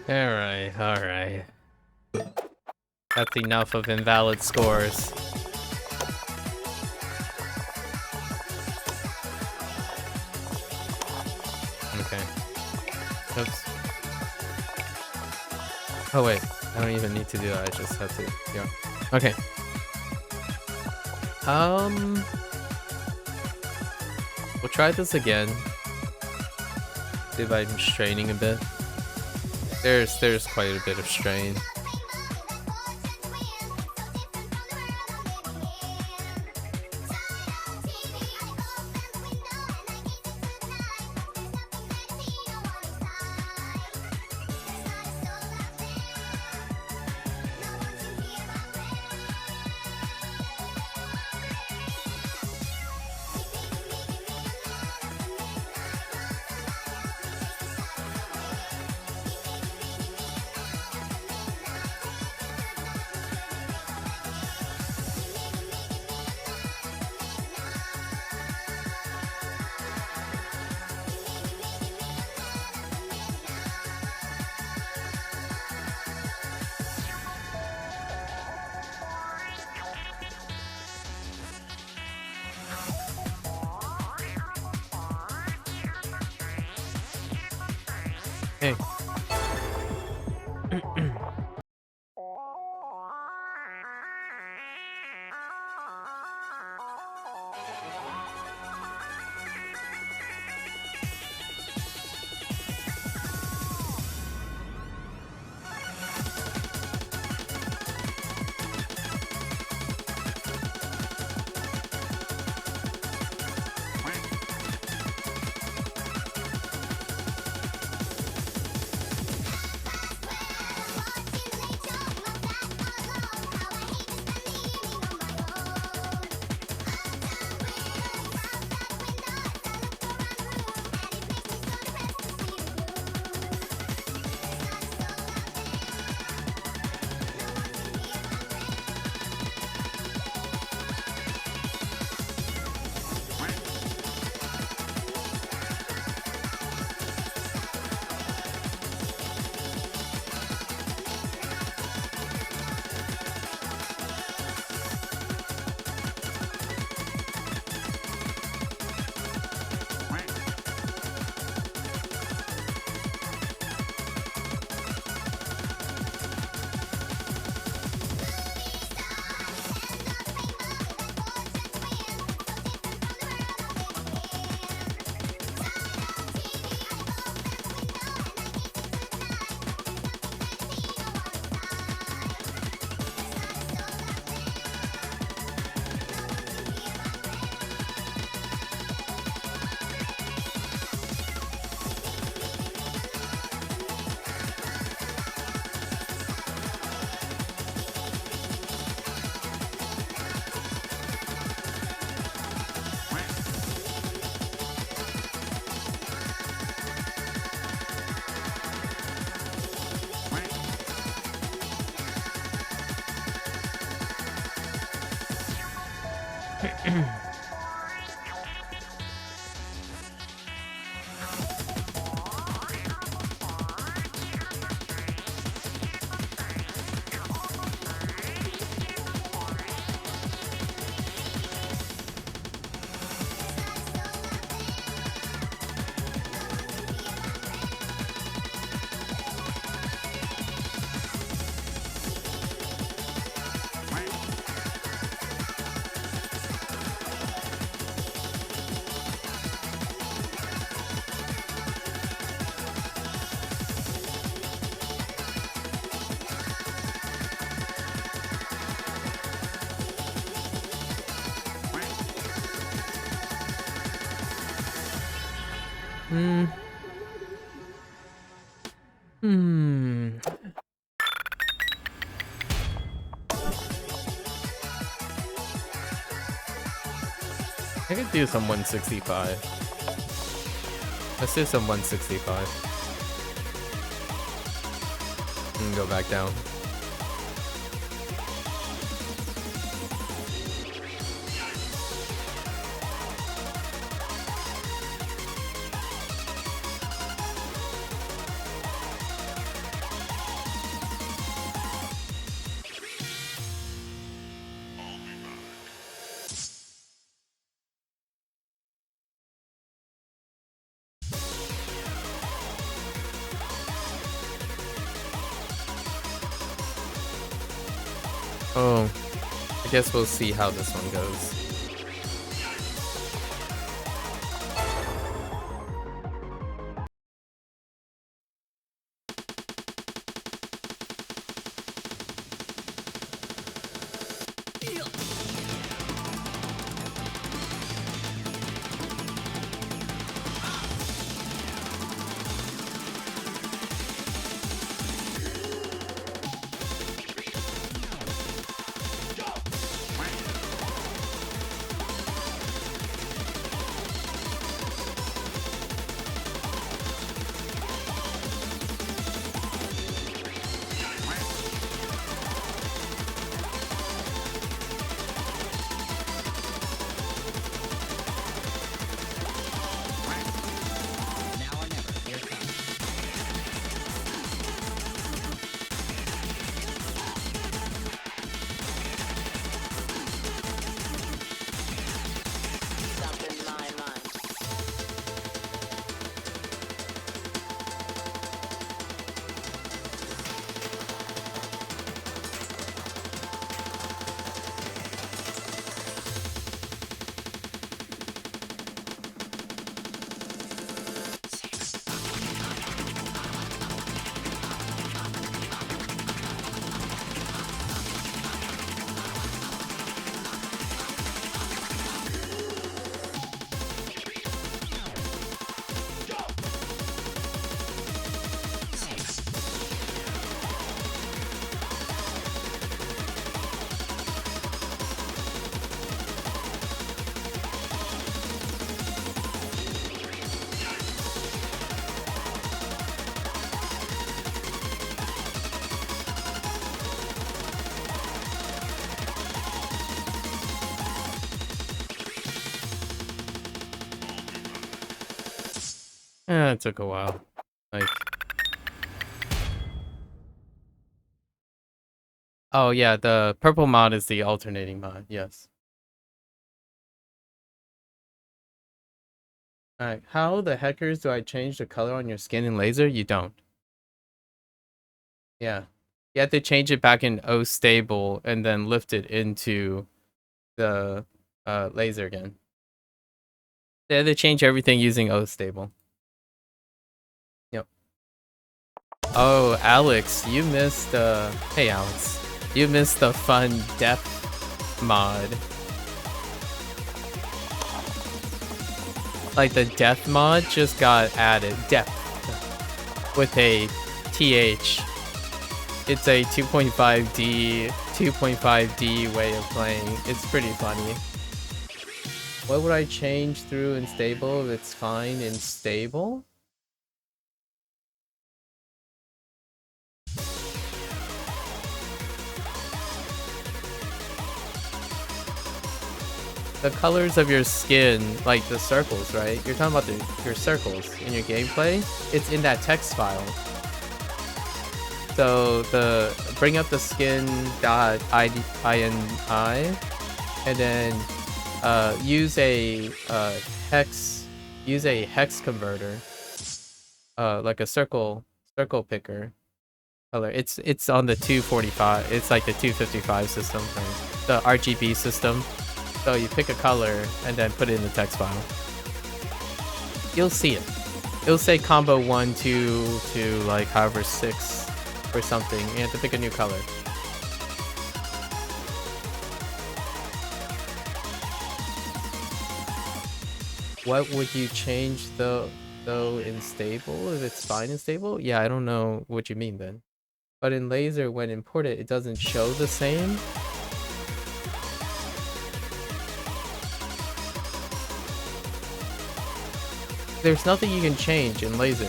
Alright, alright. That's enough of invalid scores. Okay. Oops. Oh wait, I don't even need to do that, I just have to, yeah. Okay. We'll try this again. See if I'm straining a bit. There's quite a bit of strain. Hey. Hmm. Hmm. I could do some 165. Let's do some 165. And go back down. Oh, I guess we'll see how this one goes. Yeah, it took a while. Like, oh yeah, the purple mod is the alternating mod. Yes. All right. How the heckers do I change the color on your skin in laser? You don't. Yeah. You have to change it back in O stable and then lift it into the laser again. They had to change everything using O stable. Yep. Oh, Alex, you missed hey Alex. You missed the fun death mod. Like the death mod just got added. Death with a TH. It's a 2.5D way of playing. It's pretty funny. What would I change through in stable if it's fine in stable? The colors of your skin, like the circles, right? You're talking about your circles in your gameplay. It's in that text file. So bring up the skin.ini and then use a hex converter, like a circle picker color. It's on the 245. It's like the 255 system, right? The RGB system. So you pick a color and then put it in the text file. You'll see it. It'll say combo 1, 2 to like however 6 or something. You have to pick a new color. What would you change the So unstable, if it's fine and stable? Yeah, I don't know what you mean then. But in laser, when imported, it doesn't show the same. There's nothing you can change in laser.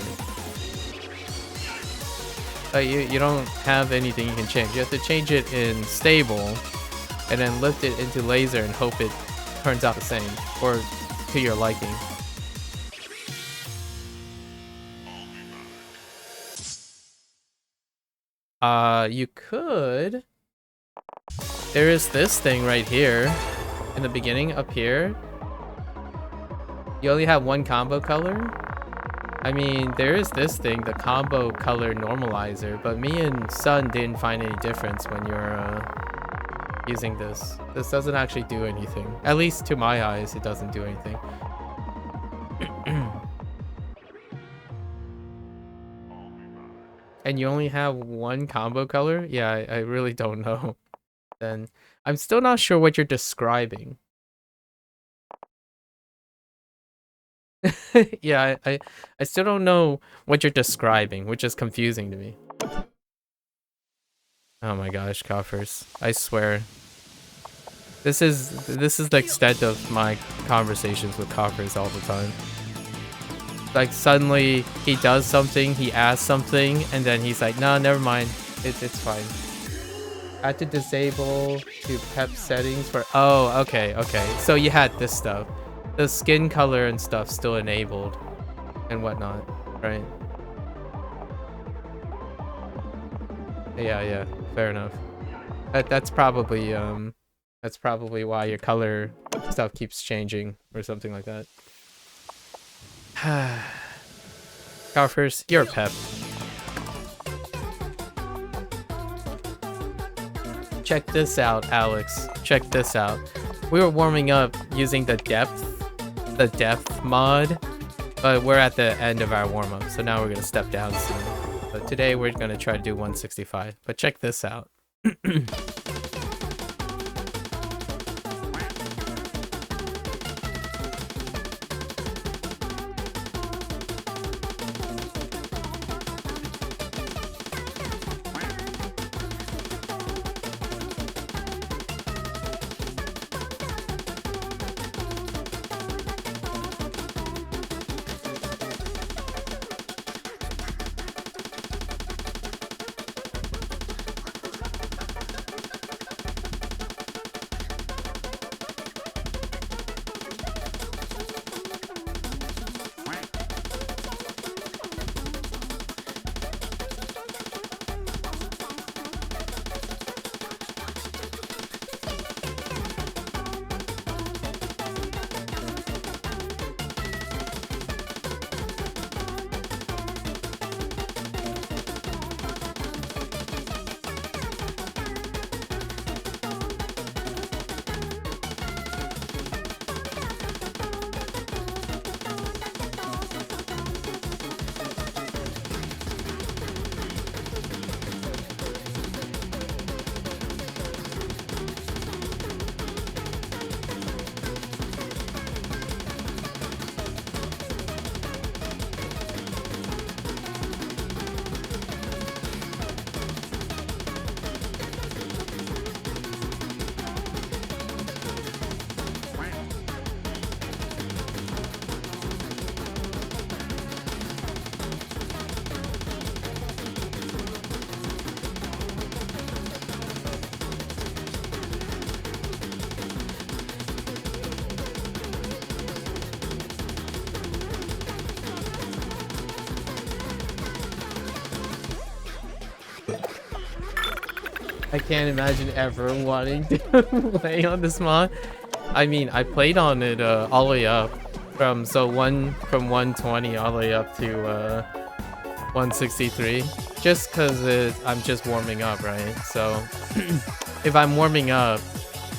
You don't have anything you can change. You have to change it in stable, and then lift it into laser and hope it turns out the same, or to your liking. You could. There is this thing right here, in the beginning, up here. You only have one combo color. I mean, there is this thing, the combo color normalizer, but me and Sun didn't find any difference when you're using this. This doesn't actually do anything. At least to my eyes, it doesn't do anything. And you only have one combo color? Yeah, I really don't know. Then I'm still not sure what you're describing. Yeah, I still don't know what you're describing, which is confusing to me. Oh my gosh, coffers. I swear. This is the extent of my conversations with coffers all the time. Like suddenly he does something, he asks something, and then he's like, no, never mind. It's fine. I had to disable to pep settings for okay. So you had this stuff. The skin color and stuff still enabled and whatnot, right? Yeah, fair enough. That's probably why your color stuff keeps changing or something like that. Coffers, you're a pep. Check this out, Alex. Check this out. We were warming up using the depth mod, but we're at the end of our warm-up, so now we're gonna step down soon. But today we're gonna try to do 165. But check this out. I can't imagine ever wanting to play on this mod. I mean, I played on it all the way up from 120 all the way up to 163, just because I'm just warming up, right? So if I'm warming up,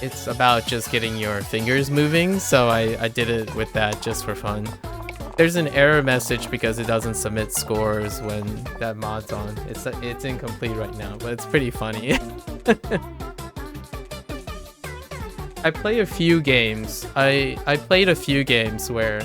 it's about just getting your fingers moving. So I did it with that just for fun. There's an error message because it doesn't submit scores when that mod's on. It's incomplete right now, but it's pretty funny. I play a few games. I played a few games where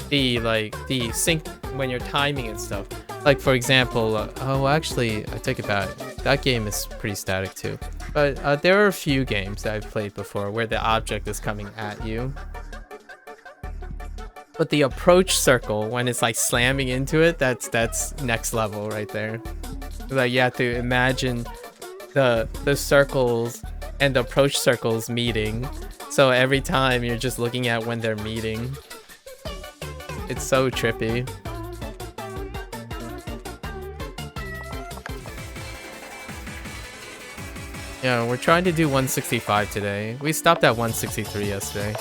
the sync when you're timing and stuff. Like for example, oh actually I take it back. That game is pretty static too. But there are a few games that I've played before where the object is coming at you. But the approach circle, when it's like slamming into it, that's next level right there. Like you have to imagine the circles and the approach circles meeting. So every time you're just looking at when they're meeting. It's so trippy. Yeah, we're trying to do 165 today. We stopped at 163 yesterday.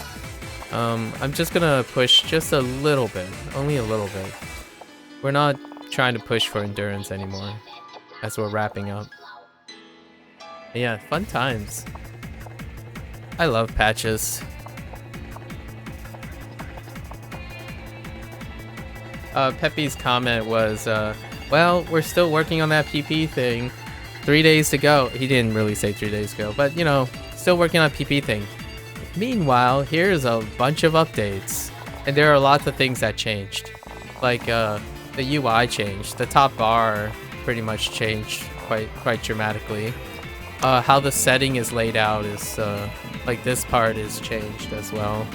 I'm just gonna push just a little bit, only a little bit. We're not trying to push for endurance anymore as we're wrapping up. But yeah, fun times. I love patches. Peppy's comment was, well, we're still working on that PP thing. 3 days to go. He didn't really say 3 days ago, but you know, still working on PP thing. Meanwhile, here's a bunch of updates, and there are lots of things that changed. Like the UI changed, the top bar pretty much changed quite dramatically. How the setting is laid out is like this part is changed as well.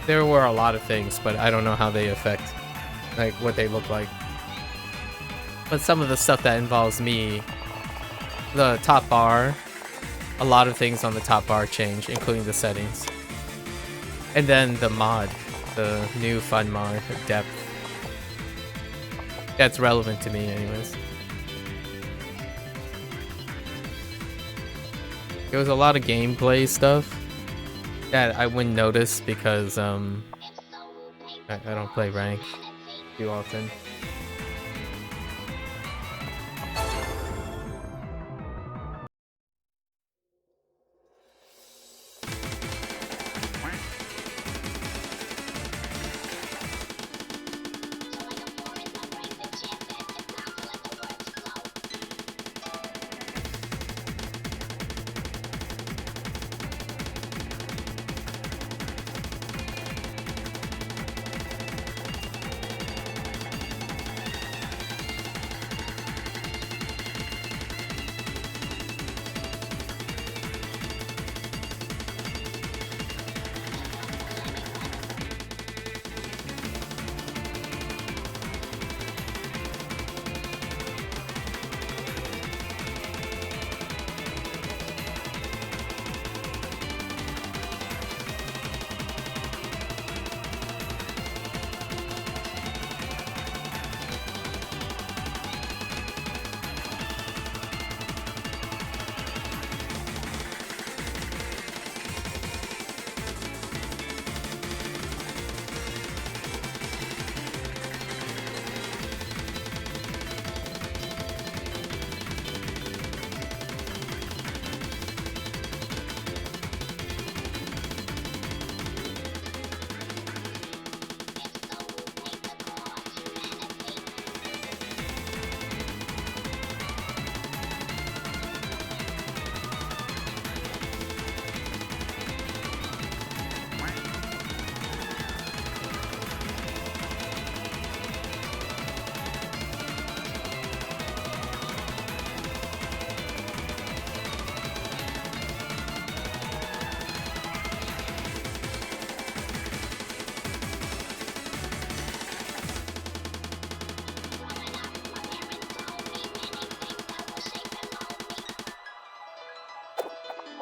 There were a lot of things, but I don't know how they affect like what they look like. But some of the stuff that involves me, the top bar, a lot of things on the top bar change, including the settings. And then the mod, the new fun mod, depth. That's relevant to me anyways. There was a lot of gameplay stuff that I wouldn't notice because I don't play rank too often.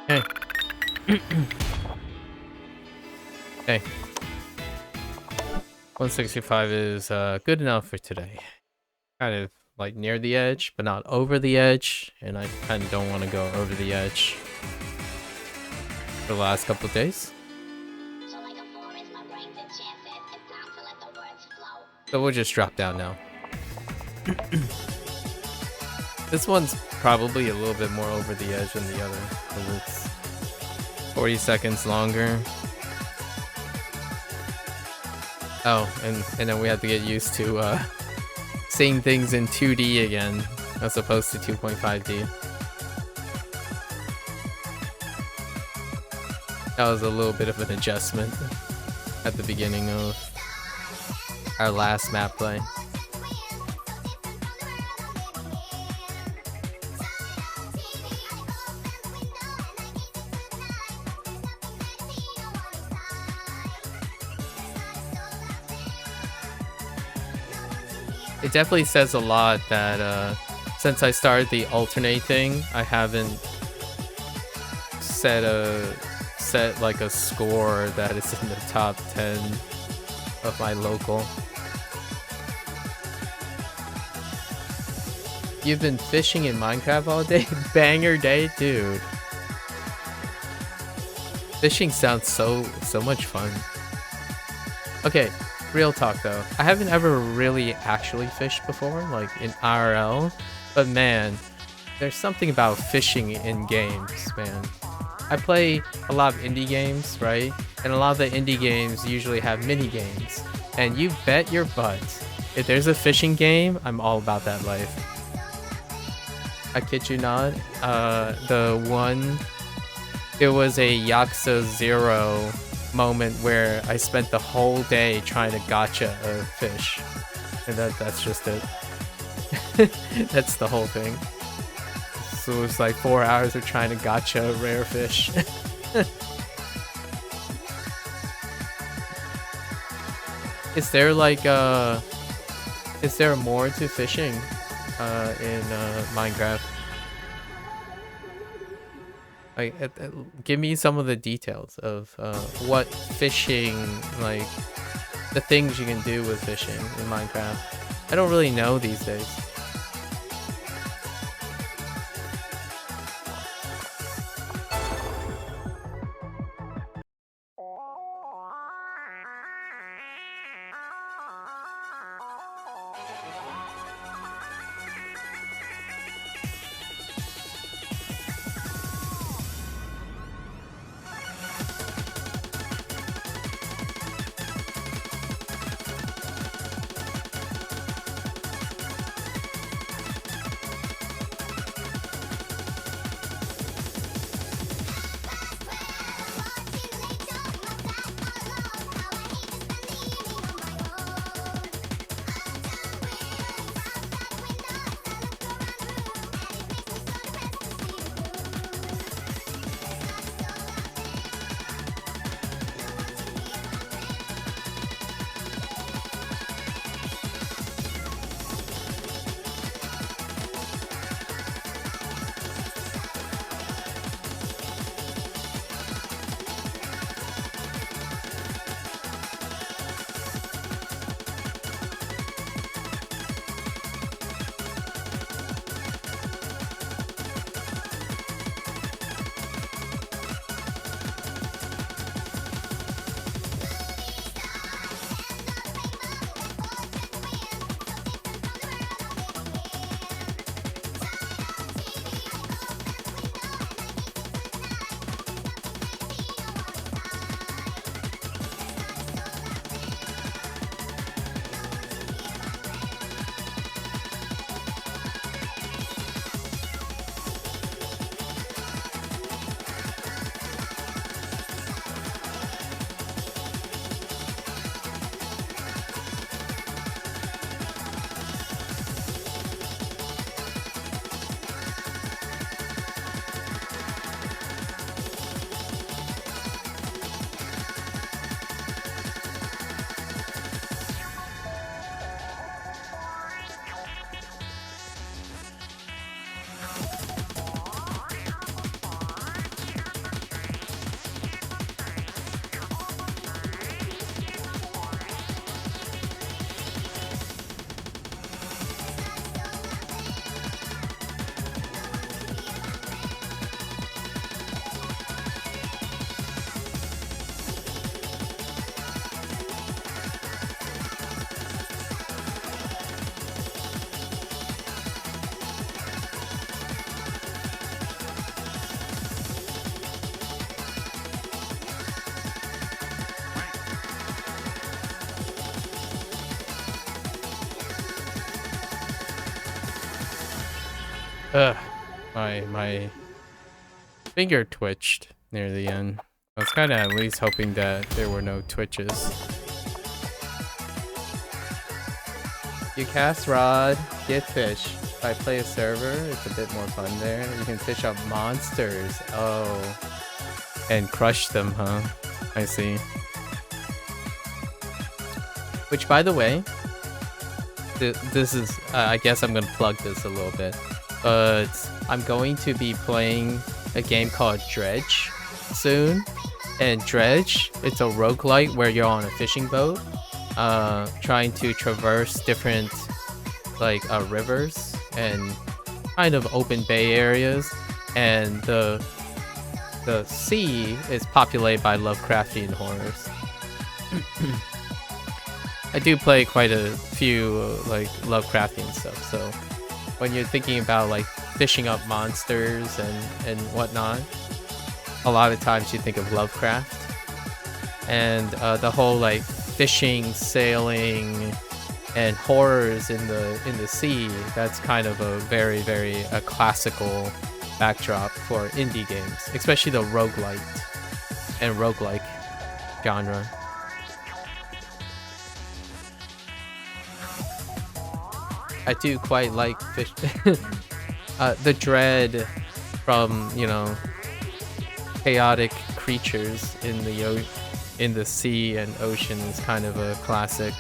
Hey. Hey. 165 is good enough for today. Kind of like near the edge, but not over the edge. And I kind of don't want to go over the edge for the last couple of days. So we'll just drop down now. This one's probably a little bit more over the edge than the other, because it's 40 seconds longer. Oh, and then we have to get used to seeing things in 2D again, as opposed to 2.5D. That was a little bit of an adjustment at the beginning of our last map play. It definitely says a lot that since I started the alternate thing, I haven't set like a score that is in the top 10 of my local. You've been fishing in Minecraft all day? Banger day, dude. Fishing sounds so much fun. Okay, real talk though. I haven't ever really actually fished before, like in IRL, but man, there's something about fishing in games, man. I play a lot of indie games, right? And a lot of the indie games usually have mini games. And you bet your butt, if there's a fishing game, I'm all about that life. I kid you not. It was a Yakuza 0 moment where I spent the whole day trying to gotcha a fish. And that's just it. That's the whole thing. So it was like 4 hours of trying to gotcha a rare fish. Is there like is there more to fishing in Minecraft? Like, give me some of the details of what fishing, like the things you can do with fishing in Minecraft. I don't really know these days. Ugh, my finger twitched near the end. I was kind of at least hoping that there were no twitches. You cast rod, get fish. If I play a server, it's a bit more fun there. You can fish up monsters. Oh. And crush them, huh? I see. Which, by the way, this is... I guess I'm gonna plug this a little bit. But I'm going to be playing a game called Dredge soon. And Dredge, it's a roguelite where you're on a fishing boat. Trying to traverse different rivers and kind of open bay areas, and the sea is populated by Lovecraftian horrors. I do play quite a few Lovecraftian stuff, so when you're thinking about like fishing up monsters and whatnot, a lot of times you think of Lovecraft, and the whole like fishing, sailing, and horrors in the sea. That's kind of a very classical backdrop for indie games, especially the roguelite and roguelike genre. I do quite like fish. The dread from, you know, chaotic creatures in the sea and ocean is kind of a classic.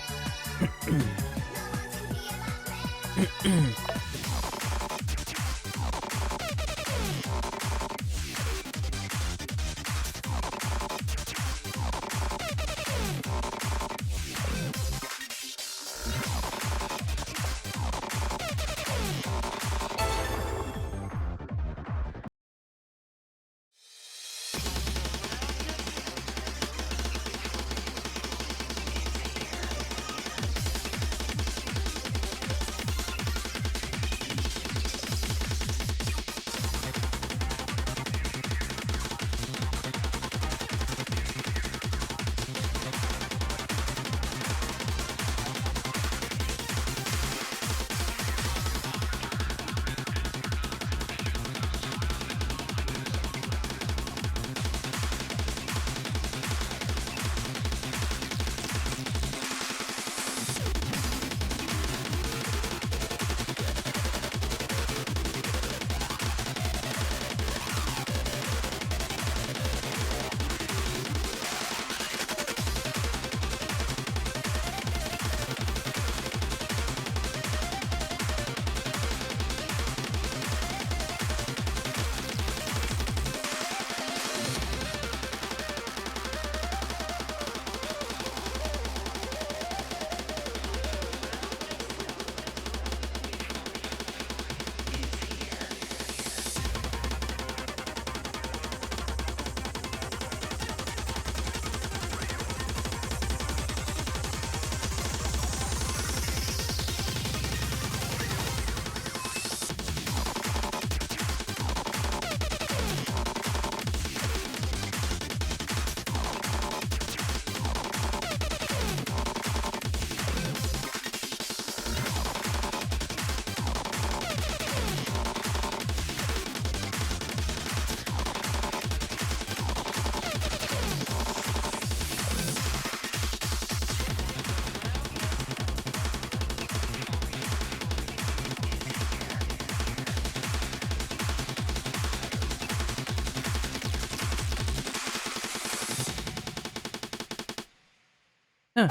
Huh.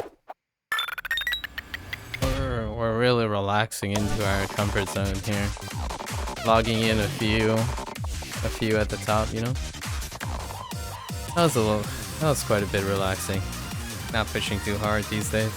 We're really relaxing into our comfort zone here. Logging in a few at the top, you know? That was quite a bit relaxing. Not pushing too hard these days.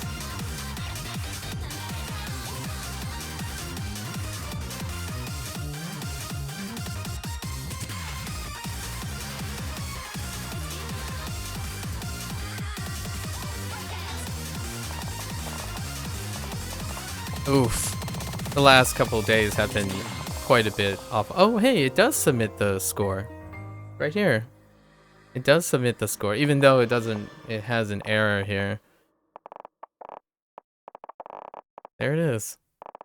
Oof. The last couple of days have been quite a bit off. Oh, hey, it does submit the score. Right here. It does submit the score, even though it has an error here. There it is.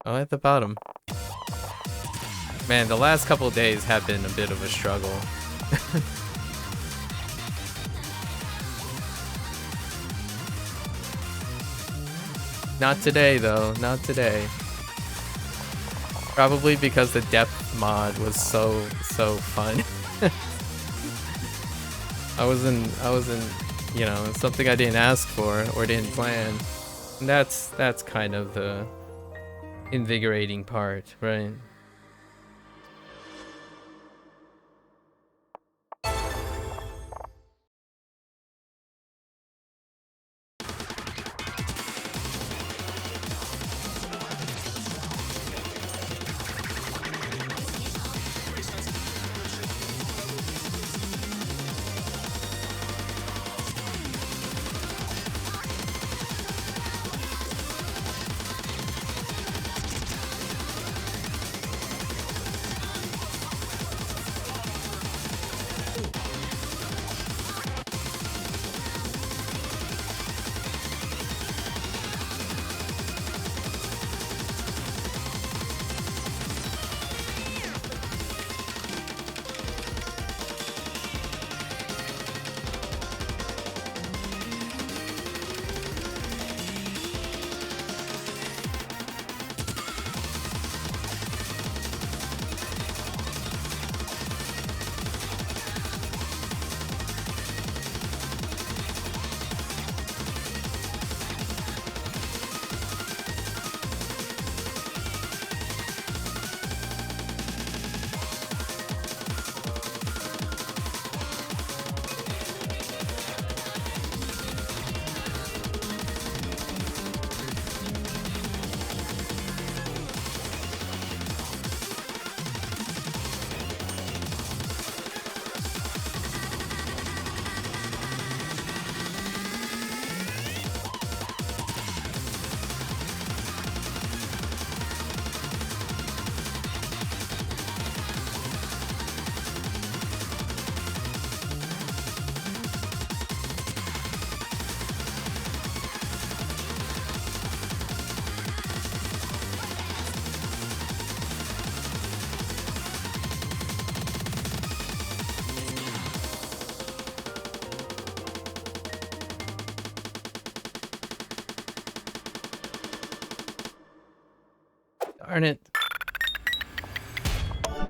Oh, at the bottom. Man, the last couple of days have been a bit of a struggle. Not today, though. Not today. Probably because the depth mod was so fun. I wasn't, you know, something I didn't ask for or didn't plan. And that's kind of the invigorating part, right? Darn it.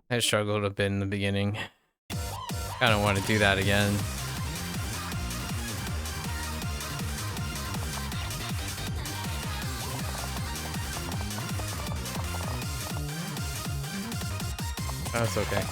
I struggled a bit in the beginning. I don't want to do that again. That's okay.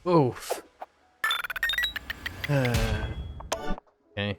Oof. Okay.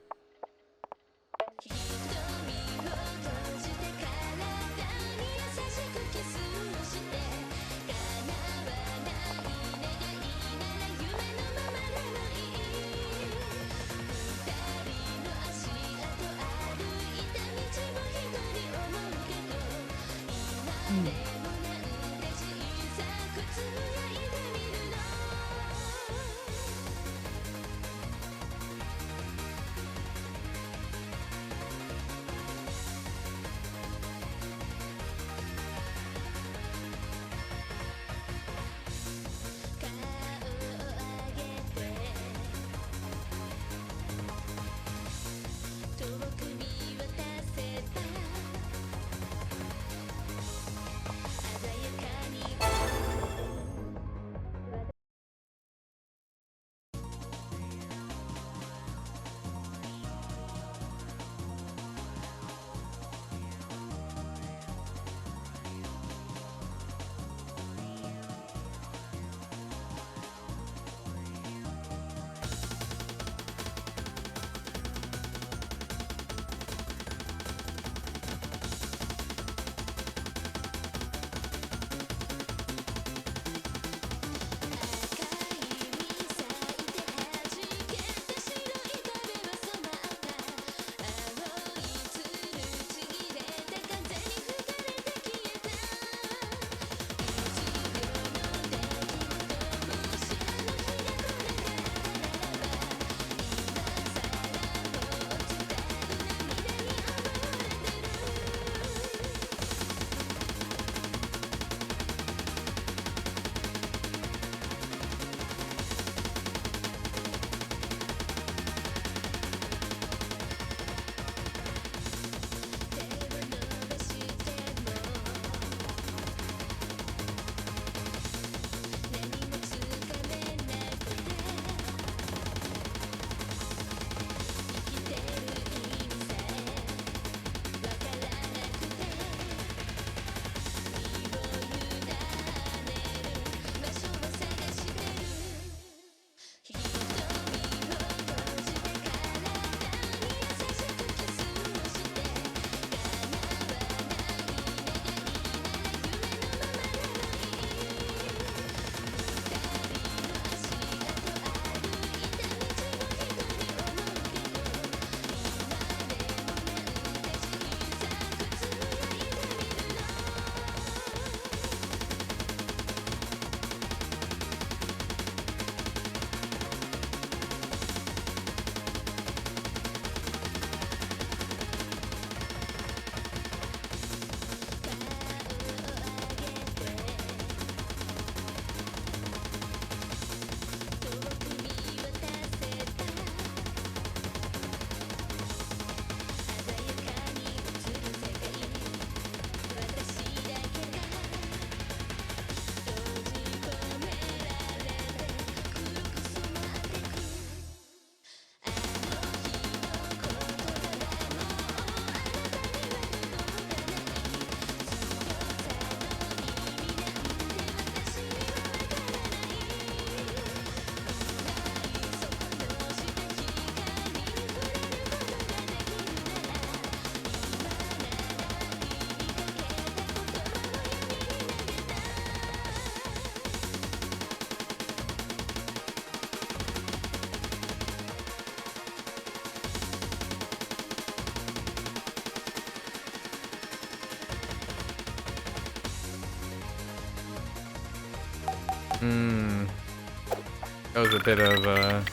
That was a bit of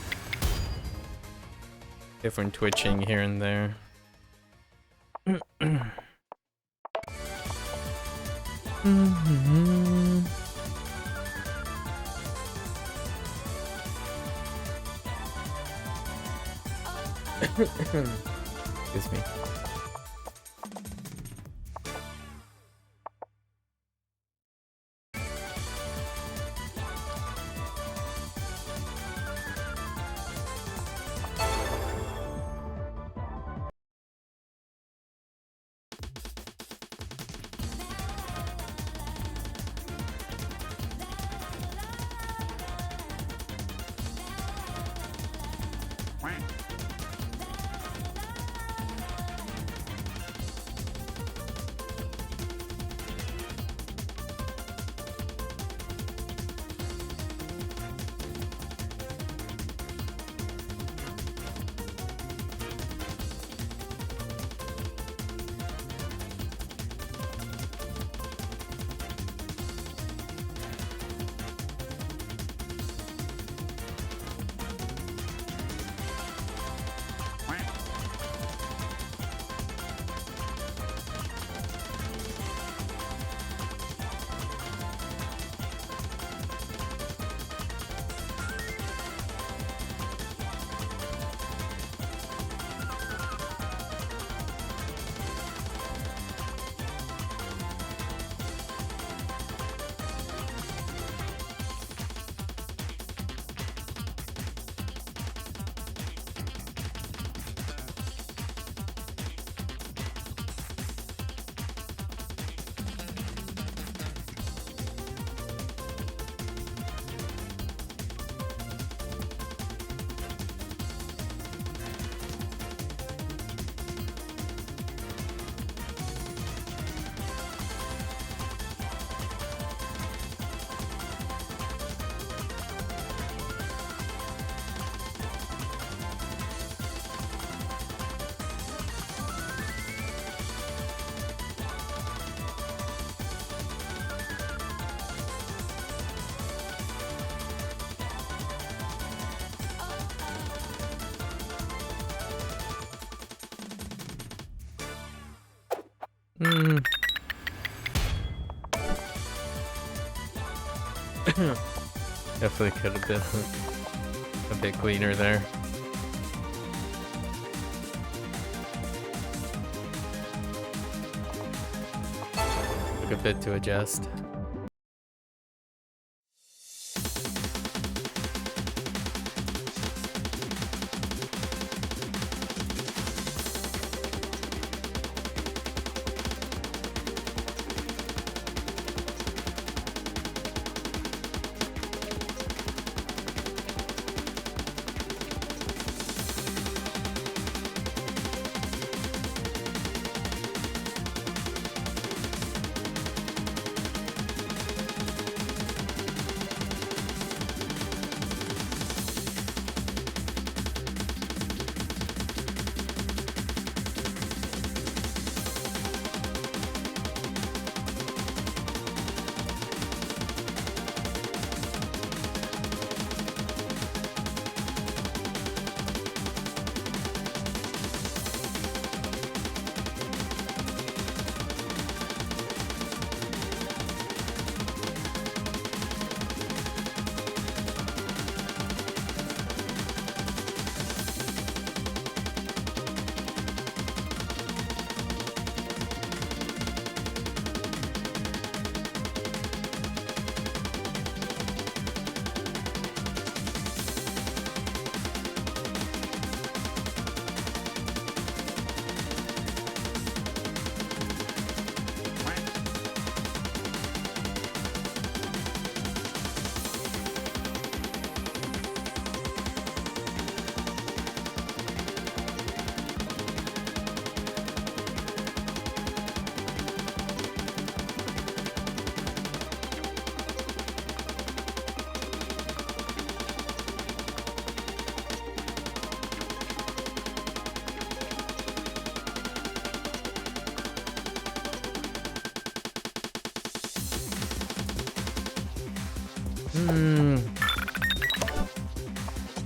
different twitching here and there. Excuse me. Hmm. Definitely could have been a bit cleaner there. Took a bit to adjust.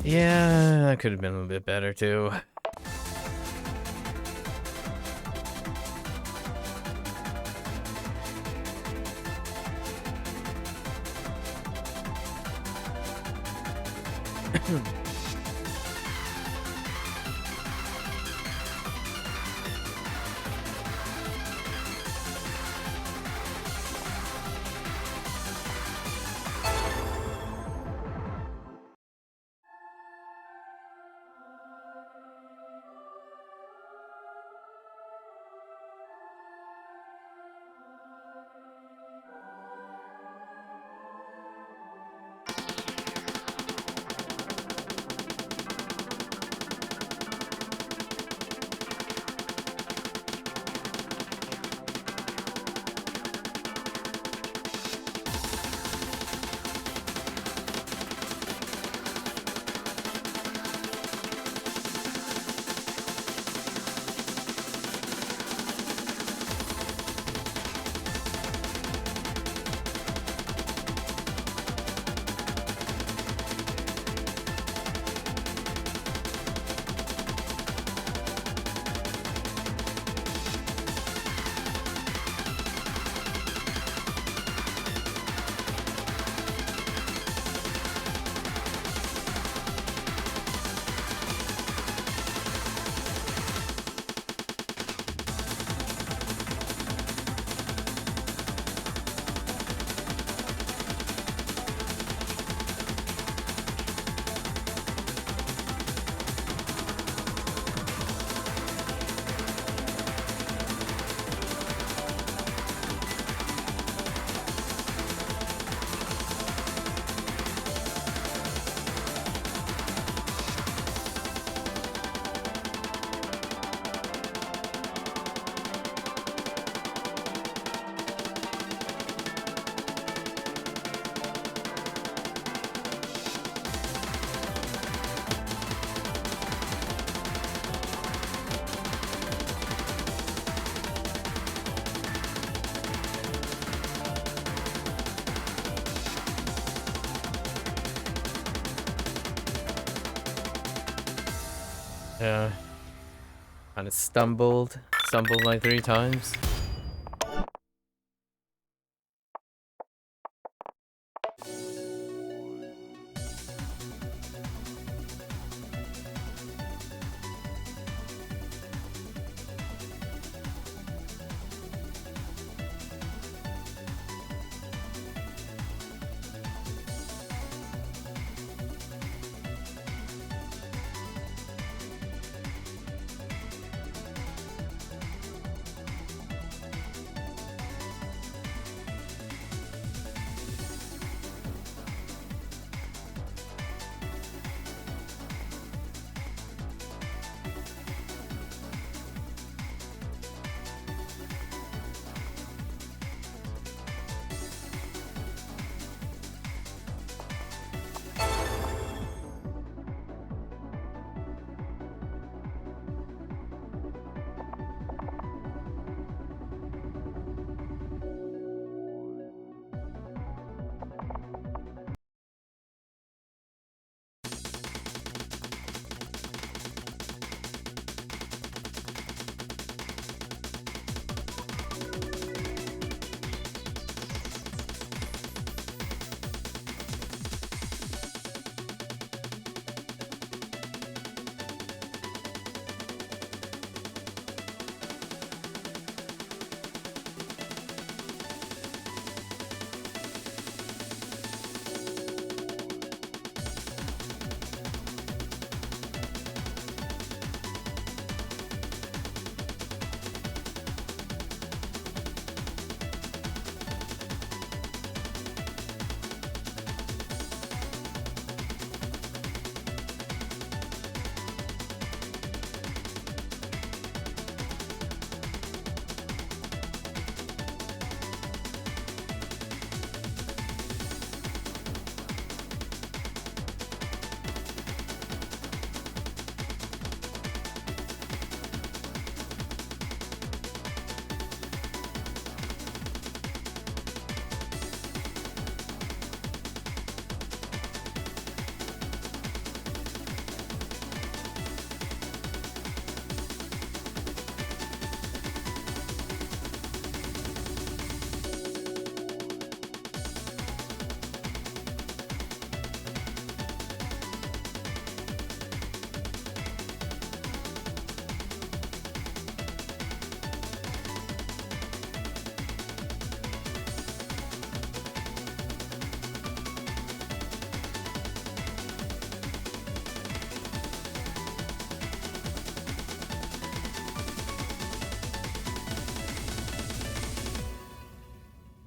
Yeah, that could have been a bit better too. Yeah. Kind of stumbled like 3 times.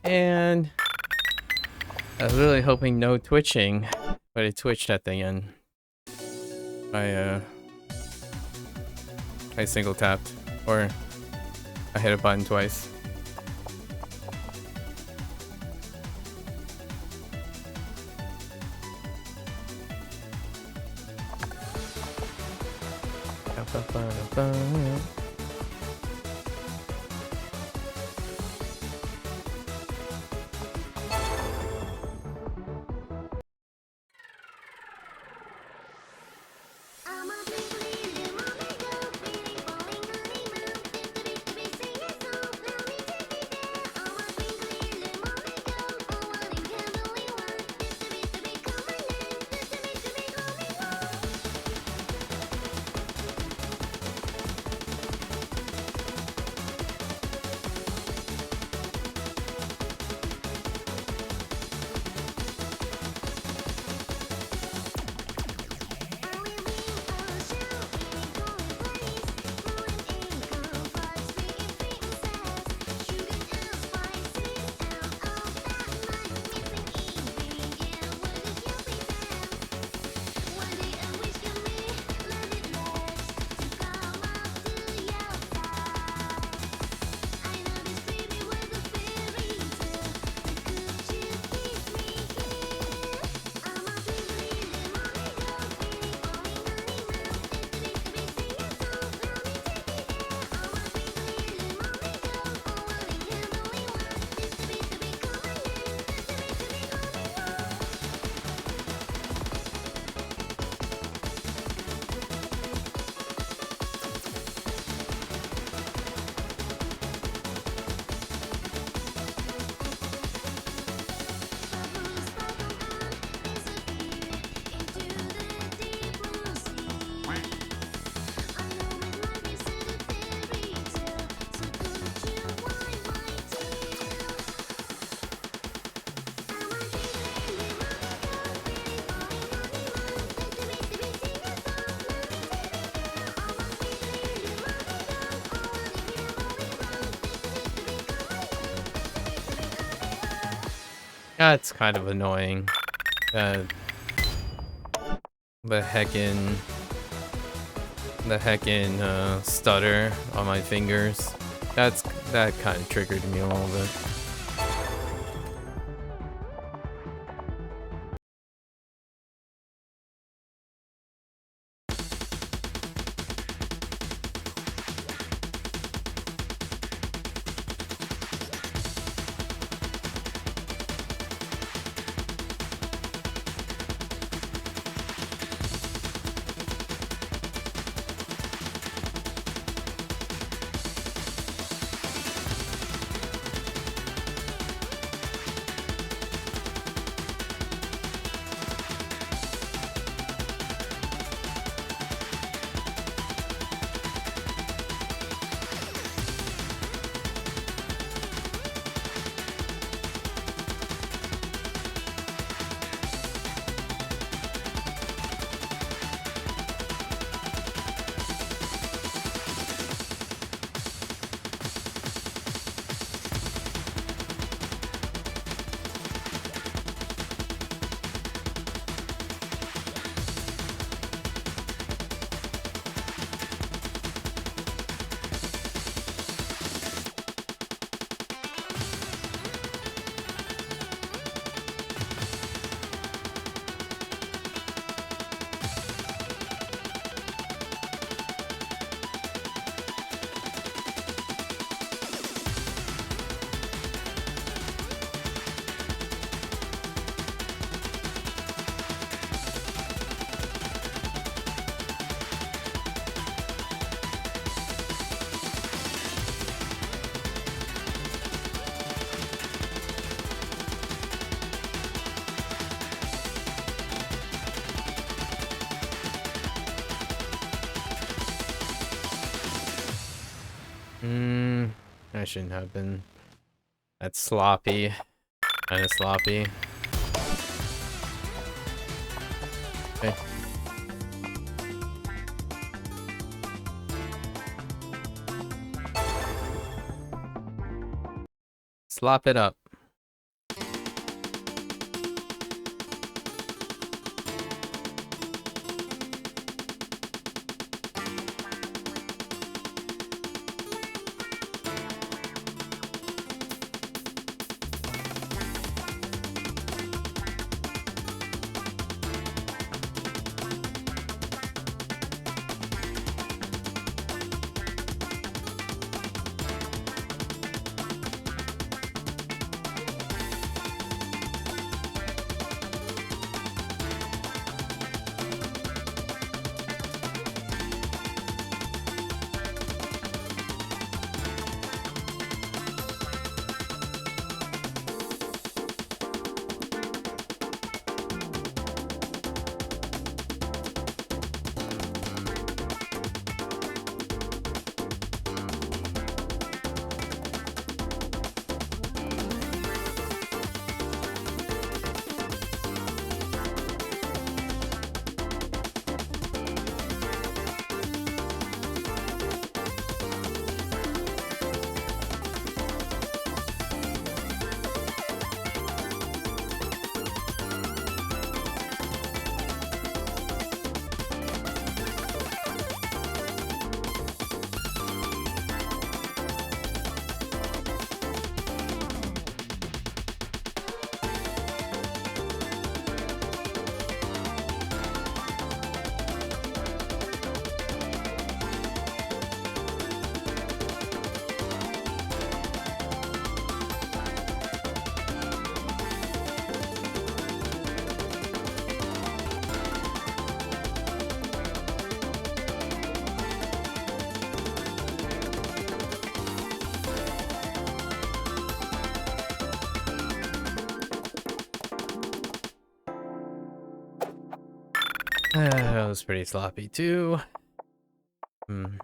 And I was really hoping no twitching, but it twitched at the end. I single tapped, or I hit a button twice. That's kind of annoying. The heckin' stutter on my fingers. That kind of triggered me a little bit. I shouldn't have been. That's sloppy. Kinda sloppy. Okay. Slop it up. That was pretty sloppy too. Hmm.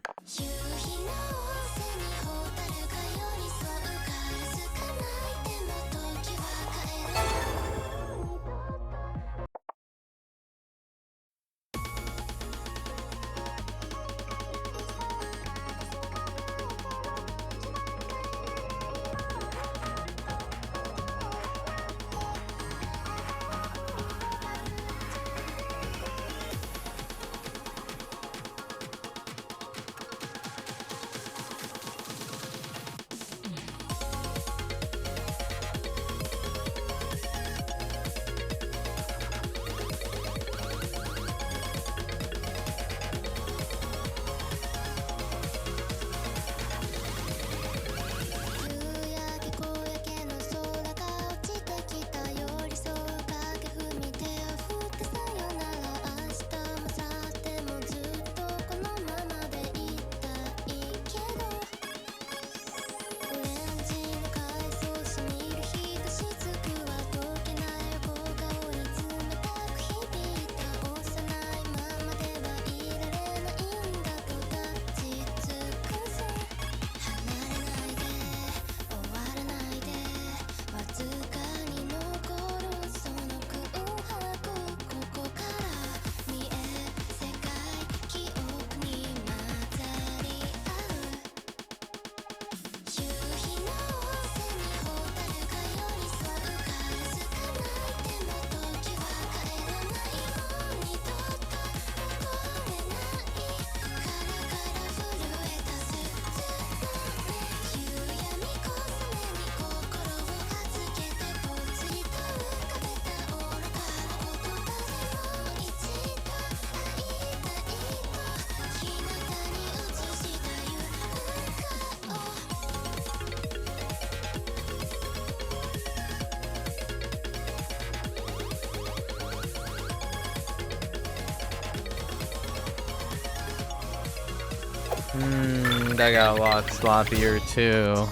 That got a lot sloppier too.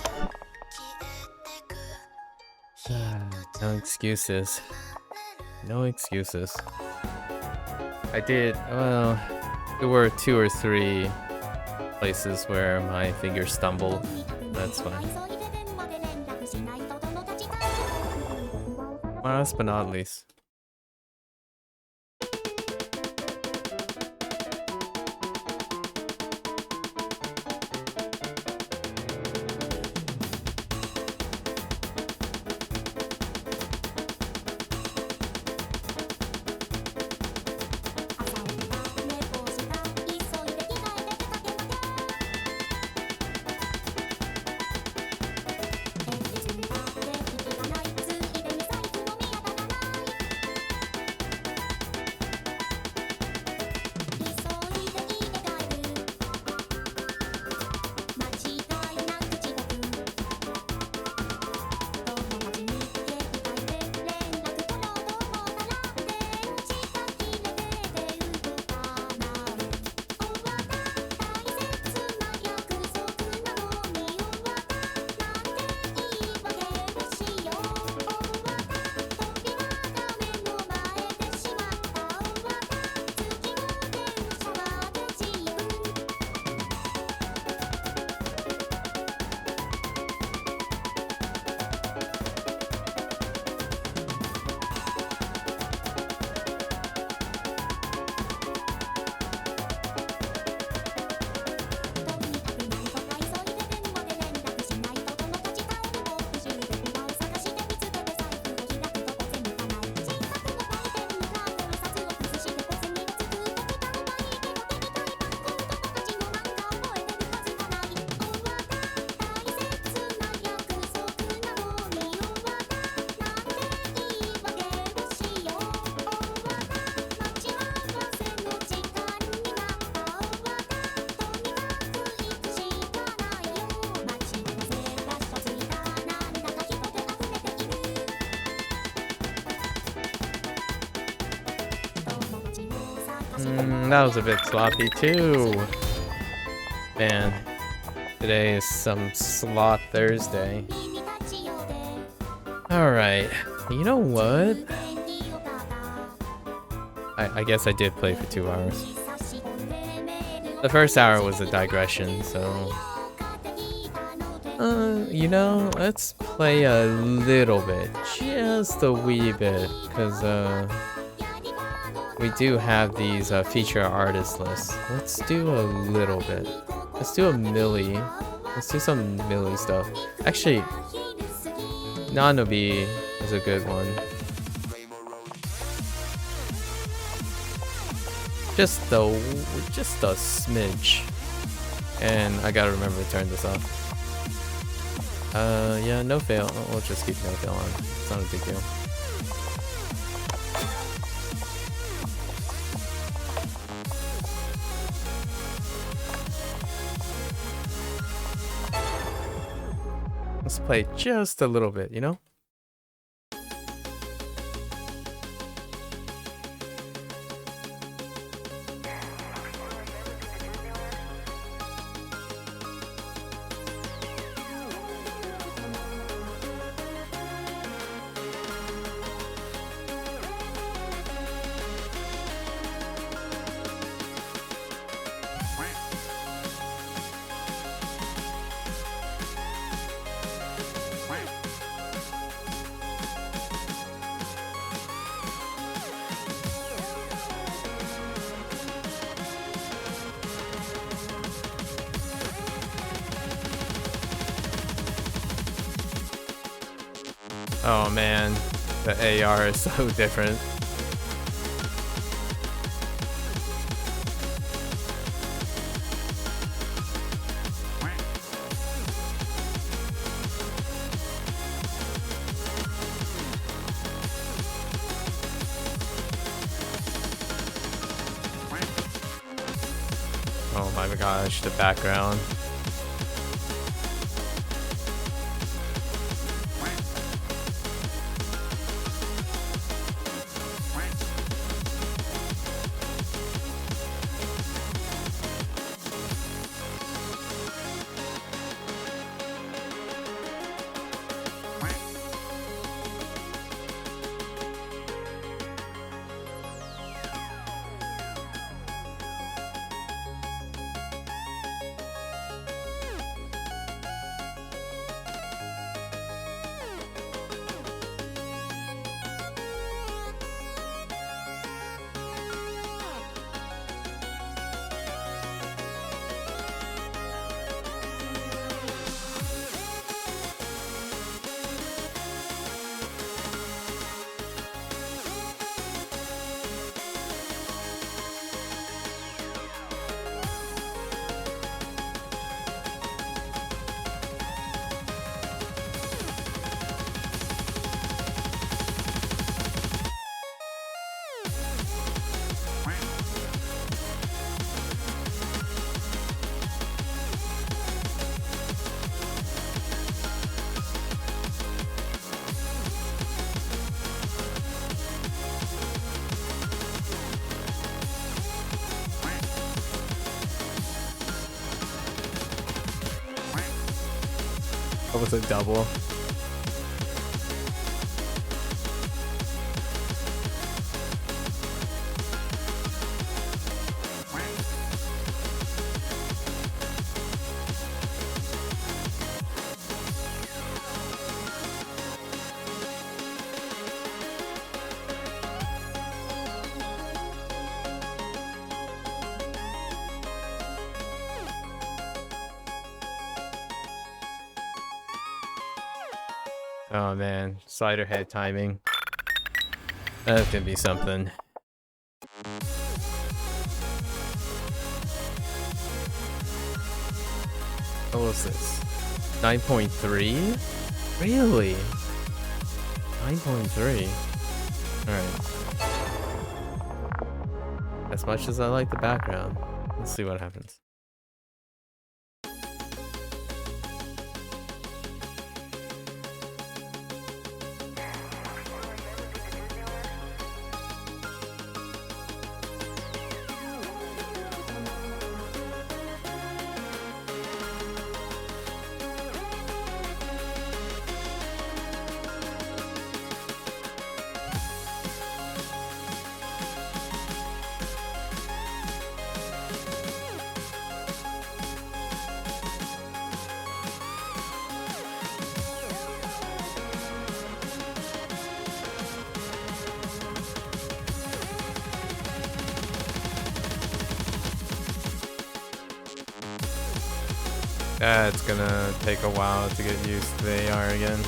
No excuses. No excuses. I did, well, there were 2 or 3 places where my finger stumbled. That's fine. Last but not least. That was a bit sloppy too. Man, today is some slot Thursday. Alright, you know what? I guess I did play for 2 hours. The first hour was a digression, so... you know, let's play a little bit. Just a wee bit. Because, we do have these feature artist lists. Let's do a little bit. Let's do a milli. Let's do some milli stuff. Actually, Nanobi is a good one. Just a smidge. And I gotta remember to turn this off. Yeah, no fail. We'll just keep no fail on. It's not a big deal. Let's play just a little bit, you know? Oh man, the AR is so different. Oh my gosh, the background. That was a double. Oh man, slider head timing. That's gonna be something. What was this? 9.3? Really? 9.3? Alright. As much as I like the background, let's see what happens. It's gonna take a while to get used to the AR again.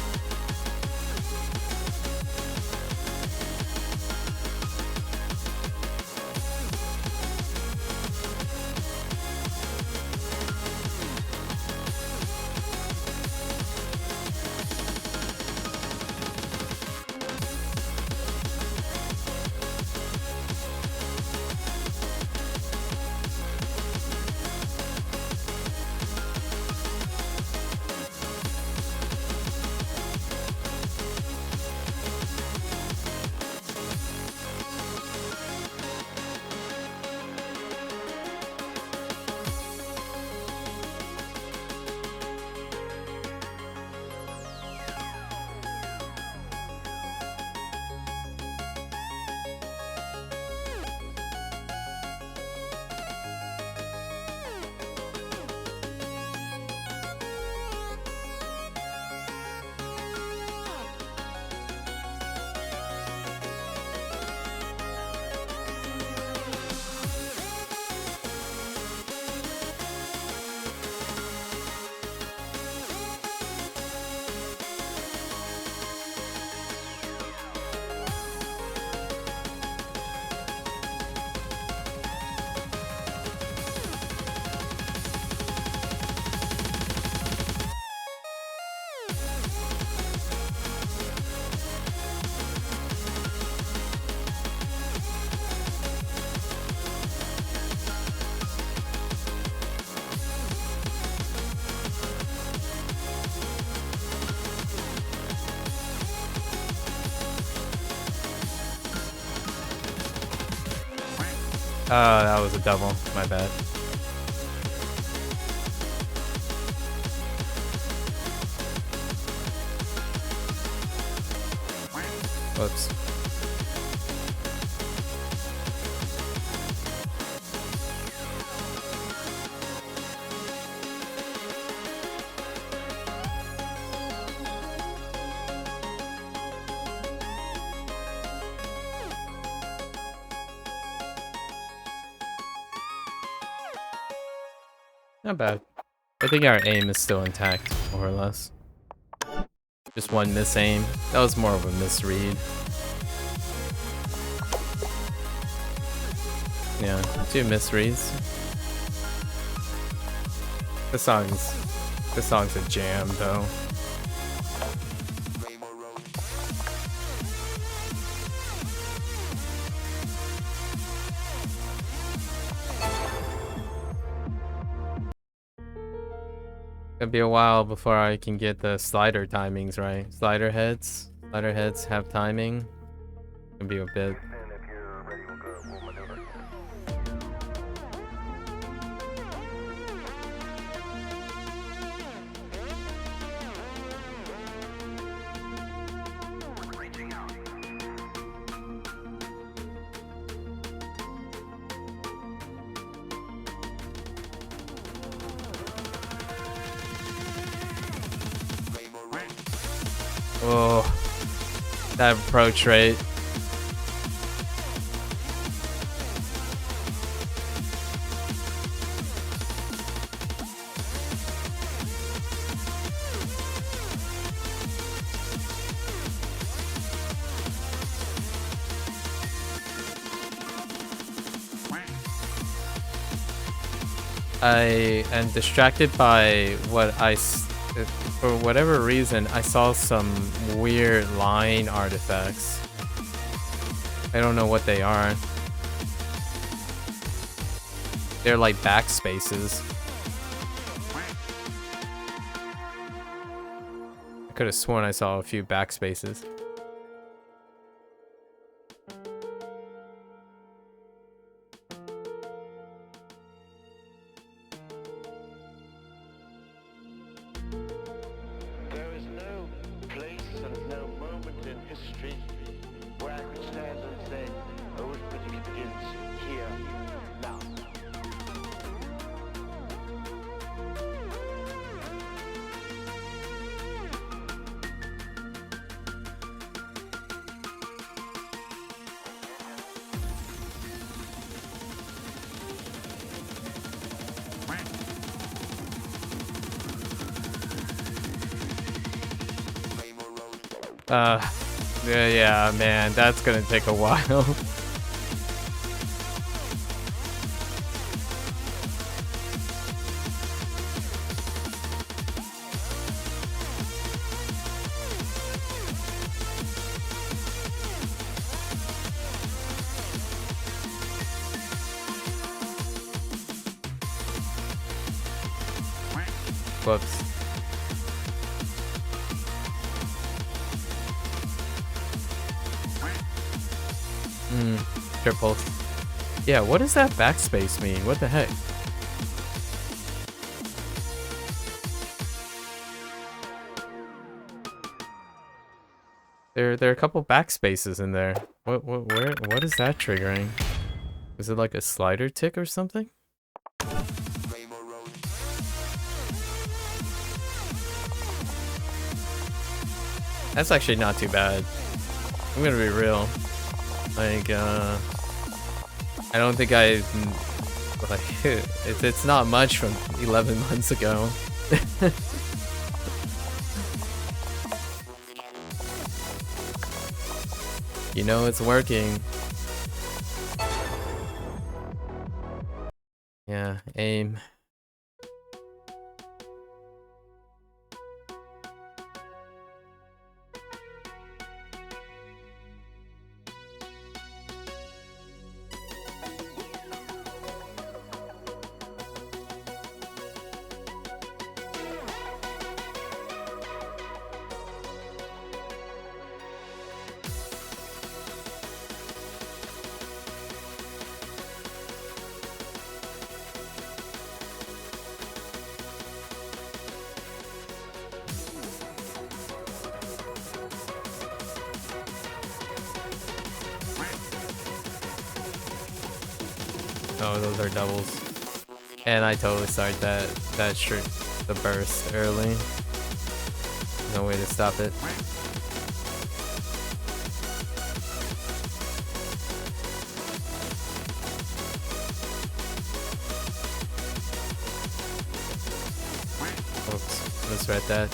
That was a double. My bad. Whoops. Not bad. I think our aim is still intact, more or less. Just one miss aim. That was more of a misread. Yeah, 2 misreads. This song's a jam, though. It'll be a while before I can get the slider timings right. Slider heads have timing. It'll be a bit. Oh, that approach rate. I am distracted by what for whatever reason, I saw some weird line artifacts. I don't know what they are. They're like backspaces. I could have sworn I saw a few backspaces. Yeah, man, that's gonna take a while. Whoops. Triple. Yeah, what does that backspace mean? What the heck? There are a couple backspaces in there. What is that triggering? Is it like a slider tick or something? That's actually not too bad. I'm gonna be real. Like, I don't think like, it's not much from 11 months ago. You know it's working. Yeah, aim. Oh, those are doubles. And I totally started that shirt, the burst early. No way to stop it. Oops, misread that.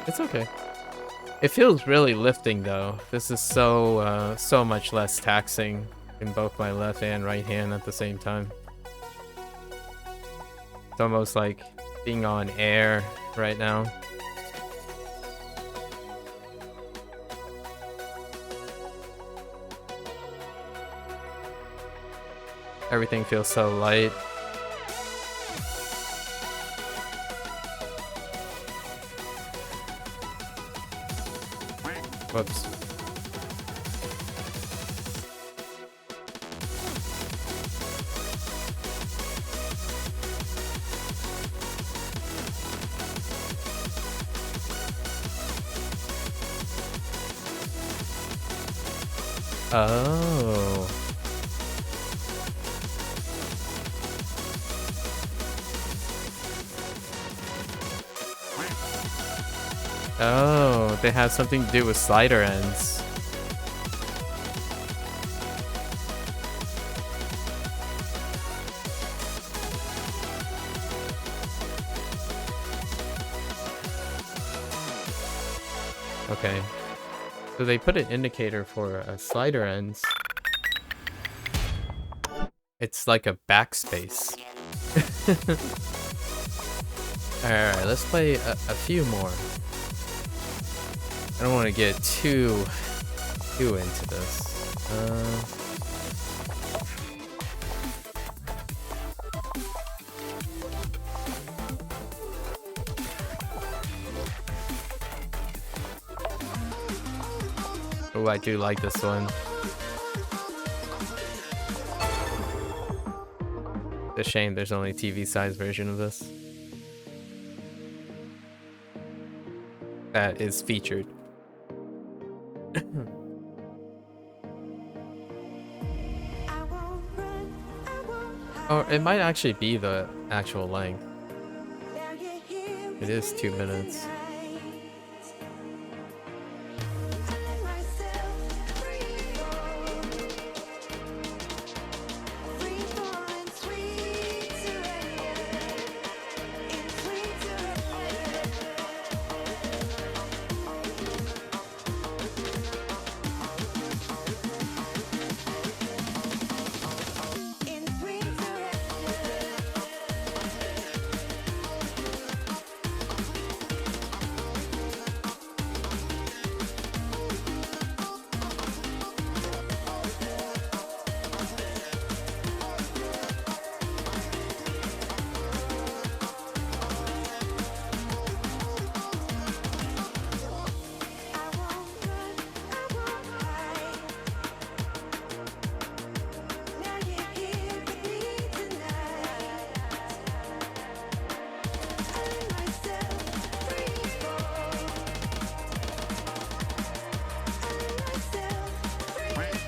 It's okay. It feels really lifting though. This is so much less taxing in both my left and right hand at the same time. It's almost like being on air right now. Everything feels so light. Whoops. Oh. Oh, they have something to do with slider ends. Okay. So they put an indicator for slider ends. It's like a backspace. Alright, let's play a few more. I don't want to get too into this. Oh, I do like this one. It's a shame there's only a TV-sized version of this. That is featured. Or it might actually be the actual length. It is 2 minutes.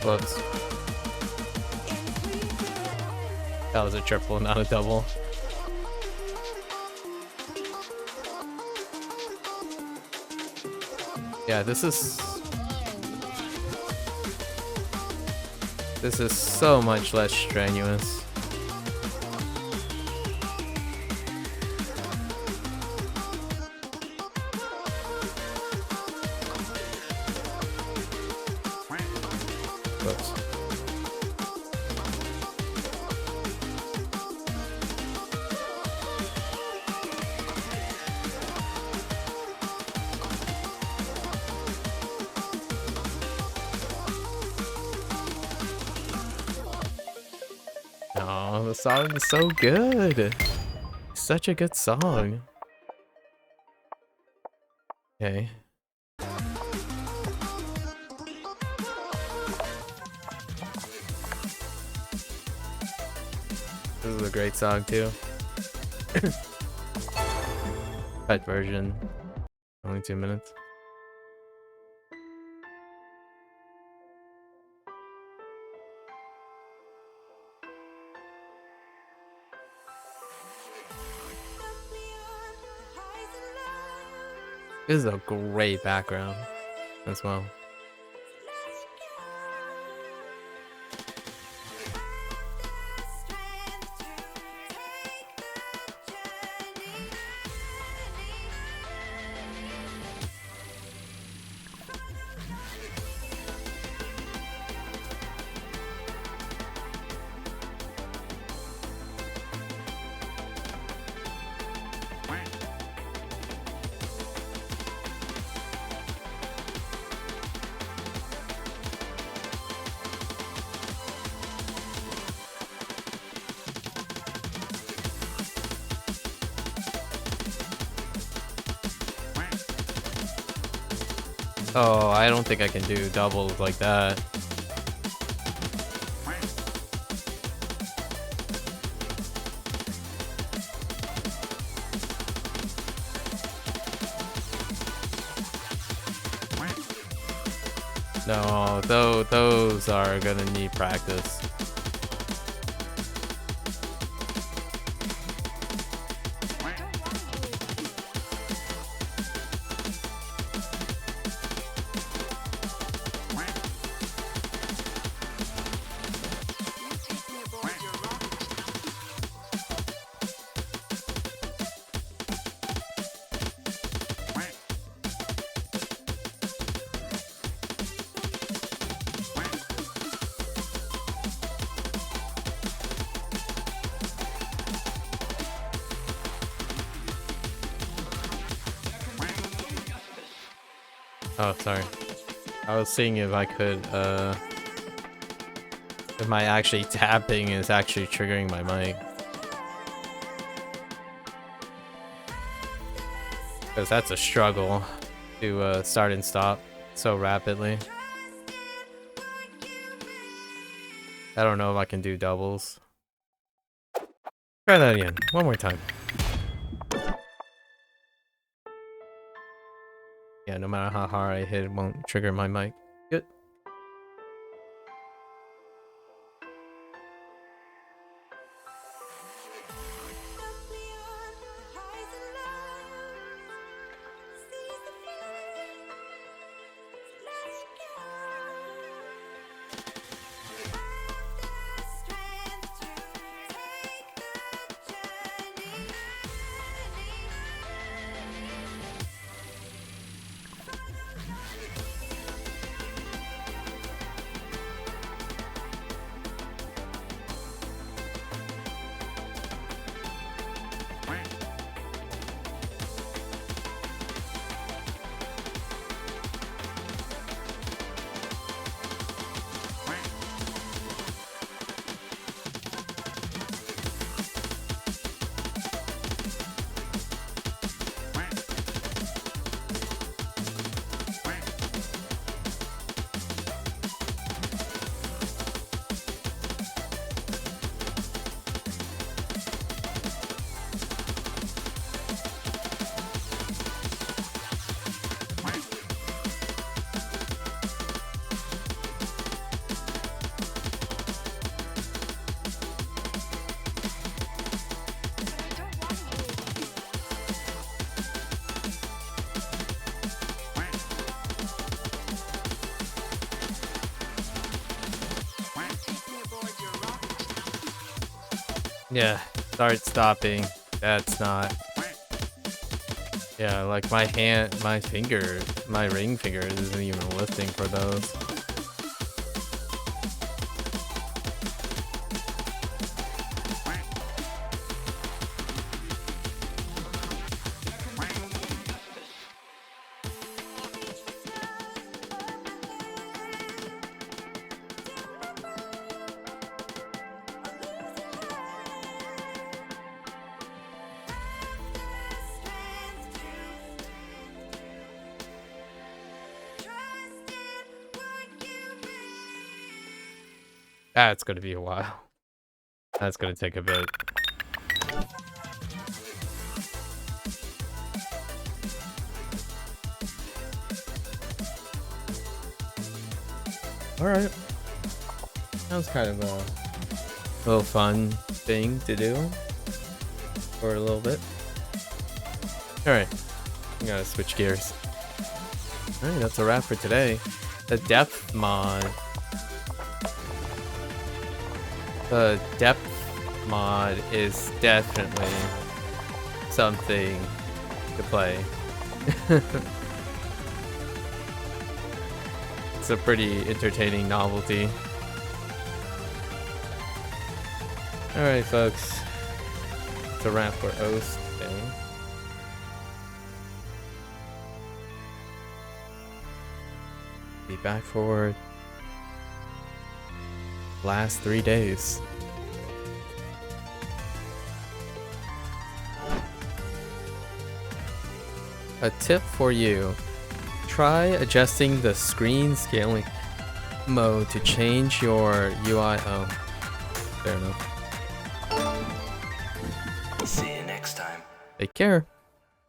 Whoops. That was a triple, not a double. Yeah, this is so much less strenuous. Whoops. Oh, the song is so good. Such a good song. Okay. This is a great song too. Cut version. Only 2 minutes. This is a great background as well. Oh, I don't think I can do doubles like that. No, those are gonna need practice. Oh, sorry. I was seeing if I could, if my actually tapping is actually triggering my mic. Because that's a struggle to start and stop so rapidly. I don't know if I can do doubles. Try that again. One more time. Yeah, no matter how hard I hit, it won't trigger my mic. Good. Yeah, start stopping. That's not. Yeah, like my hand, my finger, my ring finger isn't even lifting for those. That's gonna be a while. That's gonna take a bit. Alright. That was kind of a little fun thing to do for a little bit. Alright. We gotta switch gears. Alright, that's a wrap for today. The depth mod. The depth mod is definitely something to play. It's a pretty entertaining novelty. Alright folks, it's a wrap for Oast today. Be back for last 3 days. A tip for you. Try adjusting the screen scaling mode to change your UI. Oh, fair enough. See you next time. Take care.